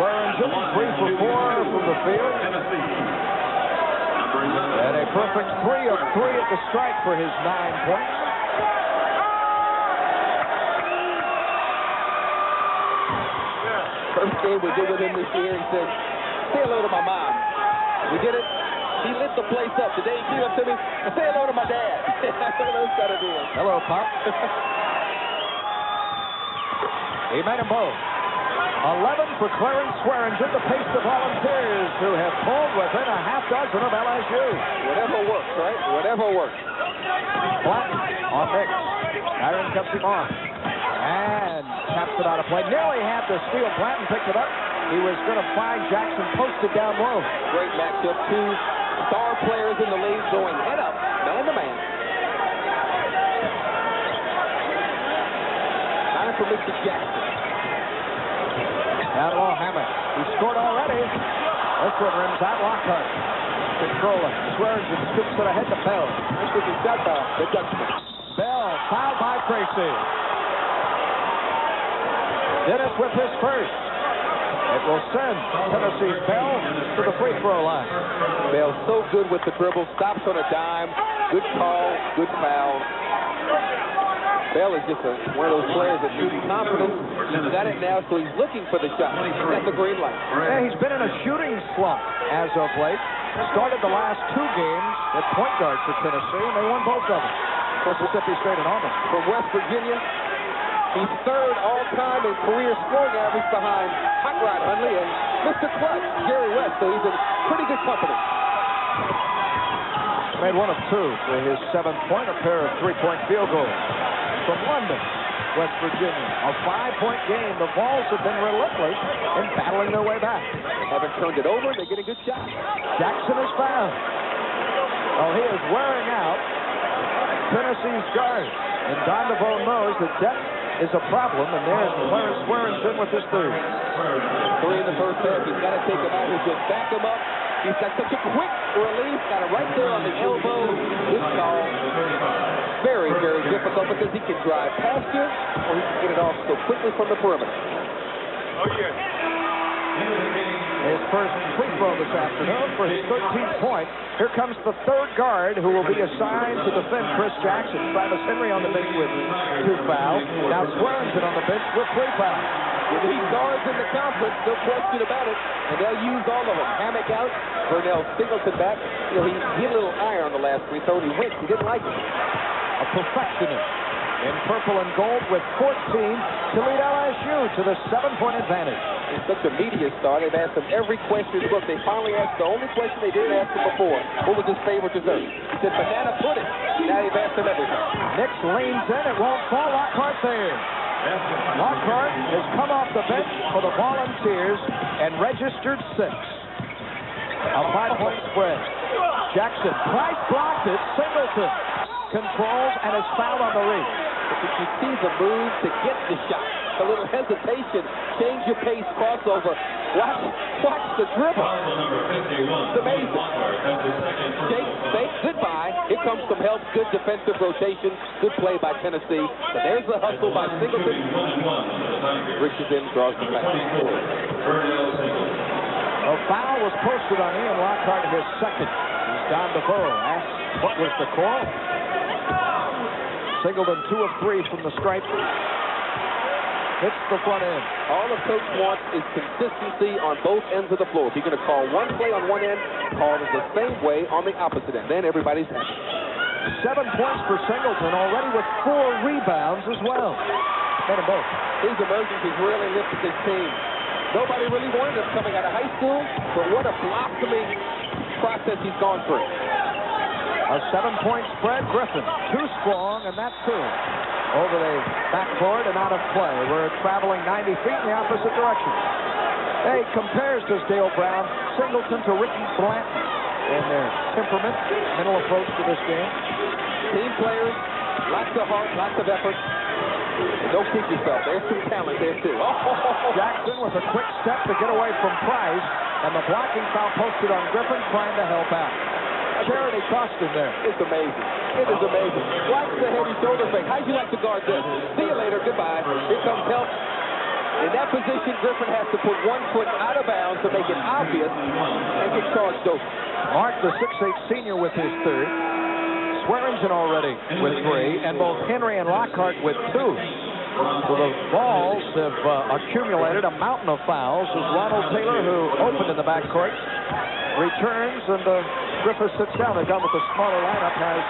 Swearingen 3 for 4 from the field. And a perfect 3 of 3 at the strike for his 9 points. First game we did with him this year, he said, say hello to my mom. We did it. He lit the place up. Today he came up to me, say hello to my dad. One of those kind of deals. Hello, Pop. He made them both. 11 for Clarence Swearingen to pace the Volunteers, who have pulled within a half dozen of LSU. Whatever works, right? Whatever works. Blanton on Mix. Iron cuts him off. And taps it out of play. Nearly had the steal. Blanton picked it up. He was going to find Jackson posted down low. Great matchup. Two star players in the league going head up, man to man. Time for Mr. Jackson. Down low, Hammett. He scored already. This one rims out. Lockhart controlling. Swearingen scoops it ahead to Bell. This was a shot by the Dutchman. Bell fouled by Tracy. Dennis with his first. It will send Tennessee's Bell to the free throw line. Bell's so good with the dribble. Stops on a dime. Good call. Good foul. Bell is just one of those players that needs confidence. He's got it now, so he's looking for the shot. He's got the green light. Yeah, he's been in a shooting slump as of late. Started the last two games at point guard for Tennessee, and they won both of them. Mississippi State and Auburn. From West Virginia, he's third all-time in career scoring average behind Hot Rod Hundley and Mr. Clutch, Jerry West, so he's in pretty good company. Made one of two for his 7th point, a pair of three-point field goals. From London, West Virginia, a 5-point game. The Vols have been relentless in battling their way back. They haven't turned it over. They get a good shot. Jackson is fouled. Oh, he is wearing out Tennessee's guard. And Don DeVoe knows that depth is a problem, and there's Clarence Swearingen with his third. 3 in the first half. He's got to take him out. He's just back him up. He's got such a quick release. Got it right there on the elbow. Good call. Very, very difficult because he can drive past you, or he can get it off so quickly from the perimeter. Oh, yeah. His first free throw this afternoon for his 13th point. Here comes the third guard who will be assigned to defend Chris Jackson. Travis Henry on the bench with 2 fouls. Now Swearingen on the bench with 3 fouls. You need guards in the conference, no question about it, and they'll use all of them. Hammock out, Vernell Singleton back. You know, he hit a little iron on the last free throw, and he winced. He didn't like it. A perfectionist in purple and gold with 14 to lead LSU to the 7-point advantage. He's such a media star. They've asked him every question. Look, they finally asked the only question they didn't ask him before. What was his favorite dessert? He said banana pudding. Now they've asked him everything. Nix leans in. It won't fall. Lockhart there. Lockhart has come off the bench for the Volunteers and registered 6. A 5-point spread. Jackson, Price blocked it. Singleton controls and is fouled on the reach. But you see the move to get the shot. A little hesitation, change your pace, crossover. Watch the dribble. It's amazing. Shake, fake, goodbye. Here comes some help. Good defensive rotation. Good play by Tennessee. But there's the hustle by Singleton. Reaches in, draws the foul. A foul was posted on Ian Lockhart, his second. He's Don DeVoe asked what was the call. Singleton 2 of 3 from the stripe. Hits the front end. All the coach wants is consistency on both ends of the floor. If you're going to call one play on one end, call it the same way on the opposite end. Then everybody's happy. 7 points for Singleton, already with 4 rebounds as well. Made them both. His emergence has really lifted this team. Nobody really wanted him coming out of high school, but what a blossoming process he's gone through. A 7-point spread. Griffin, too strong, and that's 2. Over the backboard and out of play. We're traveling 90 feet in the opposite direction. Hey, compares, says Dale Brown, Singleton to Ricky Blanton in their temperament, mental approach to this game. Team players, lots of heart, lots of effort. And don't kid yourself, there's some talent there too. Jackson with a quick step to get away from Price, and the blocking foul posted on Griffin trying to help out. Charity cost him there. It's amazing. It is amazing. Watch the heavy shoulder fake. How'd you like to guard this? See you later. Goodbye. Here comes help. In that position, Griffin has to put 1 foot out of bounds to make it obvious and get charged over. Mark, the 6'8" senior, with his third. Swearingen already with 3, and both Henry and Lockhart with 2. So the Vols have accumulated a mountain of fouls as Ronald Taylor, who opened in the backcourt, returns, and Griffith sits down. They've gone with the smaller lineup, has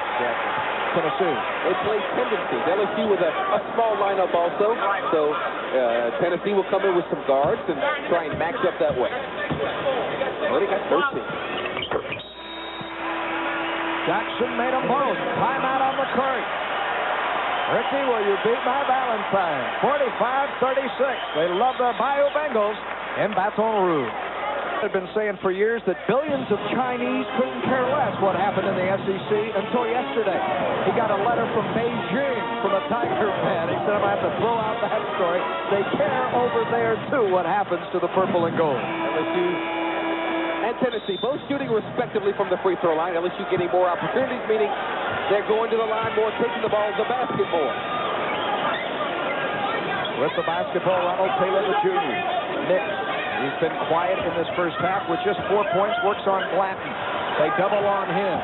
Tennessee. They play tendencies. LSU with a small lineup also. So Tennessee will come in with some guards and try and match up that way. Well, they got 13. Jackson made them both. Timeout on the court. Ricky, will you beat my Valentine? 45-36. They love the Bayou Bengals in Baton Rouge. I've been saying for years that billions of Chinese couldn't care less what happened in the SEC until yesterday. He got a letter from Beijing from a Tiger fan. He said, I'm going to have to throw out that story. They care over there, too, what happens to the purple and gold. LSU and Tennessee both shooting respectively from the free throw line. LSU getting more opportunities, meaning they're going to the line more, taking the ball to the basket more. With the basketball, Ronald Taylor, the junior. Nick. He's been quiet in this first half with just 4 points, works on Blanton. They double on him.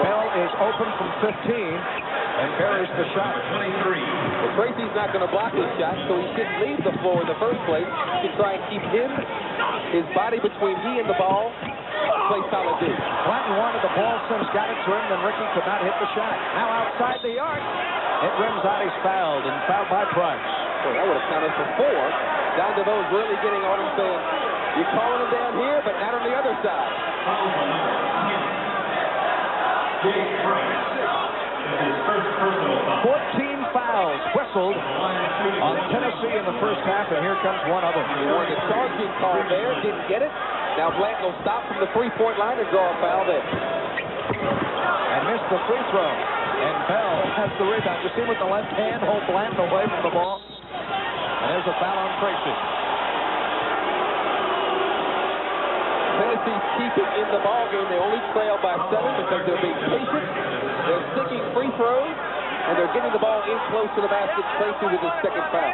Bell is open from 15 and buries the shot. Well, Tracy's not going to block his shot, so he shouldn't leave the floor in the first place. He should try and keep his body between he and the ball. Play solid D. Blanton wanted the ball, Sims got it to him, then Ricky could not hit the shot. Now outside the arc. It rims out, he's fouled, and fouled by Price. Well, that would have counted for 4. Down to those really getting on him saying, you're calling him down here, but not on the other side. 14 fouls whistled on Tennessee in the first half, and here comes one of them. He wanted the charging call there, didn't get it. Now Blanton will stop from the three-point line and draw a foul there. And missed the free throw. And Bell has the rebound. You see him with the left hand hold Blanton away from the ball. And there's a foul on Tracy. Tennessee's keeping in the ball game. They only trail by 7 because they're being patient. They're sticking free throws, and they're getting the ball in close to the basket. Tracy with his second foul.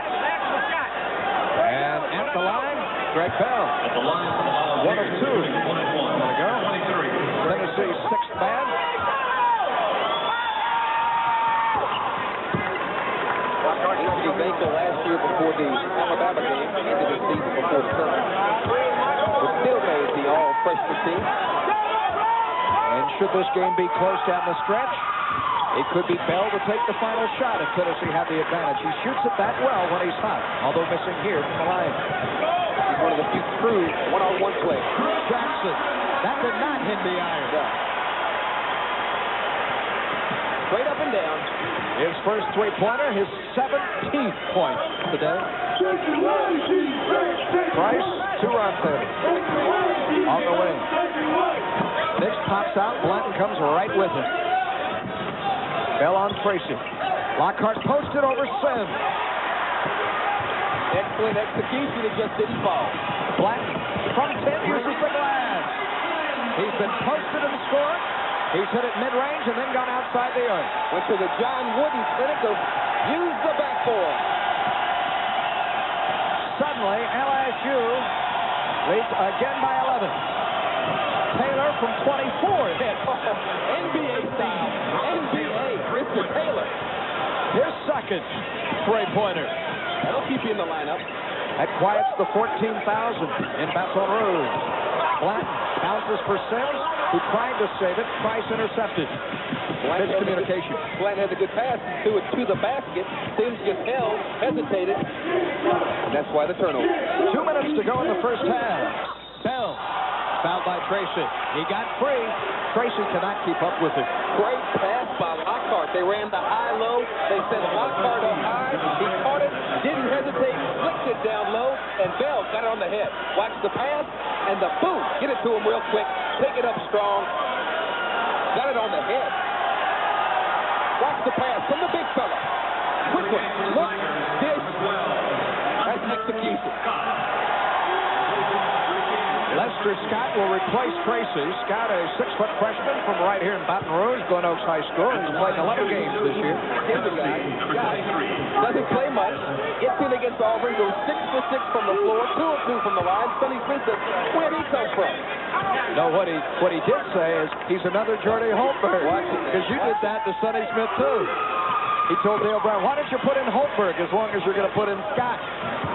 And at the line, Greg Bell. At the line, 1 of 2. There we go. Tennessee's sixth man. His ankle last year before the Alabama game, ended the season before the tournament. But still made the all-freshman team. And should this game be close down the stretch, it could be Bell to take the final shot if Tennessee had the advantage. He shoots it that well when he's hot, although missing here from the line. He's one of the few true one-on-one players. Jackson, that did not hit the iron. Yeah. Straight up and down. His first three-pointer, his 17th point today. Price, 2-run Taylor. On the wing. Nix pops out. Blanton comes right with him. Bell on Tracy. Lockhart posted over Sims. Excellent execution. It just didn't fall. Blanton from 10 uses the glass. He's been posted and scored. He's hit it mid-range and then gone outside the arc. Went to the John Wooden clinic to use the backboard. Suddenly, LSU leads again by 11. Taylor from 24 hit. NBA style. NBA. Mr. Taylor. His second three-pointer. That'll keep you in the lineup. That quiets the 14,000 in Baton Rouge. Blanton bounces for Sims, who tried to save it. Price intercepted. Miscommunication. Blanton had a good pass to the basket. Sims just held, hesitated, and that's why the turnover. 2 minutes to go in the first half. Bell fouled by Tracy. He got free. Tracy cannot keep up with it. Great pass by Lockhart. They ran the high-low. They sent Lockhart up high. He caught it, didn't hesitate, flicked it down low, and Bell got it on the head. Watch the pass, and the boom. Get it to him real quick. Take it up strong. Got it on the head. Watch the pass from the big fella. Quick one. Look, dish. That's execution. Lester Scott will replace Tracy. Scott, a 6-foot freshman from right here in Baton Rouge, Glen Oaks High School. He's played 11 games this year. Here's the guy. Doesn't play much. Gets in against Auburn. Goes 6 for 6 from the floor. 2 of 2 from the line. Sonny Smith says, where'd he come from? No, what he did say is he's another Jordy Holtberg. Because you did that to Sonny Smith, too. He told Dale Brown, why don't you put in Holtberg as long as you're going to put in Scott?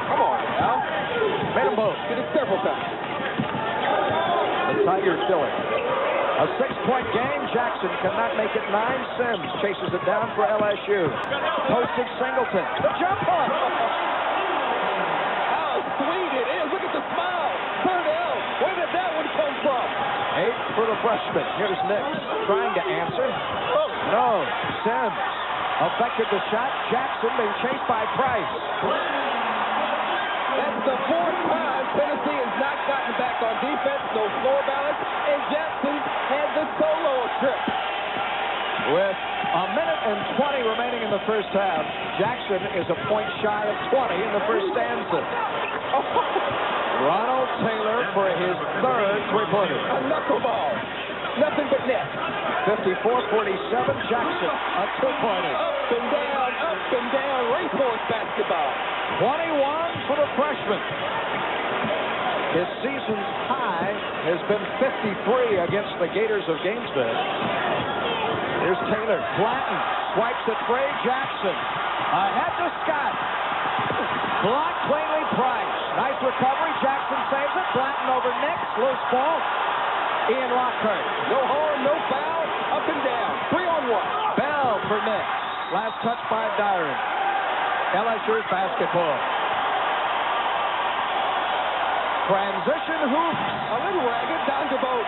Come on, now. Made them both. Did it several times. The Tigers still in. A 6-point game. Jackson cannot make it 9. Sims chases it down for LSU. Posted Singleton. The jumper. How sweet it is. Look at the smile. Third L. Where did that one come from? 8 for the freshman. Here's Nix trying to answer. Oh, no. Sims affected the shot. Jackson being chased by Price. That's the 4th time Tennessee has not gotten back on defense. No floor balance. And Jackson had the solo trip. With a minute and 20 remaining in the first half, Jackson is a point shy of 20 in the first stanza. Ronald Taylor for his 3rd three-pointer. A knuckleball. Nothing but net. 54-47, Jackson, a 2-pointer. Up and down, racehorse basketball. 21 for the freshman. His season's high has been 53 against the Gators of Gainesville. Here's Taylor. Blanton swipes it free. Jackson ahead to Scott. Blocked cleanly. Price. Nice recovery. Jackson saves it. Blanton over Nix. Loose ball. Ian Lockhart. No harm, no foul. Up and down. 3-on-1. Bell for Nix. Last touch by Dyron. LSU's basketball. Transition hoop. A little ragged. Don DeVoe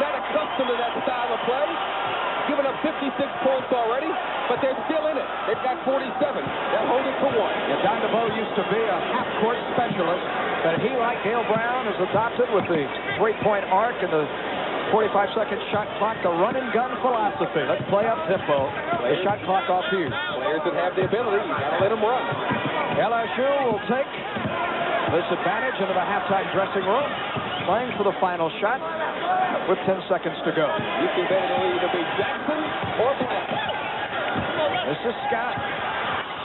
not accustomed to that style of play. Given up 56 points already, but they're still in it. They've got 47. They'll hold it for 1. Yeah, Don DeVoe used to be a half-court specialist, but he, like Dale Brown, is adopted with the 3-point arc and the 45-second shot clock, the run-and-gun philosophy. Let's play up tempo. The shot clock off here. Players that have the ability, you got to let them run. LSU will take this advantage into the halftime dressing room, playing for the final shot with 10 seconds to go. You can bet it'll either be Jackson or Blanton. This is Scott.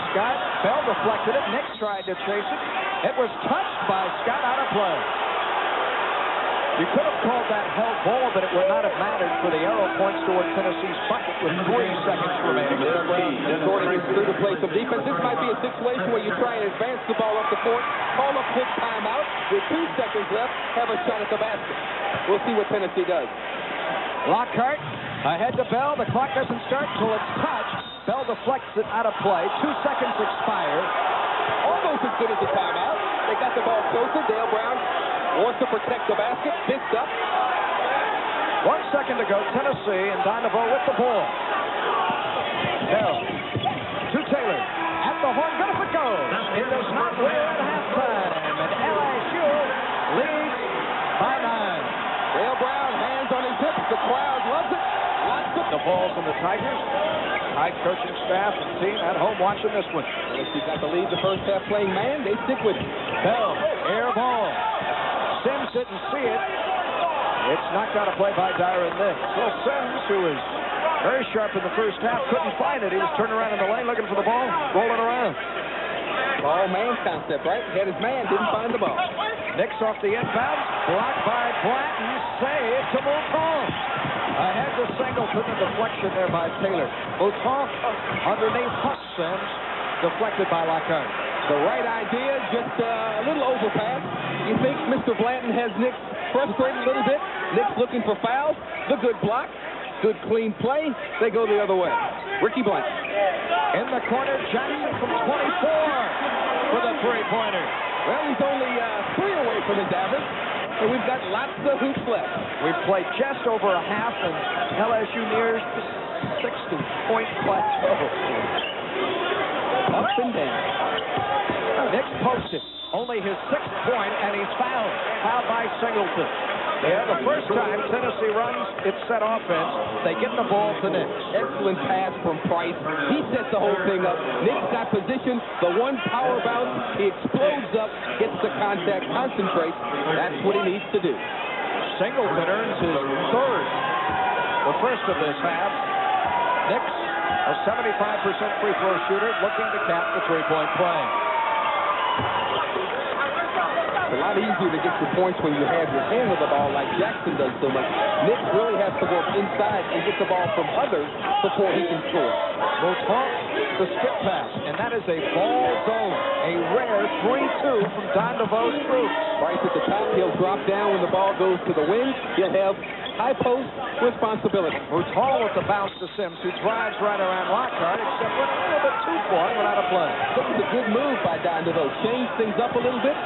Scott, Bell deflected it. Nix tried to chase it. It was touched by Scott, out of play. You could have called that held ball, but it would not have mattered, for the arrow points toward Tennessee's bucket with 3 seconds remaining. Sorting is through to play some defense. This might be a situation where you try and advance the ball up the court, call a quick timeout. With 2 seconds left, have a shot at the basket. We'll see what Tennessee does. Lockhart ahead to Bell. The clock doesn't start until it's touched. Bell deflects it out of play. 2 seconds expire. Almost as good as a timeout. They got the ball closer. Dale Brown wants to protect the basket. Pissed up. 1 second to go. Tennessee and Don DeVoe with the ball. Bell to Taylor. At the horn. Good for goal. It does not win at halftime. And LSU leads by 9. Dale Brown, hands on his hips. The crowd loves it. Lots of the balls from the Tigers. High coaching staff and team at home watching this one. LSU got the lead the first half playing man. They stick with it. Bell, air ball. Sims didn't see it. It's knocked out of play by Dyron Nix. So Sims, who was very sharp in the first half, couldn't find it. He was turning around in the lane looking for the ball, rolling around. All man concept, right? He had his man, didn't find the ball. Nix off the inbound, blocked by Blanton, save to Mouton. Ahead to Singleton, a deflection there by Taylor. Mouton underneath Huck. Sims deflected by Lockhart. The right idea, just a little overpass. You think Mr. Blanton has Nix frustrated a little bit? Nix looking for fouls. The good block. Good clean play. They go the other way. Ricky Blanton. In the corner, Jackson from 24 for the three-pointer. Well, he's only 3 away from his average, and we've got lots of hoops left. We've played just over a half, and LSU nears the 60-point plateau. Up and down. Nix posted. Only his 6th point, and he's fouled. Fouled by Singleton. Yeah, the first time Tennessee runs its set offense, they get the ball to Nix. Excellent pass from Price. He sets the whole thing up. Nix got position. The one power bounce. He explodes up, gets the contact, concentrates. That's what he needs to do. Singleton earns his 3rd. The first of this half. Nix, a 75% free throw shooter, looking to cap the 3-point play. It's a lot easier to get your points when you have your hand on the ball like Jackson does so much. Nix really has to work inside and get the ball from others before he can score. Mouton the skip pass, and that is a ball zone. A rare 3-2 from Don DeVoe's troops. Right at the top, he'll drop down when the ball goes to the wing. He'll have high post responsibility. Mouton with the bounce to Sims, who drives right around Lockhart, except went a little bit too far and went out of play. That was a good move by Don DeVoe. Change things up a little bit.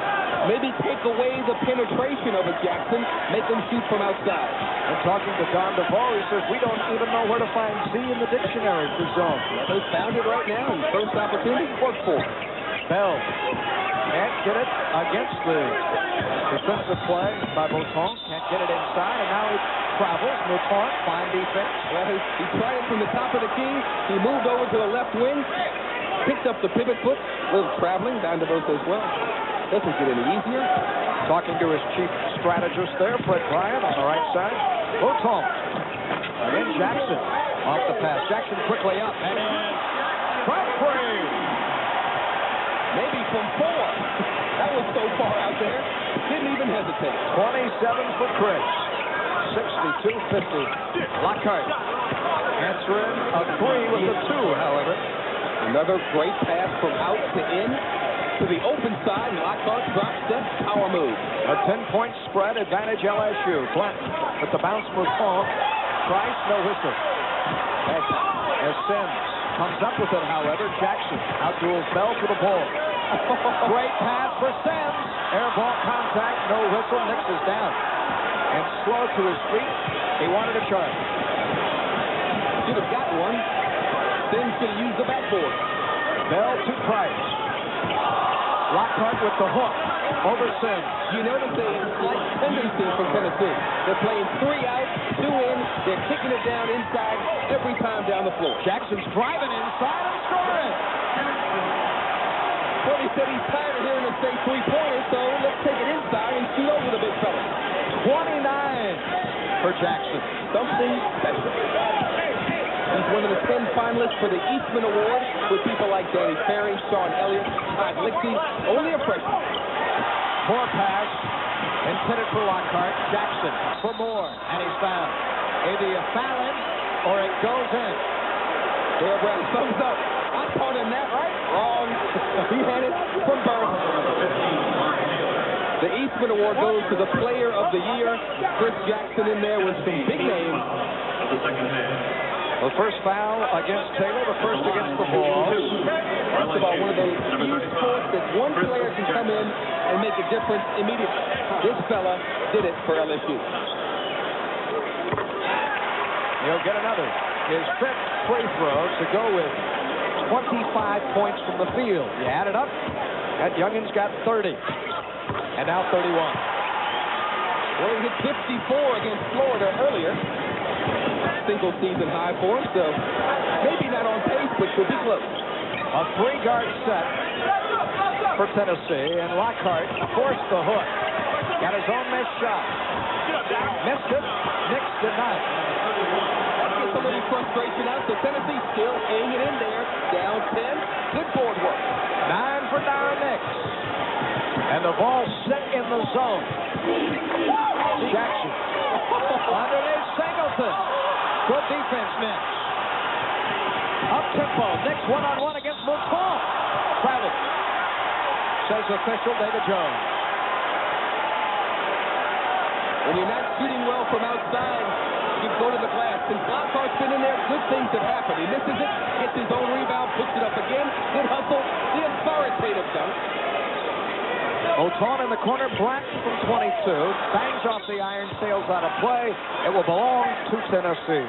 Maybe take away the penetration of a Jackson. Make him shoot from outside. And talking to Don DeVoe, he says, we don't even know where to find Z in the dictionary for zone. Well, they found it right now. And first opportunity, work for it. Bell can't get it against the defensive play by Mouton. Can't get it inside, and now he travels. Mouton, fine defense. Well, he tried it from the top of the key. He moved over to the left wing, picked up the pivot foot. A little traveling. Don DeVoe says, well, doesn't get any easier. Talking to his chief strategist there, Fred Bryant, on the right side. Mouton. Again, Jackson off the pass. Jackson quickly up, and in from three. Maybe from 4. That was so far out there. Didn't even hesitate. 27 for Chris. 62-50. Lockhart answering a 3 with the 2, however. Another great pass from out to in to the open side. Lockhart drop step, power move. A 10-point spread, advantage LSU. Blanton with the bounce, Mouton. Price, no whistle. As Sims comes up with it, however, Jackson outduels Bell for the ball. Great pass for Sims. Air ball contact, no whistle. Nix is down. And slow to his feet. He wanted a charge. Should have got one. Sims should have used the backboard. Bell to Price. Lockhart with the hook over Sims. You notice a slight tendency from Tennessee. They're playing 3 out, 2 in. They're kicking it down inside every time down the floor. Jackson's driving inside and scoring. Well, he said he's tired of hearing us say 3-pointers, so let's take it inside and shoot over the big fella. 29 for Jackson. Something special. He's one of the 10 finalists for the Eastman Award with people like Danny Ferry, Sean Elliott, Todd Lixie, only a freshman. Poor pass intended for Lockhart. Jackson for more, and he's fouled. Either you foul him or it goes in. Dale Brown thumbs up. I taught him that, right? Wrong. He had it from birth. The Eastman Award goes to the Player of the Year. Chris Jackson in there with some big names. The first foul against Taylor, the first against the ball. Basketball, one of those few sports that one player can come in and make a difference immediately. This fella did it for LSU. He'll get another. His 5th free throw to go with 25 points from the field. You add it up, that youngin's got 30. And now 31. Well, he hit 54 against Florida earlier. Single season high for him, so maybe not on pace, but could be close. A 3-guard set for Tennessee, and Lockhart forced the hook. Got his own missed shot. Missed it. Nix did not. That gets a little frustration out, so Tennessee still hanging in there. Down 10. Good board work. 9 for Darren Nix. And the ball set in the zone. Jackson. Underneath Singleton. Good defense, Nix. Up-tempo. Nix one-on-one against Mouton. Travel. Says official David Jones. When you're not shooting well from outside, you go to the glass. Since Lockhart's been in there, good things have happened. He misses it, gets his own rebound, puts it up again. Good hustle. The authoritative dunk. Mouton in the corner, Blanton from 22. Bangs off the iron, sails out of play. It will belong to Tennessee.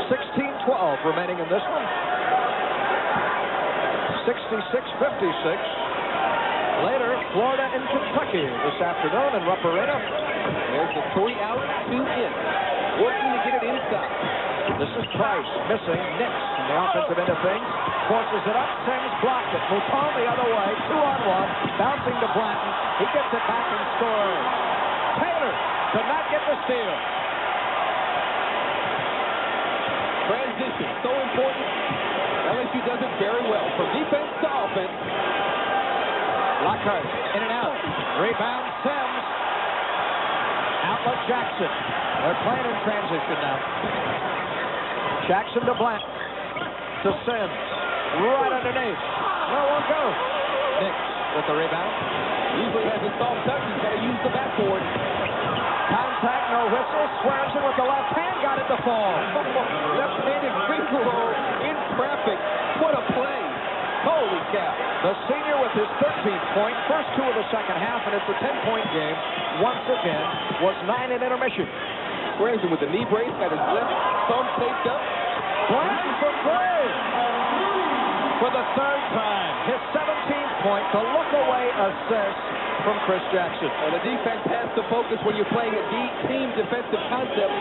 16-12 remaining in this one. 66-56. Later, Florida and Kentucky this afternoon in Rupp Arena. There's the 3 out, 2 in. Working to get it inside. This is Price missing. Nix in the offensive end of things. Forces it up. Sims blocked it. Mouton the other way. 2-on-1. Bouncing to Blanton. He gets it back and scores. Taylor could not get the steal. Transition, so important. LSU does it very well. From defense to offense. Lockhart in and out. Rebound Sims. Outlet Jackson. They're playing in transition now. Jackson to Blanton. to Sims. Right underneath. Where won't go. Nix with the rebound. Usually has a soft touch. He's got to use the backboard. Contact, no whistle. Swears it with the left hand. Got it to fall. Left-handed finger roll in traffic. What a play. Holy cow. The senior with his 13th point. First two of the second half, and it's a 10-point game. Once again, was 9 in intermission. Swears with the knee brace. Got his left thumb taped up. Blanton for three. For the third time. His 17th point. The look-away assist from Chris Jackson. The defense has to focus when you're playing a team defensive concept.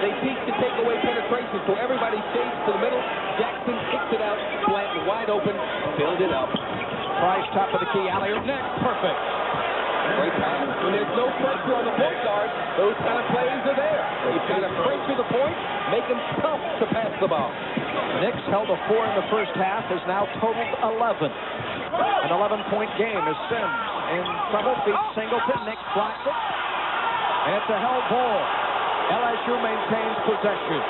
They teach to take away penetration, so everybody shades to the middle. Jackson kicks it out. Blanton wide open. Build it up. Price top of the key. Alley-oop next. Perfect. Great pass. When there's no pressure on the point guard, those kind of plays are there. You've got to pressure the point, make them tough to pass the ball. Knicks held a 4 in the first half, has now totaled 11. An 11-point game as Sims in trouble, beats Singleton. Knicks blocks it. And it's a held ball. LSU maintains possession.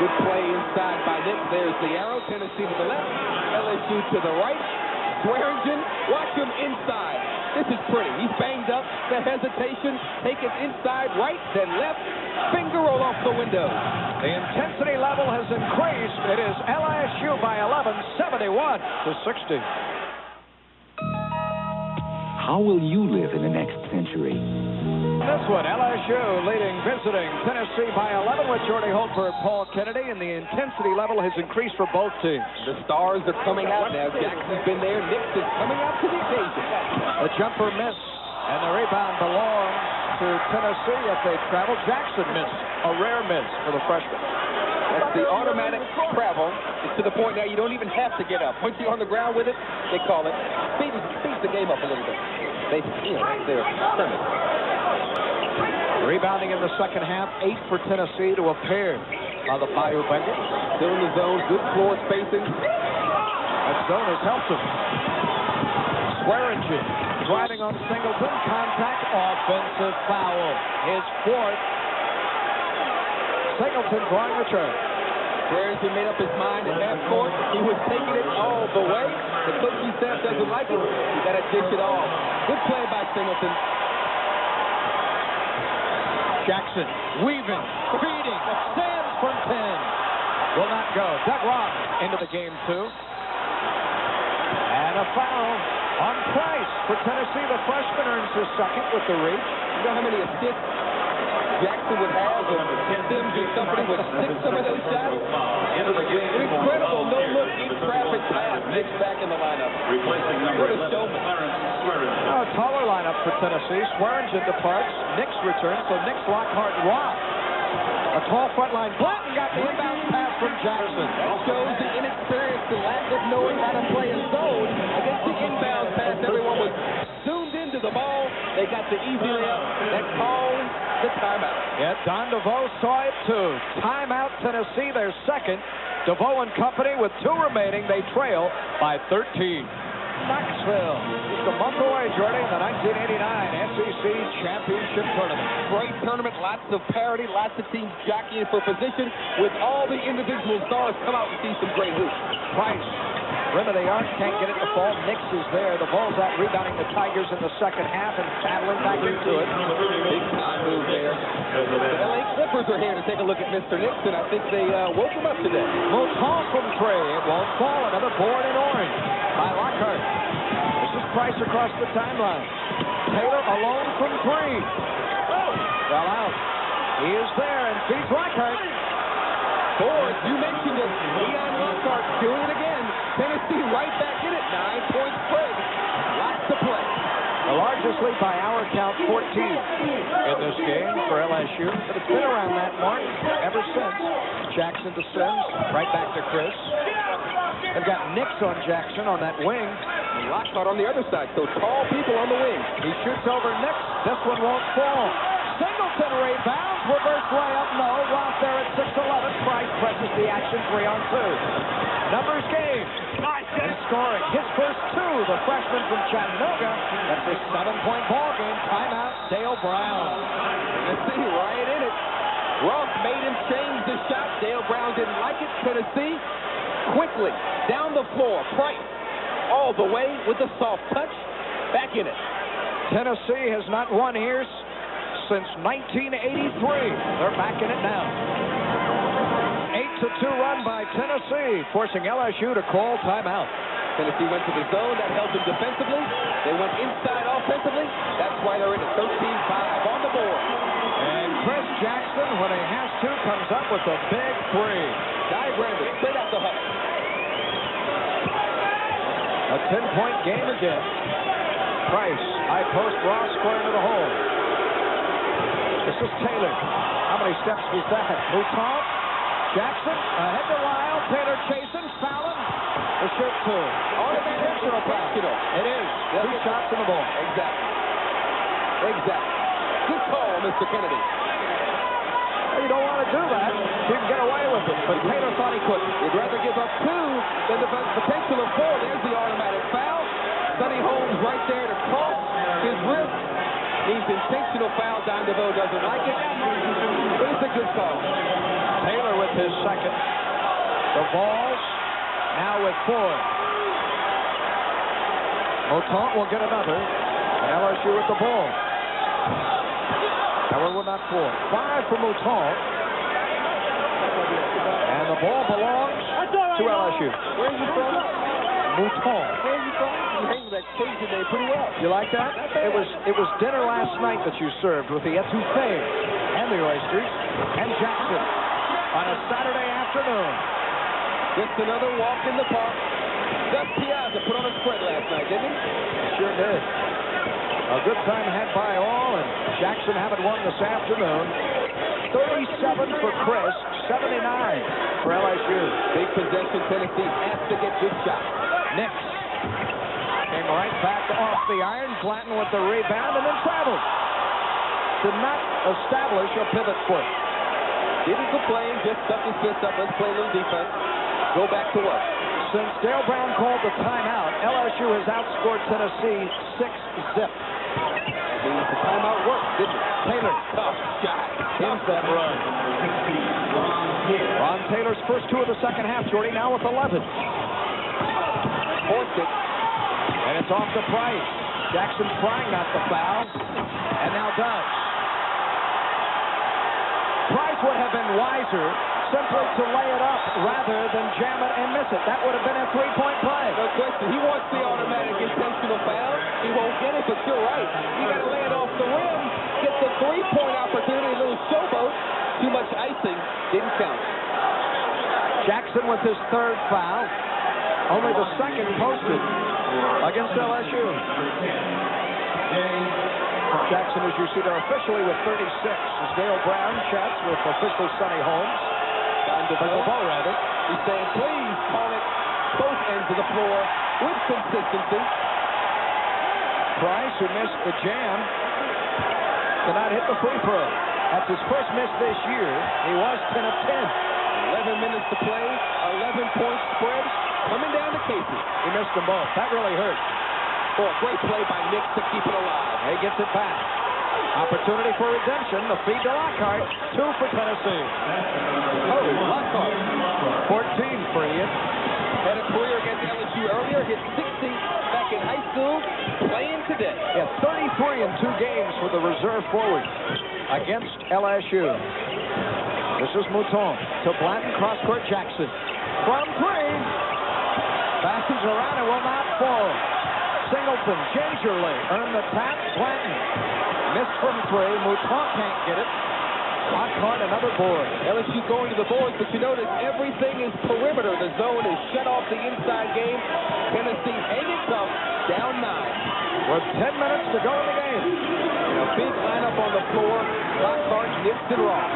Good play inside by Knicks. There's the arrow. Tennessee to the left. LSU to the right. Swearingen, watch him inside. This is pretty. He's banged up. The hesitation. Take it inside, right, then left. Finger roll off the window. The intensity level has increased. It is LSU by 11, 71 to 60. How will you live in the next century? This one, LSU leading visiting Tennessee by 11 with Jordy Holtberg, Paul Kennedy, and the intensity level has increased for both teams. The stars are coming out now. Jackson's been there. Nix is coming out to the occasion. The jumper missed, and the rebound belongs to Tennessee if they travel. Jackson missed, a rare miss for the freshman. That's the automatic travel. It's to the point now you don't even have to get up. Once you're on the ground with it, they call it. Speeds the game up a little bit. They're scrimmage. Rebounding in the second half, 8 for Tennessee to a pair by the Bayou Bengals. Still in the zone, good floor spacing. That zone has helped him. Swearingen driving on Singleton, contact, offensive foul. His fourth. Singleton drawing return. Swearingen made up his mind in half court. He was taking it all the way. The coaching staff doesn't like it. You got to dish it off. Good play by Singleton. Jackson weaving, feeding, stands from 10. Will not go. Doug Ross into the game, too. And a foul on Price for Tennessee. The freshman earns his second with the reach. You know how many assists Jackson would have if Sims and company would stick some of those shots? Incredible no-look in traffic pass. Nix back in the lineup. What a showman. A taller lineup for Tennessee. Swearingen departs. Nix returns, so Nix, Lockhart, Ross. A tall front line. Blanton got the inbound pass from Jackson. That shows the inexperience, the lack of knowing how to play a zone against the inbound pass. Everyone was zoomed into the ball. They got the easy layup. That calls the timeout. Yeah, Don DeVoe saw it too. Timeout, Tennessee, their second. DeVoe and company with 2 remaining. They trail by 13. Knoxville, just a month away, Jordy, in the 1989 SEC Championship Tournament. Great tournament, lots of parity, lots of teams jockeying for position. With all the individual stars, come out and see some great hoops. Price, rim of the arc, can't get it to fall. Nix is there. The ball's out rebounding the Tigers in the second half and battling back into it. Big time move there. The LA Clippers are here to take a look at Mr. Nix, and I think they woke him up today. Little tall from 3. It won't fall. Another board in orange by Lockhart. This is Price across the timeline. Taylor alone from 3. Well out. He is there and feeds Lockhart. Board, you mentioned it. Leon Lockhart doing it again. Tennessee right back in it. 9-point spread. Lots to play. The largest lead by our count, 14 in this game for LSU. But it's been around that mark ever since. Jackson to Sims, right back to Chris. They've got Nix on Jackson on that wing. And Lockhart on the other side, so tall people on the wing. He shoots over Nix. This one won't fall. Singleton rebounds, reverse layup, no. Ross there at 6'11". Price presses the action, 3-on-2. Numbers game. And scoring his first 2, the freshman from Chattanooga. That's a 7-point ball game. Timeout, Dale Brown. Let's see, right in it. Ross made him change the shot. Dale Brown didn't like it. Tennessee quickly down the floor. Price all the way with the soft touch. Back in it. Tennessee has not won here since 1983. They're back in it now. 8-2 run by Tennessee, forcing LSU to call timeout. Tennessee went to the zone. That helped them defensively. They went inside offensively. That's why they're in it. 13-5 on the board. And Chris Jackson, when he has to, comes up with a big three. Diagrammed it straight out the hut. A 10-point game again. Price, high post, Ross square to the hole. This is Taylor. How many steps was that? Mouton, Jackson, ahead to Lyle. Taylor chasing, fouling. The shoot two. Intentional foul. It is. Yep. 2 shots in the ball. Exactly. Good call, Mr. Kennedy. You don't want to do that. You can get away with it, but Taylor thought he couldn't. He'd rather give up 2 than the potential of 4. There's the automatic foul. Sonny Holmes right there to cross his wrist. Needs intentional foul. Don DeVoe doesn't like it, but it's a good call. Taylor with his second. The Vols now with 4. Mouton will get another. And LSU with the ball. Taylor will not 4. 5 for Mouton. And the ball belongs to LSU. Where's he from? Mouton. Where's he from? You hang with that Cajun name pretty well. You like that? It was dinner last night that you served with the etouffee and the oysters and Jackson on a Saturday afternoon. Just another walk in the park. Gus Piazza put on a spread last night, didn't he? Sure did. A good time had by all, and Jackson having won this afternoon. 37 for Chris, 79 for LSU. Big possession. Tennessee has to get good shots. Nix came right back off the iron. Blanton with the rebound and then traveled. Did not establish a pivot foot. Didn't complain, just stuck his fist up. Let's play a little defense. Go back to work. Since Dale Brown called the timeout, LSU has outscored Tennessee 6-0. That means the timeout worked, didn't it? Taylor. Tough shot. Ends that run. Ron Taylor's first 2 of the second half, Jordy, now with 11. Forced it. And it's off to Price. Jackson trying not to foul, and now does. Price would have been wiser simply to lay it up rather than jam it and miss it. That would have been a 3-point play. No question. He wants the automatic intentional foul. He won't get it, but you're right. You got to lay it off the rim, get the 3-point opportunity, a little showboat. Too much icing. Didn't count. Jackson with his 3rd foul. Only the 2nd posted against LSU. Jackson, as you see there, officially with 36. As Dale Brown chats with official Sonny Holmes. Don DeVoe, rather. He's saying, please call it both ends of the floor with consistency. Price, who missed the jam, cannot hit the free throw. That's his first miss this year. He was 10 of 10. 11 minutes to play, 11-point spread, coming down to Casey. He missed them both. That really hurt. Oh, a great play by Nick to keep it alive. He gets it back. Opportunity for redemption. The feed to Lockhart. 2 for Tennessee. Oh, Lockhart. 14 for Ian. Had a career against LSU earlier. Hit 60 back in high school. Playing today. Yeah, 33 in 2 games for the reserve forward against LSU. This is Mouton to Blanton, cross-court Jackson. From 3. Passes around and will not fall. Singleton gingerly earned the tap. Blanton missed from 3. Mouton can't get it. Lockhart another board. LSU going to the boards, but you notice everything is perimeter. The zone is shut off the inside game. Tennessee hanging tough, down 9. With 10 minutes to go in the game. A big lineup on the floor. Lockhart, Nix, and Ross.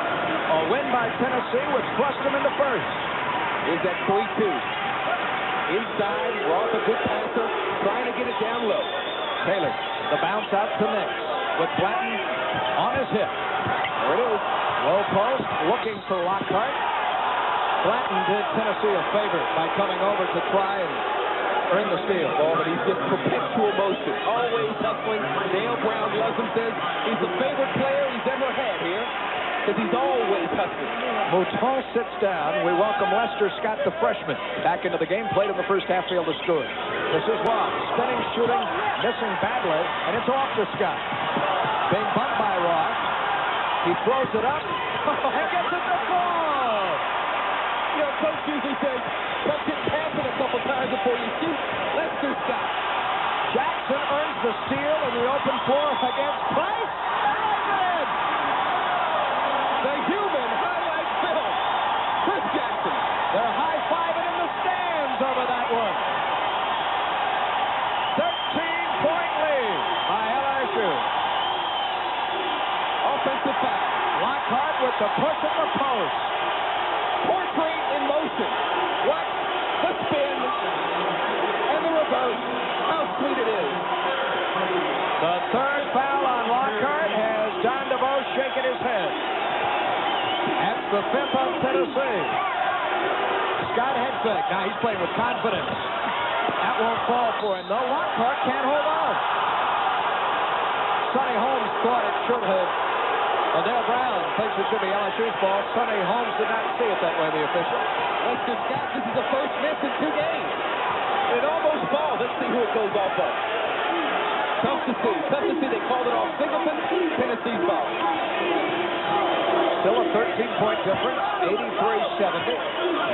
A win by Tennessee, which thrust them into first. Is that 3-2. Inside, Ross a good passer, trying to get it down low. Taylor, the bounce out to Nix with Blanton on his hip. There it is. Low post, looking for Lockhart. Blanton did Tennessee a favor by coming over to try and earn the steal. Oh, but he's just perpetual motion, always hustling. Dale Brown loves him, says he's the favorite player he's ever had here. because he's always hustling. Mouton sits down. We welcome Lester Scott, the freshman, back into the game. Played in the first half, failed to score. This is Ross, spinning, shooting, missing badly, and it's off to Scott. Being bumped by Ross. He throws it up and gets it to fall. You know, Coach usually says, "Don't get past it a couple times before you shoot." Lester Scott. Jackson earns the steal in the open floor against Price. And the human highlight film. Chris Jackson. They're high-fiving in the stands over that one. 13-point lead by LSU. Offensive foul. Lockhart with the push at the post. Portrait in motion. Watch the spin and the reverse. How sweet it is. The third foul on Lockhart has Don DeVoe shaking his head. That's the fifth of Tennessee. Scott head fake. Now he's playing with confidence. That won't fall for him, though. Lockhart can't hold on. Sonny Holmes thought it should have. Dale Brown thinks it should be LSU's ball. Sonny Holmes did not see it that way, the official. Lester Scott, this is the first miss in 2 games. It almost falls. Let's see who it goes off of. Tough to see. Tough to see. They called it off Singleton. Tennessee's ball. Still a 13-point difference. 83-70.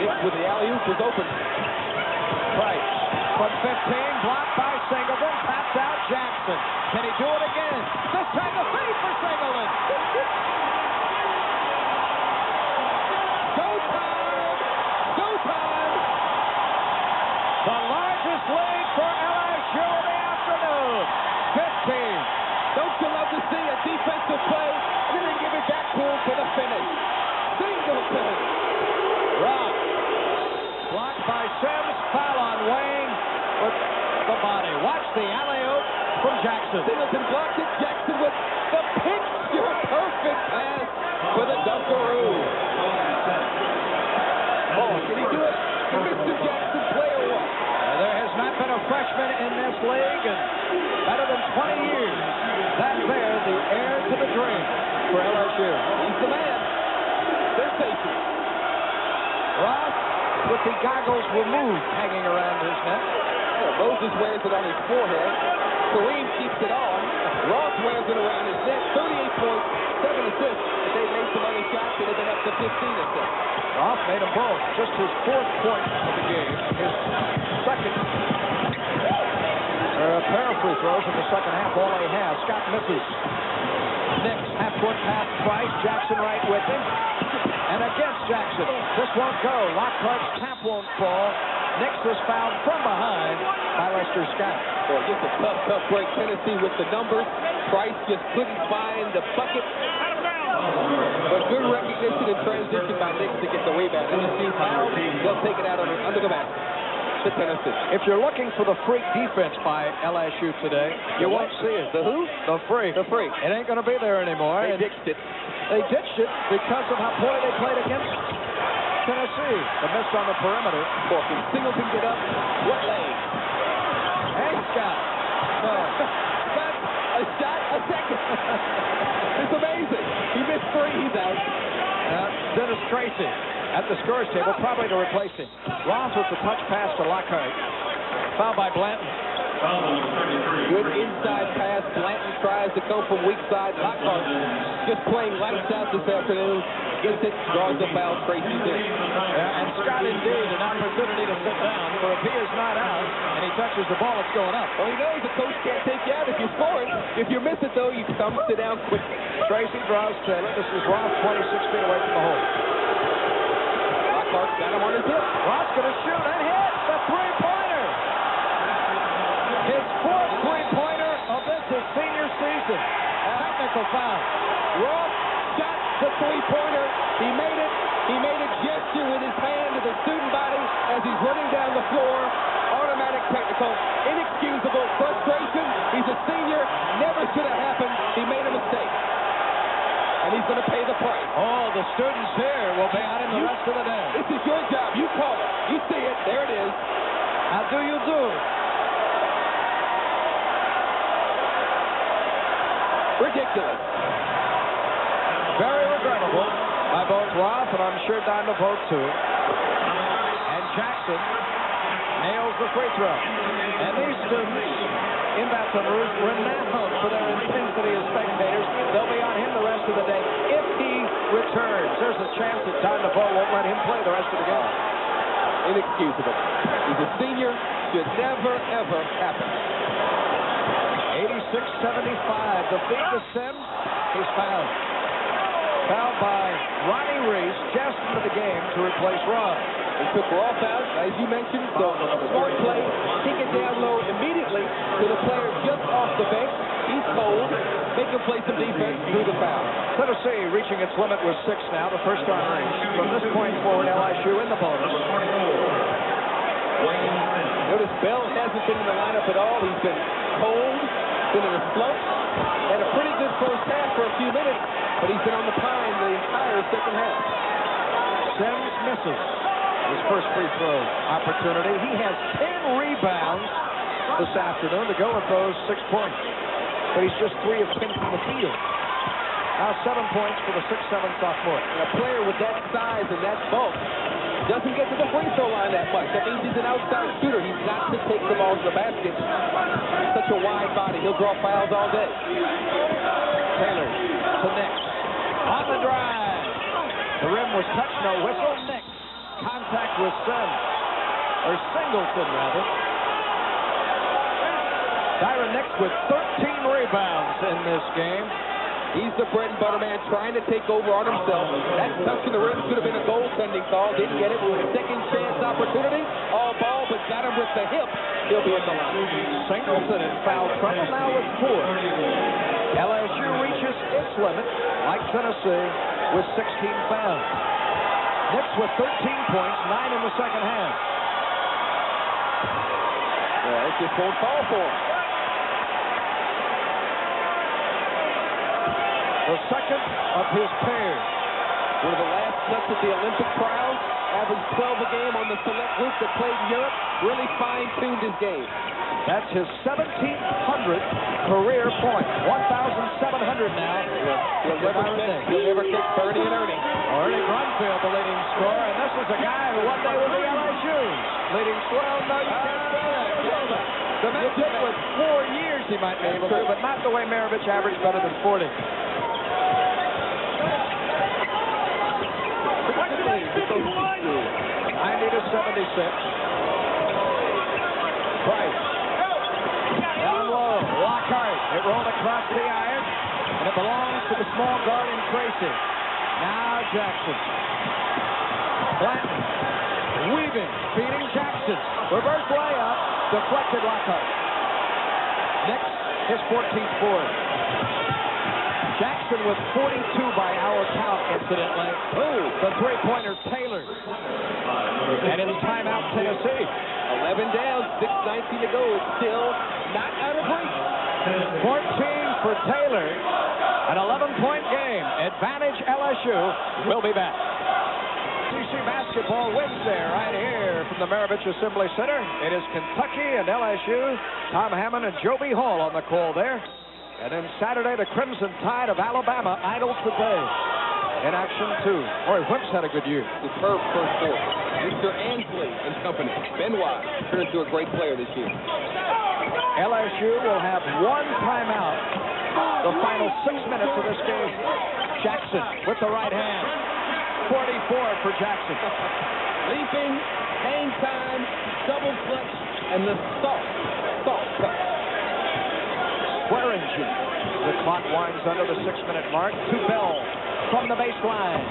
Nick with the alley-oop was open. Price from 15, blocked by Singleton. Taps out Jackson. Can he do it again? This time the feed for Singleton. Showtime! Showtime! The largest lead for LSU in the afternoon. 15. Don't you love to see a defensive play and then give it back to him for the finish? Singleton. Rock. Blocked by Sims. Foul on Wayne with the body. Watch the alley-oop from Jackson. Singleton blocked it. Jackson with the picture perfect pass for the Dunkaroo. Oh, can he do it? Mr. Jackson, play or what? There has not been a freshman in this league in better than 20 years. That there, the heir to the dream for LSU. He's the man. Sensation. Ross with the goggles removed, hanging around his neck. Yeah, Moses wears it on his forehead. Kareem keeps it on. Ross wears it around his neck. 38 points, 7 assists. But they've made some other shots that have been up to 15 assists. Ross made them both. Just his 4th point of the game. His second. There are a pair of free throws in the second half. All they have. Scott misses. Nix, half-court pass, Price. Jackson right with him. And against Jackson. This won't go. Lockhart's tap won't fall. Nix is fouled from behind by Lester Scott. Boy, just a tough break. Tennessee with the numbers. Price just couldn't find the bucket. But good recognition and transition by Nix to get the rebound. LSU foul. They'll take it out under the basket to Tennessee. If you're looking for the freak defense by LSU today, you won't see it. The who? The freak. The freak. It ain't going to be there anymore. They ditched it. They ditched it because of how poorly they played against Tennessee. The miss on the perimeter. Boy, can Singleton get up? What leg? Hey, Scott. No. That's a shot a second. It's amazing. He missed 3. He's out. Dennis Tracy at the scores table, probably to replace him. Ross with the touch pass to Lockhart. Fouled by Blanton. Good inside pass. Blanton tries to come from weak side. Lockhart just playing lights out this afternoon. Gets it, draws the foul. Tracy's in. And Scott, indeed, an opportunity to sit down. For if he is not out and he touches the ball, it's going up. Well, he knows the coach can't take you out if you're scoring. If you miss it, though, you come sit down quickly. Tracy draws 10. This is Ross, 26 feet away from the hole. Lockhart got him on his hip. Ross going to shoot and hit the three-pointer. His 4th three-pointer of this his senior season. Technical foul. Ross shot the three-pointer. He made it. He made a gesture with his hand to the student body as he's running down the floor. Automatic technical. Inexcusable. Frustration. He's a senior. Never should have happened. He made a mistake. And he's going to pay the price. Oh, the students here will be on him the rest of the day. This is your job. You call it. You see it. There it is. How do you do? Ridiculous. Very unguardable by both Roth and I'm sure Diamond both too. And Jackson nails the free throw. And these students in Baton Rouge renowned for their intensity as spectators. They'll be on him the rest of the day if he returns. There's a chance that Don DeVoe won't let him play the rest of the game. Inexcusable. He's a senior. Should never, ever happen. 86-75. The feed to Sims. He's fouled. Fouled by Ronnie Reese just into the game to replace Roth. He took Roth out, as you mentioned, so smart play. Kick it down low immediately to the player just off the bench. He's cold. Make him play some defense through the foul. Tennessee reaching its limit with 6 now, the first on range. From this point forward, LSU in the bonus. Notice Bell hasn't been in the lineup at all. He's been cold, been in a slump. Had a pretty good first half for a few minutes, but he's been on the pine the entire second half. Sims misses his first free throw opportunity. He has 10 rebounds this afternoon to go with those 6 points. But he's just 3 of 10 from the field. Now 7 points for the 6'7" sophomore. And a player with that size and that bulk doesn't get to the free throw line that much. That means he's an outside shooter. He's got to take the ball to the basket. Such a wide body. He'll draw fouls all day. Taylor connects. On the drive. The rim was touched, no whistle. Nick. Contact with Sims. Or Singleton, rather. Tyron Nix with 13 rebounds in this game. He's the bread and butter man trying to take over on himself. That touch in the rim should have been a goaltending call. Didn't get it. Second chance opportunity. All ball, but got him with the hip. He'll be at the line. Singleton in foul trouble now with 4. LSU reaches its limit, like Tennessee, with 16 fouls. Nix with 13 points, 9 in the second half. Yeah, it just won't fall for him. The second of his pair. One of the last cuts at the Olympic trials, averaged 12 a game on the select group that played in Europe, really fine-tuned his game. That's his 1,700th career point. 1,700 now. He'll never kick Bernie and Ernie. Ernie Grunfeld, the leading scorer, and this is a guy who one day will be LSU's leading scorer. No, you can't say that. The Magic with 4 years he might be able to, but not the way Maravich averaged better than 40. 90-76. Price. Down low. Lockhart. It rolled across the iron, and it belongs to the small guard in Tracy. Now Jackson. Blanton. Weaving. Feeding Jackson. Reverse layup. Deflected Lockhart. Next, his 14th board. Jackson with 42 by our count, incidentally. Oh, the three-pointer, Taylor. And in timeout, Tennessee. 11 down, 6:19 to go. It's still not out of reach. 14 for Taylor. An 11-point game. Advantage LSU. We'll be back. SEC basketball Wednesday right here from the Maravich Assembly Center. It is Kentucky and LSU. Tom Hammond and Joby Hall on the call there. And then Saturday, the Crimson Tide of Alabama idle today. In action, too. Boy, Whips had a good year. Superb first quarter. Mr. Ansley and company. Benoit turned into a great player this year. LSU will have 1 timeout the final 6 minutes of this game. Jackson with the right hand. 44 for Jackson. Leaping, hang time, double clutch, and the soft touch. Swearingen. The clock winds under the 6-minute mark. To Bell from the baseline.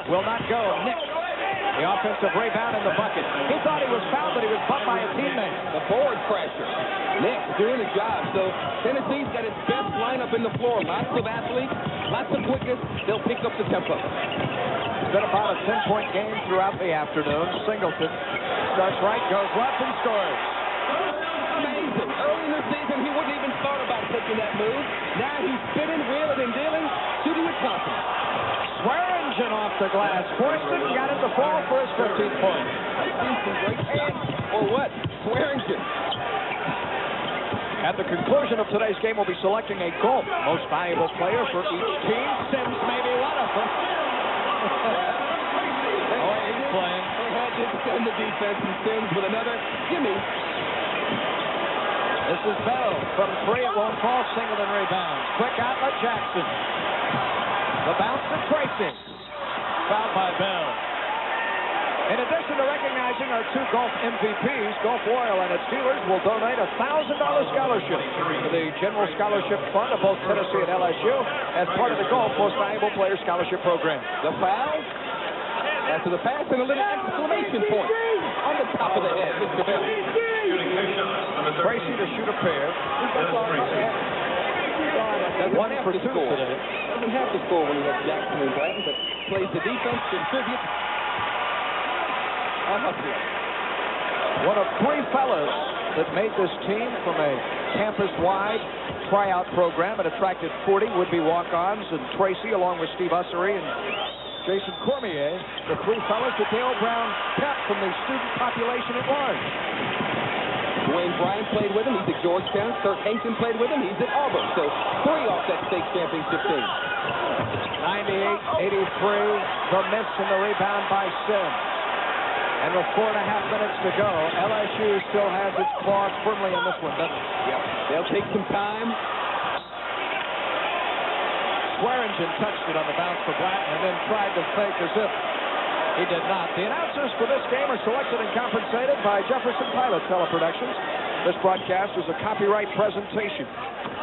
Will not go. Nick. The offensive rebound in the bucket. He thought he was fouled, but he was bumped by a teammate. The board crasher. Nick doing a job. So Tennessee's got its best lineup in the floor. Lots of athletes, lots of quickness. They'll pick up the tempo. It's been about a 10-point game throughout the afternoon. Singleton starts right, goes left, and scores. Amazing. Early in the season, he wouldn't even thought about taking that move. Now he's spinning, wheeling, and dealing, shooting with confidence. Swearingen off the glass. Forston got it to fall for his 15th point. I've seen some great shots. Or what? Swearingen. At the conclusion of today's game, we'll be selecting a golf most valuable player for each team. Sims may be one of them. He's playing. They had to extend the defense, and Sims with another gimme. This is Bell from 3. It won't fall. Singleton rebounds. Quick outlet, Jackson. The bounce to Tracy. Fouled by Bell. In addition to recognizing our 2 golf MVPs, Gulf Oil and its dealers will donate a $1,000 scholarship to the General Scholarship Fund of both Tennessee and LSU as part of the Golf Most Valuable Player Scholarship Program. The foul after the pass and a little exclamation point on the top of the head, Mr. Bell. Tracy to shoot a pair. Doesn't 1 have for to 2 score. today. Doesn't have to score when he has Jackson and Blanton, but plays the defense, contributes. One of 3 fellas that made this team from a campus-wide tryout program and attracted 40 would-be walk-ons, and Tracy, along with Steve Ussery and Jason Cormier, the 3 fellas that Dale Brown kept from the student population at large. Dwayne Bryant played with him. He's at Georgetown. Kirk Hankton played with him. He's at Auburn. So 3 off that state championship team. 98-83, the miss and the rebound by Sims. And with 4.5 minutes to go, LSU still has its claws firmly in this one, doesn't it? Yep. They'll take some time. Swearingen touched it on the bounce for Blanton and then tried to fake as if he did not. The announcers for this game are selected and compensated by Jefferson Pilot Teleproductions. This broadcast is a copyright presentation.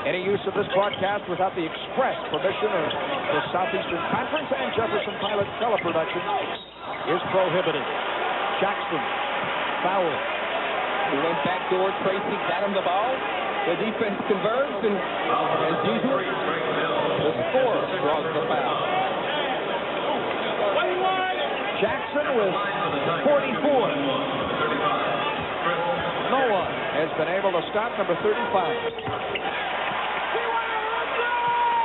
Any use of this broadcast without the express permission of the Southeastern Conference and Jefferson Pilot Teleproductions is prohibited. Jackson, foul. He went backdoor. Tracy got him the ball. The defense converged, and as usual, the scorer draws the foul. Jackson with 44. No one has been able to stop number 35.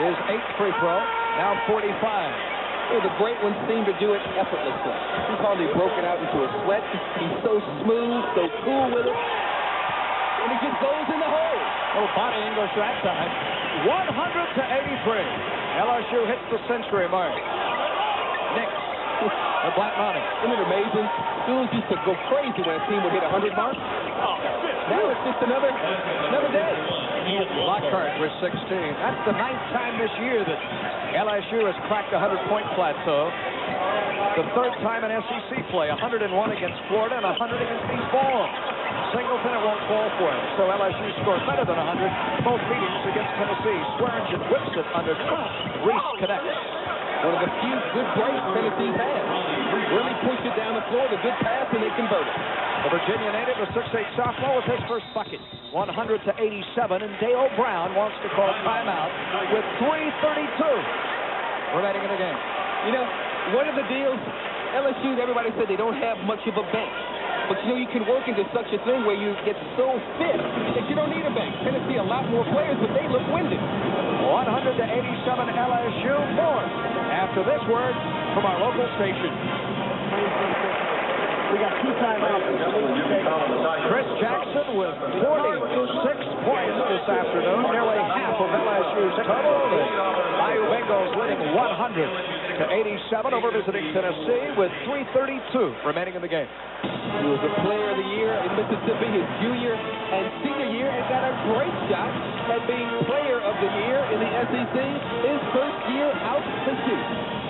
His 8th free throw, now 45. The great ones seem to do it effortlessly. He's hardly broken out into a sweat. He's so smooth, so cool with it. And he just goes in the hole. Little body English that time. 100-83. LSU hits the century mark. Next, the Black Mountain. Isn't it amazing? Schools used to go crazy when a team would hit 100 mark. Now it's just another day. Lockhart with 16. That's the 9th time this year that LSU has cracked the 100-point plateau. The 3rd time in SEC play, 101 against Florida and 100 against East Ball. Singleton, it won't fall for him. So LSU scored better than 100 both meetings against Tennessee. Swearingen whips it under Reese connects. One of the few good breaks Tennessee's had. Really pushed it down the floor, the good pass, and they converted. The Virginia native, the 6'8 sophomore, with his first bucket. 100-87, and Dale Brown wants to call timeout with 3:32 remaining in the game. You know, one of the deals, LSU, everybody said they don't have much of a bench. But, you know, you can work into such a thing where you get so fit that you don't need a bench. Tennessee, a lot more players, but they look winded. 100-87 LSU. More after this word from our local station. We got 2 timeouts. Chris Jackson with 46 points this afternoon, nearly half of LSU's total. The Bayou Bengals winning 100-87 over visiting Tennessee with 3:32 remaining in the game. He was a player of the year in Mississippi his junior and senior year and got a great shot at being player of the year in the SEC his first year out the season.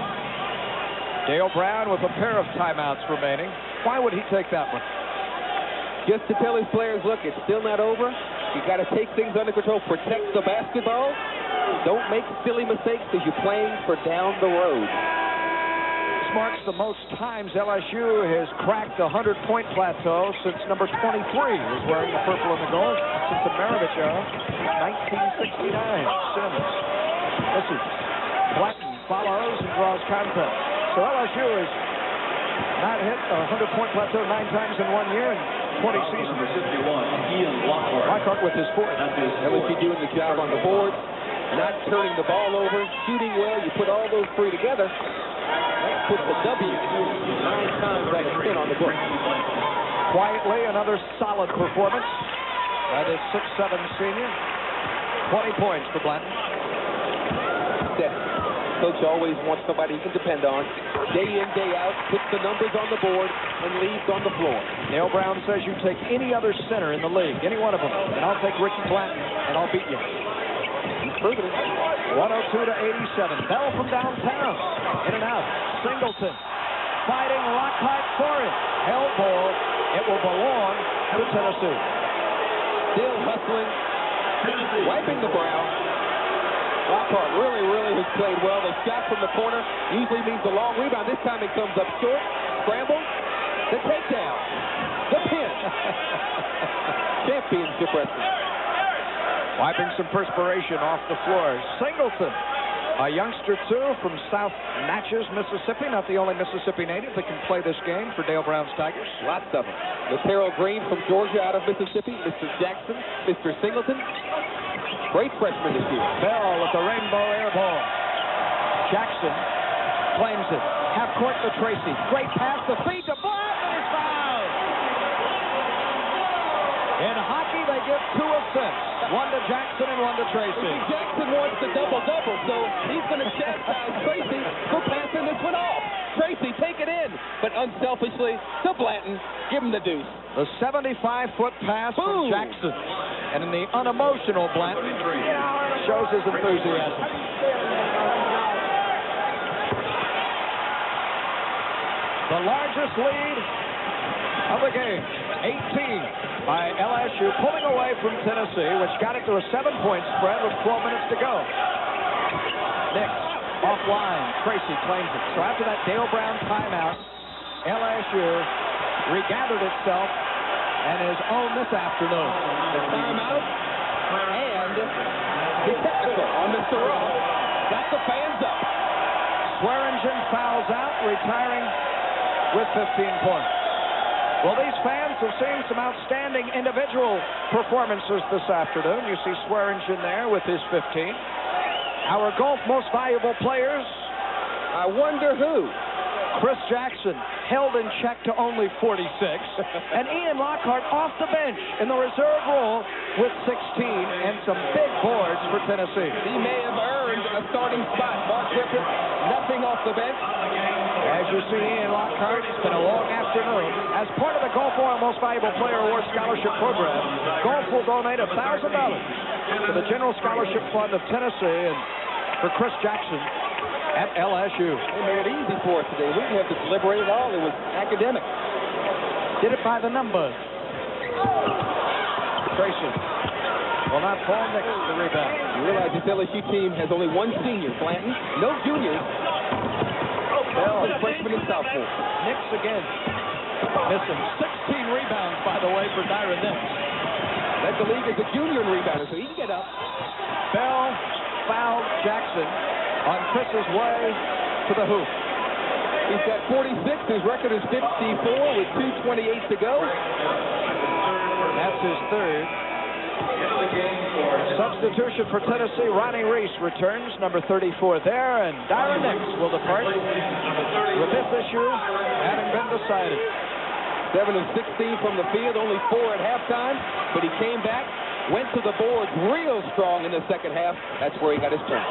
Dale Brown with a pair of timeouts remaining. Why would he take that one? Just to tell his players, look, it's still not over. You got to take things under control, protect the basketball. Don't make silly mistakes because you're playing for down the road. This marks the most times LSU has cracked the 100-point plateau since number 23 was wearing the purple and the gold since the Maravich era, 1969. Sims misses. Blanton follows and draws contact. So LSU has not hit a 100-point plateau 9 times in 1 year and 20 seasons. 51, Ian Lockhart. Lockhart with his 4th. LSU doing the job on the board, not turning the ball over, shooting well. You put all those 3 together, that puts the W 9 times out of 10 on the book. Quietly, another solid performance by this 6'7" senior. 20 points for Blanton. Coach always wants somebody he can depend on. Day in, day out, puts the numbers on the board and leaves on the floor. Dale Brown says you take any other center in the league, any one of them, and I'll take Ricky Blanton, and I'll beat you. He's proven it. 102-87. Bell from downtown. In and out. Singleton. Fighting Lockhart for it. Held ball. It will belong to Tennessee. Still hustling. Wiping the brow. Lockhart really has played well. The shot from the corner usually means a long rebound. This time it comes up short. Scramble. The takedown. The pin. Championship wrestling. Wiping some perspiration off the floor. Singleton, a youngster, too, from South Natchez, Mississippi. Not the only Mississippi native that can play this game for Dale Brown's Tigers. Lots of them. Laterro Green from Georgia out of Mississippi. Mr. Jackson. Mr. Singleton. Great freshman this year. Bell with the rainbow air ball. Jackson claims it. Half court to Tracy. Great pass to feed to Black, and he's fouled. In hockey, they give 2 assists. One to Jackson and one to Tracy. Jackson wants the double-double, so he's going to chastise Tracy for passing this one off. Tracy, take it in, but unselfishly to Blanton, give him the deuce. The 75-foot pass from Jackson. And in the unemotional Blanton shows his enthusiasm. The largest lead of the game, 18 by LSU, pulling away from Tennessee, which got it to a 7-point spread with 12 minutes to go. Nix, offline, Tracy claims it. So after that Dale Brown timeout, LSU regathered itself and is on this afternoon. The timeout and the technical on Mr. Ross. Got the fans up. Swearingen fouls out, retiring with 15 points. Well, these fans have seen some outstanding individual performances this afternoon. You see Swearingen there with his 15. Our golf most valuable players. I wonder who. Chris Jackson held in check to only 46. And Ian Lockhart off the bench in the reserve role with 16 and some big boards for Tennessee. He may have earned a starting spot. Mark Griffith, nothing off the bench. As you see, Ian Lockhart, it's been a long afternoon. As part of the Golf Oil Most Valuable Player Award Scholarship Program, Golf will donate $1,000 to the General Scholarship Fund of Tennessee and for Chris Jackson at LSU. They made it easy for us today. We didn't have to deliberate at all. It was academic. Did it by the numbers. Tracy will not fall next to the rebound. You realize this LSU team has only one senior, Blanton. No juniors. Bell, freshman and sophomore. Nix again. Missing 16 rebounds, by the way, for Dyron Nix. Led the league as a junior in rebounding, so he can get up. Bell fouled Jackson on Chris's way to the hoop. He's got 46. His record is 54 with 2:28 to go. That's his third. Substitution for Tennessee. Ronnie Reese returns, number 34 there, and Dyron Nix will depart with this issue having been decided. 7 of 16 from the field, only 4 at halftime, but he came back, went to the boards real strong in the second half. That's where he got his point.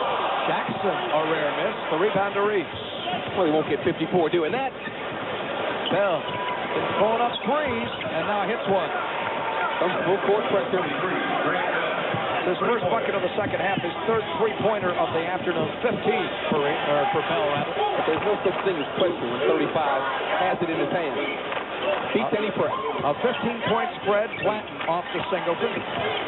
Jackson, a rare miss. The rebound to Reese. Well, he won't get 54 doing that. Bell is pulling up threes and now hits one. Some full court pressure. His first bucket of the second half, his third three-pointer of the afternoon, 15 for Bell, rather. But there's no such thing as pressure when 35 has it in his hand. Beats any press. A 15-point spread, Blanton off to Singleton.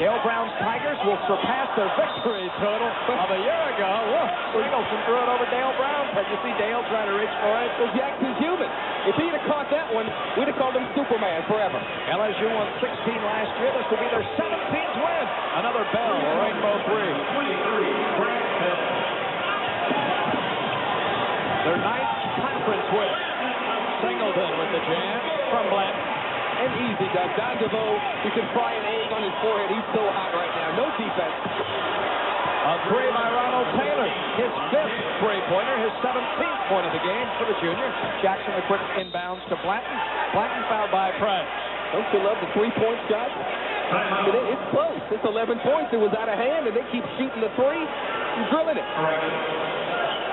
Dale Brown's Tigers will surpass their victory total of a year ago. Whoa, Singleton threw it over Dale Brown. Did you see Dale trying to reach for it? Well, Jackson's human. If he'd have caught that one, we'd have called him Superman forever. LSU won 16 last year. This will be their 17th win. Another Bell, a rainbow three. Their 9th conference win. Singleton with the jam from Blanton. An easy dunk. Don DeVoe, you can fry an egg on his forehead. He's so hot right now. No defense. A three by Ronald Taylor. His 5th three-pointer, his 17th point of the game for the junior. Jackson a quick inbounds to Blanton. Blanton fouled by Price. Don't you love the three-point shot? It's close. It's 11 points. It was out of hand, and they keep shooting the three and drilling it.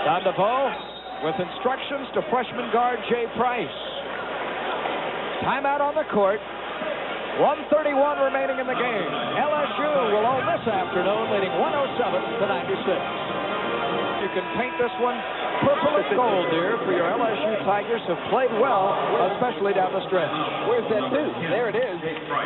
Don DeVoe with instructions to freshman guard Jay Price. Timeout on the court. 1:31 remaining in the game. LSU will own this afternoon, leading 107-96. You can paint this one purple and gold, dear, for your LSU Tigers have played well, especially down the stretch. Where's that news? There it is.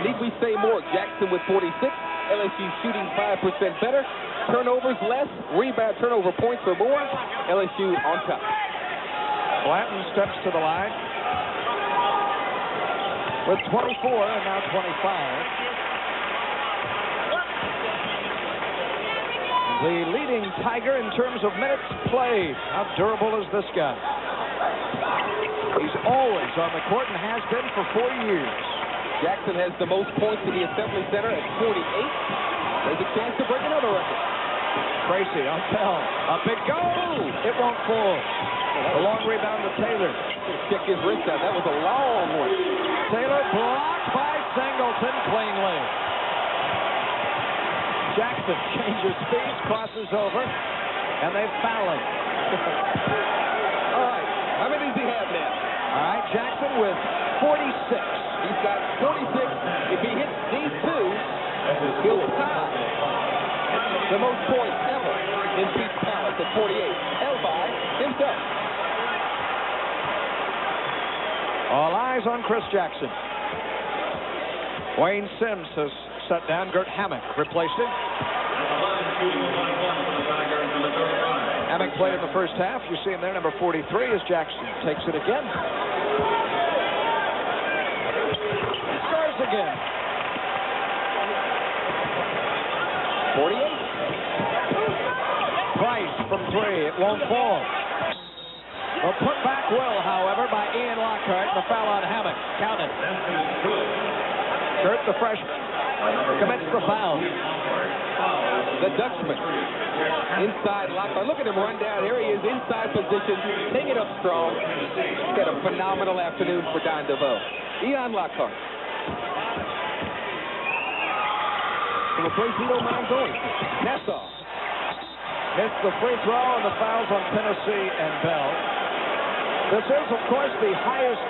Need we say more? Jackson with 46. LSU shooting 5% better. Turnovers less. Rebound turnover points for more. LSU on top. Blanton steps to the line with 24 and now 25. The leading Tiger in terms of minutes played. How durable is this guy? He's always on the court and has been for 4 years. Jackson has the most points in the Assembly Center at 48. There's a chance to break another record. Tracy on Pell. A big go! It won't fall. A long rebound to Taylor. Check his wrist out. That was a long one. Taylor blocked by Singleton cleanly. Jackson changes speeds, crosses over, and they foul him. All right. How many does he have now? All right, Jackson with 46. He's got 46. If he hits these two, he'll tie the most points ever in Pete's Palace at 48. Held by himself. All eyes on Chris Jackson. Wayne Sims has set down. Gert Hammock replaced him. Hammock played in the first half. You see him there, number 43, as Jackson takes it again. He scores again. 48. Price from three. It won't fall. A putback will, however, by Ian Lockhart. The foul on Hammock. Counted. Kurt, the freshman, commits the foul. The Dutchman. Inside Lockhart. Look at him run down. There he is, inside position. Take it up strong. He's had a phenomenal afternoon for Don DeVoe. Ian Lockhart. From a place we don't mind going. Nassau. Missed the free throw and the fouls on Tennessee and Bell. This is, of course, the highest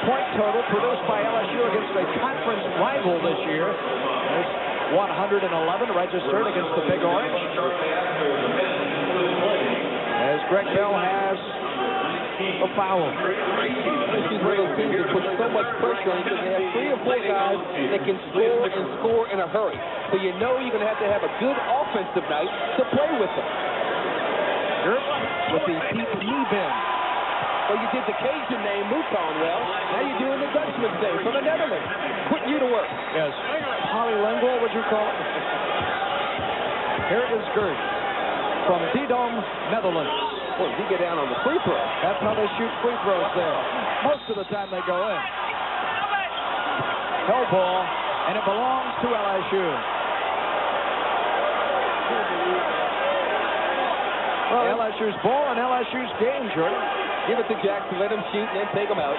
point total produced by LSU against a conference rival this year. There's 111 registered against the Big Orange. As Greg Bell has a foul. This is one of those teams that put so much pressure on because they have 3 or 4 guys that can score and score in a hurry. So you know you're going to have a good offensive night to play with them. With the Pete knee bend. Well, you did the Cajun name, Mouton, well. Now you're doing the Dutchman's name from the Netherlands. Putting you to work. Yes. Polylingual, would you call it? Here is Gert from Didom, Netherlands. Boy, he get down on the free throw. That's how they shoot free throws there. Most of the time they go in. Hell ball, and it belongs to LSU. Well, LSU's ball and LSU's game, Jordan. Give it to Jackson, let him shoot, and then take him out.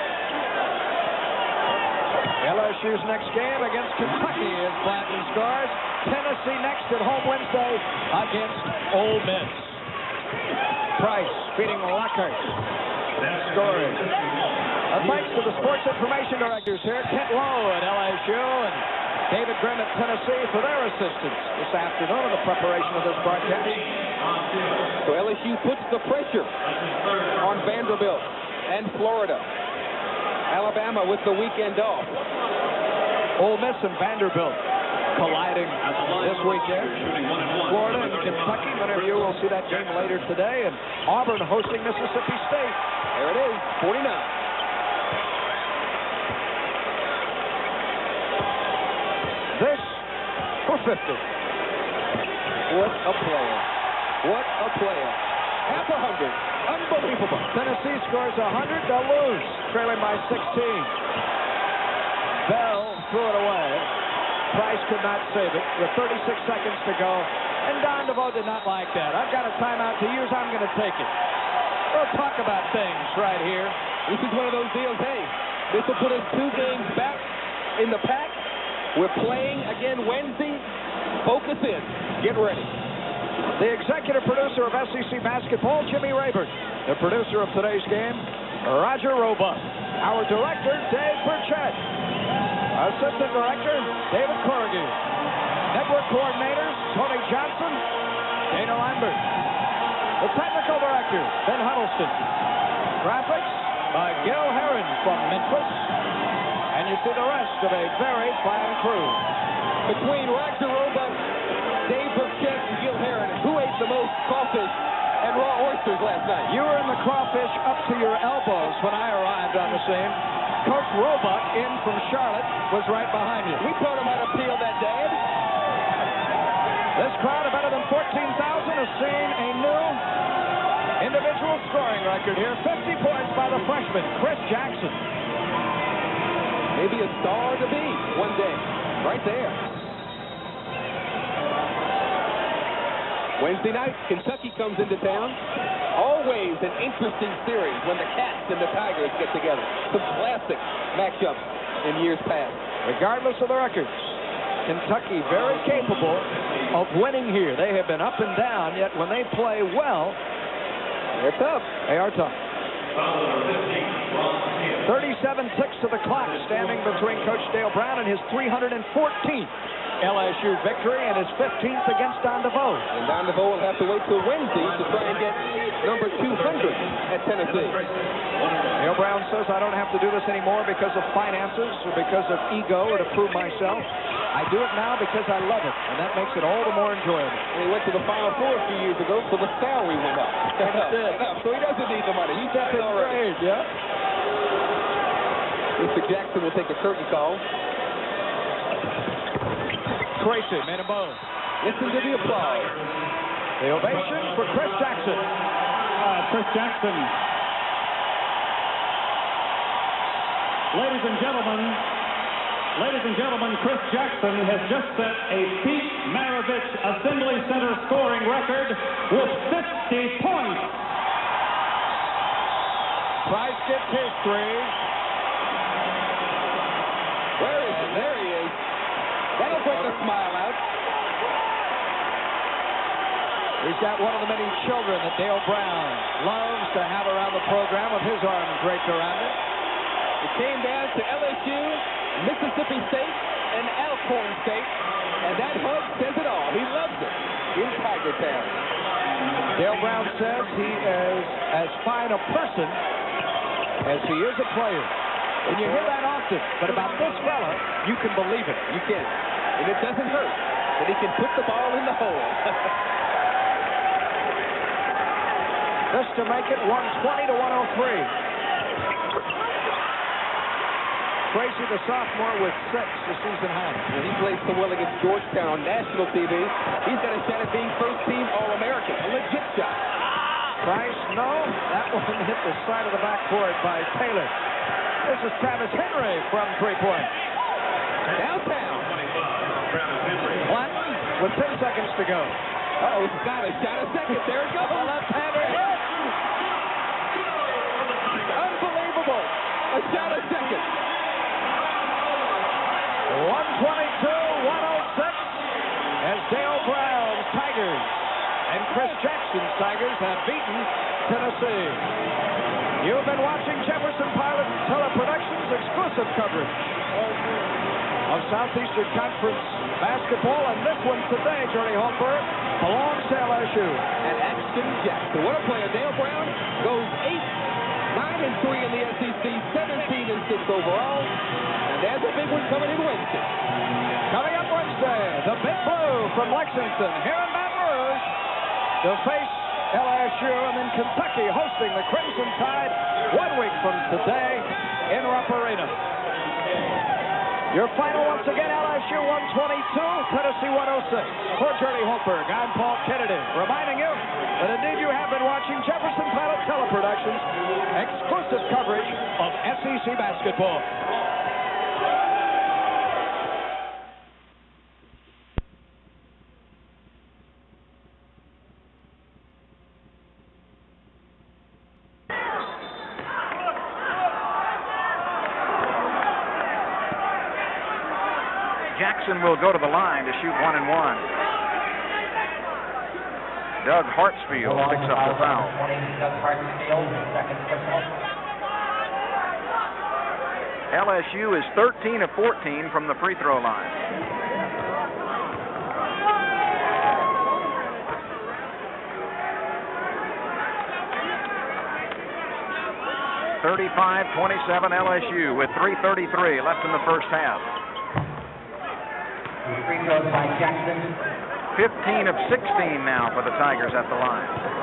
LSU's next game against Kentucky as Blanton scores. Tennessee next at home Wednesday against Ole Miss. Price feeding Lockhart. Scoring. Thanks to the sports information directors here, Kent Lowe at LSU and David Grimm at Tennessee for their assistance this afternoon in the preparation of this broadcast. So LSU puts the pressure on Vanderbilt and Florida. Alabama with the weekend off. Ole Miss and Vanderbilt colliding this weekend. Florida and Kentucky, many of you will see that game later today, and Auburn hosting Mississippi State. There it is, 49. This for 50. What a player. What a player. Half 100. Unbelievable. Tennessee scores 100, they'll lose, trailing by 16. Bell threw it away. Price could not save it with 36 seconds to go, and Don DeVoe did not like that. I've got a timeout to use, I'm going to take it. We'll talk about things right here. This is one of those deals, hey, this will put us 2 games back in the pack, We're playing again Wednesday. Focus in. Get ready. The executive producer of SEC Basketball, Jimmy Rayburn. The producer of today's game, Roger Roebuck. Our director, Dave Burchett. Assistant director, David Corrigan. Network coordinators, Tony Johnson, Dana Lambert. The technical director, Ben Huddleston. Graphics by Gil Herron from Memphis. And you see the rest of a very fine crew. Between Roger Roebuck, Dave Burchett, and Gil Herron, who ate the most crawfish and raw oysters last night? You were in the crawfish up to your elbows when I arrived on the scene. Coach Roebuck, in from Charlotte, was right behind you. We thought him on appeal that day. This crowd of better than 14,000 has seen a new individual scoring record here. 50 points by the freshman, Chris Jackson. Maybe a star to be one day. Right there. Wednesday night, Kentucky comes into town. Always an interesting series when the Cats and the Tigers get together. Some classic matchups in years past. Regardless of the records, Kentucky very capable of winning here. They have been up and down, yet when they play well, they're tough. They are tough. 37 ticks to the clock standing between Coach Dale Brown and his 314th LSU victory and his 15th against Don DeVoe. And Don DeVoe will have to wait till Wednesday to try and get number 200 at Tennessee. Dale Brown says, I don't have to do this anymore because of finances or because of ego or to prove myself. I do it now because I love it, and that makes it all the more enjoyable. And he went to the Final Four a few years ago, so the salary went up. So he doesn't need the money. He's got it already. Yeah. Mr. Jackson will take a curtain call. Tracy made a move. Listen to the applause. The ovation for Chris Jackson. Chris Jackson. Ladies and gentlemen, Chris Jackson has just set a Pete Maravich Assembly Center scoring record with 50 points. Price gets his three. Where is he? There he is. That'll bring a smile out. He's got one of the many children that Dale Brown loves to have around the program with his arms draped around him. It came down to LSU, Mississippi State, and Alcorn State, and that hug says it all. He loves it in Tiger Town. Dale Brown says he is as fine a person as he is a player. And you hear that often, but about this fella, you can believe it. You can. And it doesn't hurt that he can put the ball in the hole. This to make it 120 to 103. Tracy, the sophomore, with 6 the season high. When he plays so well against Georgetown on national TV, he's got a shot at being first-team All-American. A legit shot. Price, no. That one hit the side of the backboard by Taylor. This is Travis Henry from three-point. Downtown. Blanton with 10 seconds to go. Uh-oh, Scott has shot a second. There it goes. A left-hander hit. Unbelievable. A shot a second. 122-106 as Dale Brown's Tigers and Chris Jackson's Tigers have beaten Tennessee. You've been watching Jefferson Pilot Teleproductions exclusive coverage of Southeastern Conference basketball, and this one today, Johnny Holmberg, belongs to LSU. And Axton Jackson. What a player. Dale Brown goes 9-3 in the SEC, 17-6 overall. And there's a big one coming in Wednesday. Coming up Wednesday, the Big Blue from Lexington here in Baton Rouge to face LSU, and then Kentucky hosting the Crimson Tide 1 week from today in Rupp Arena. Your final once again, LSU 122, Tennessee 106. For Johnny Holmberg, I'm Paul Kennedy, reminding you that indeed you have been watching Jefferson Pilot Teleproductions exclusive coverage of SEC basketball. Jackson will go to the line to shoot 1 and 1. Doug Hartsfield picks up the foul. LSU is 13 of 14 from the free throw line. (35-27) LSU with 3:33 left in the first half. 15 of 16 now for the Tigers at the line.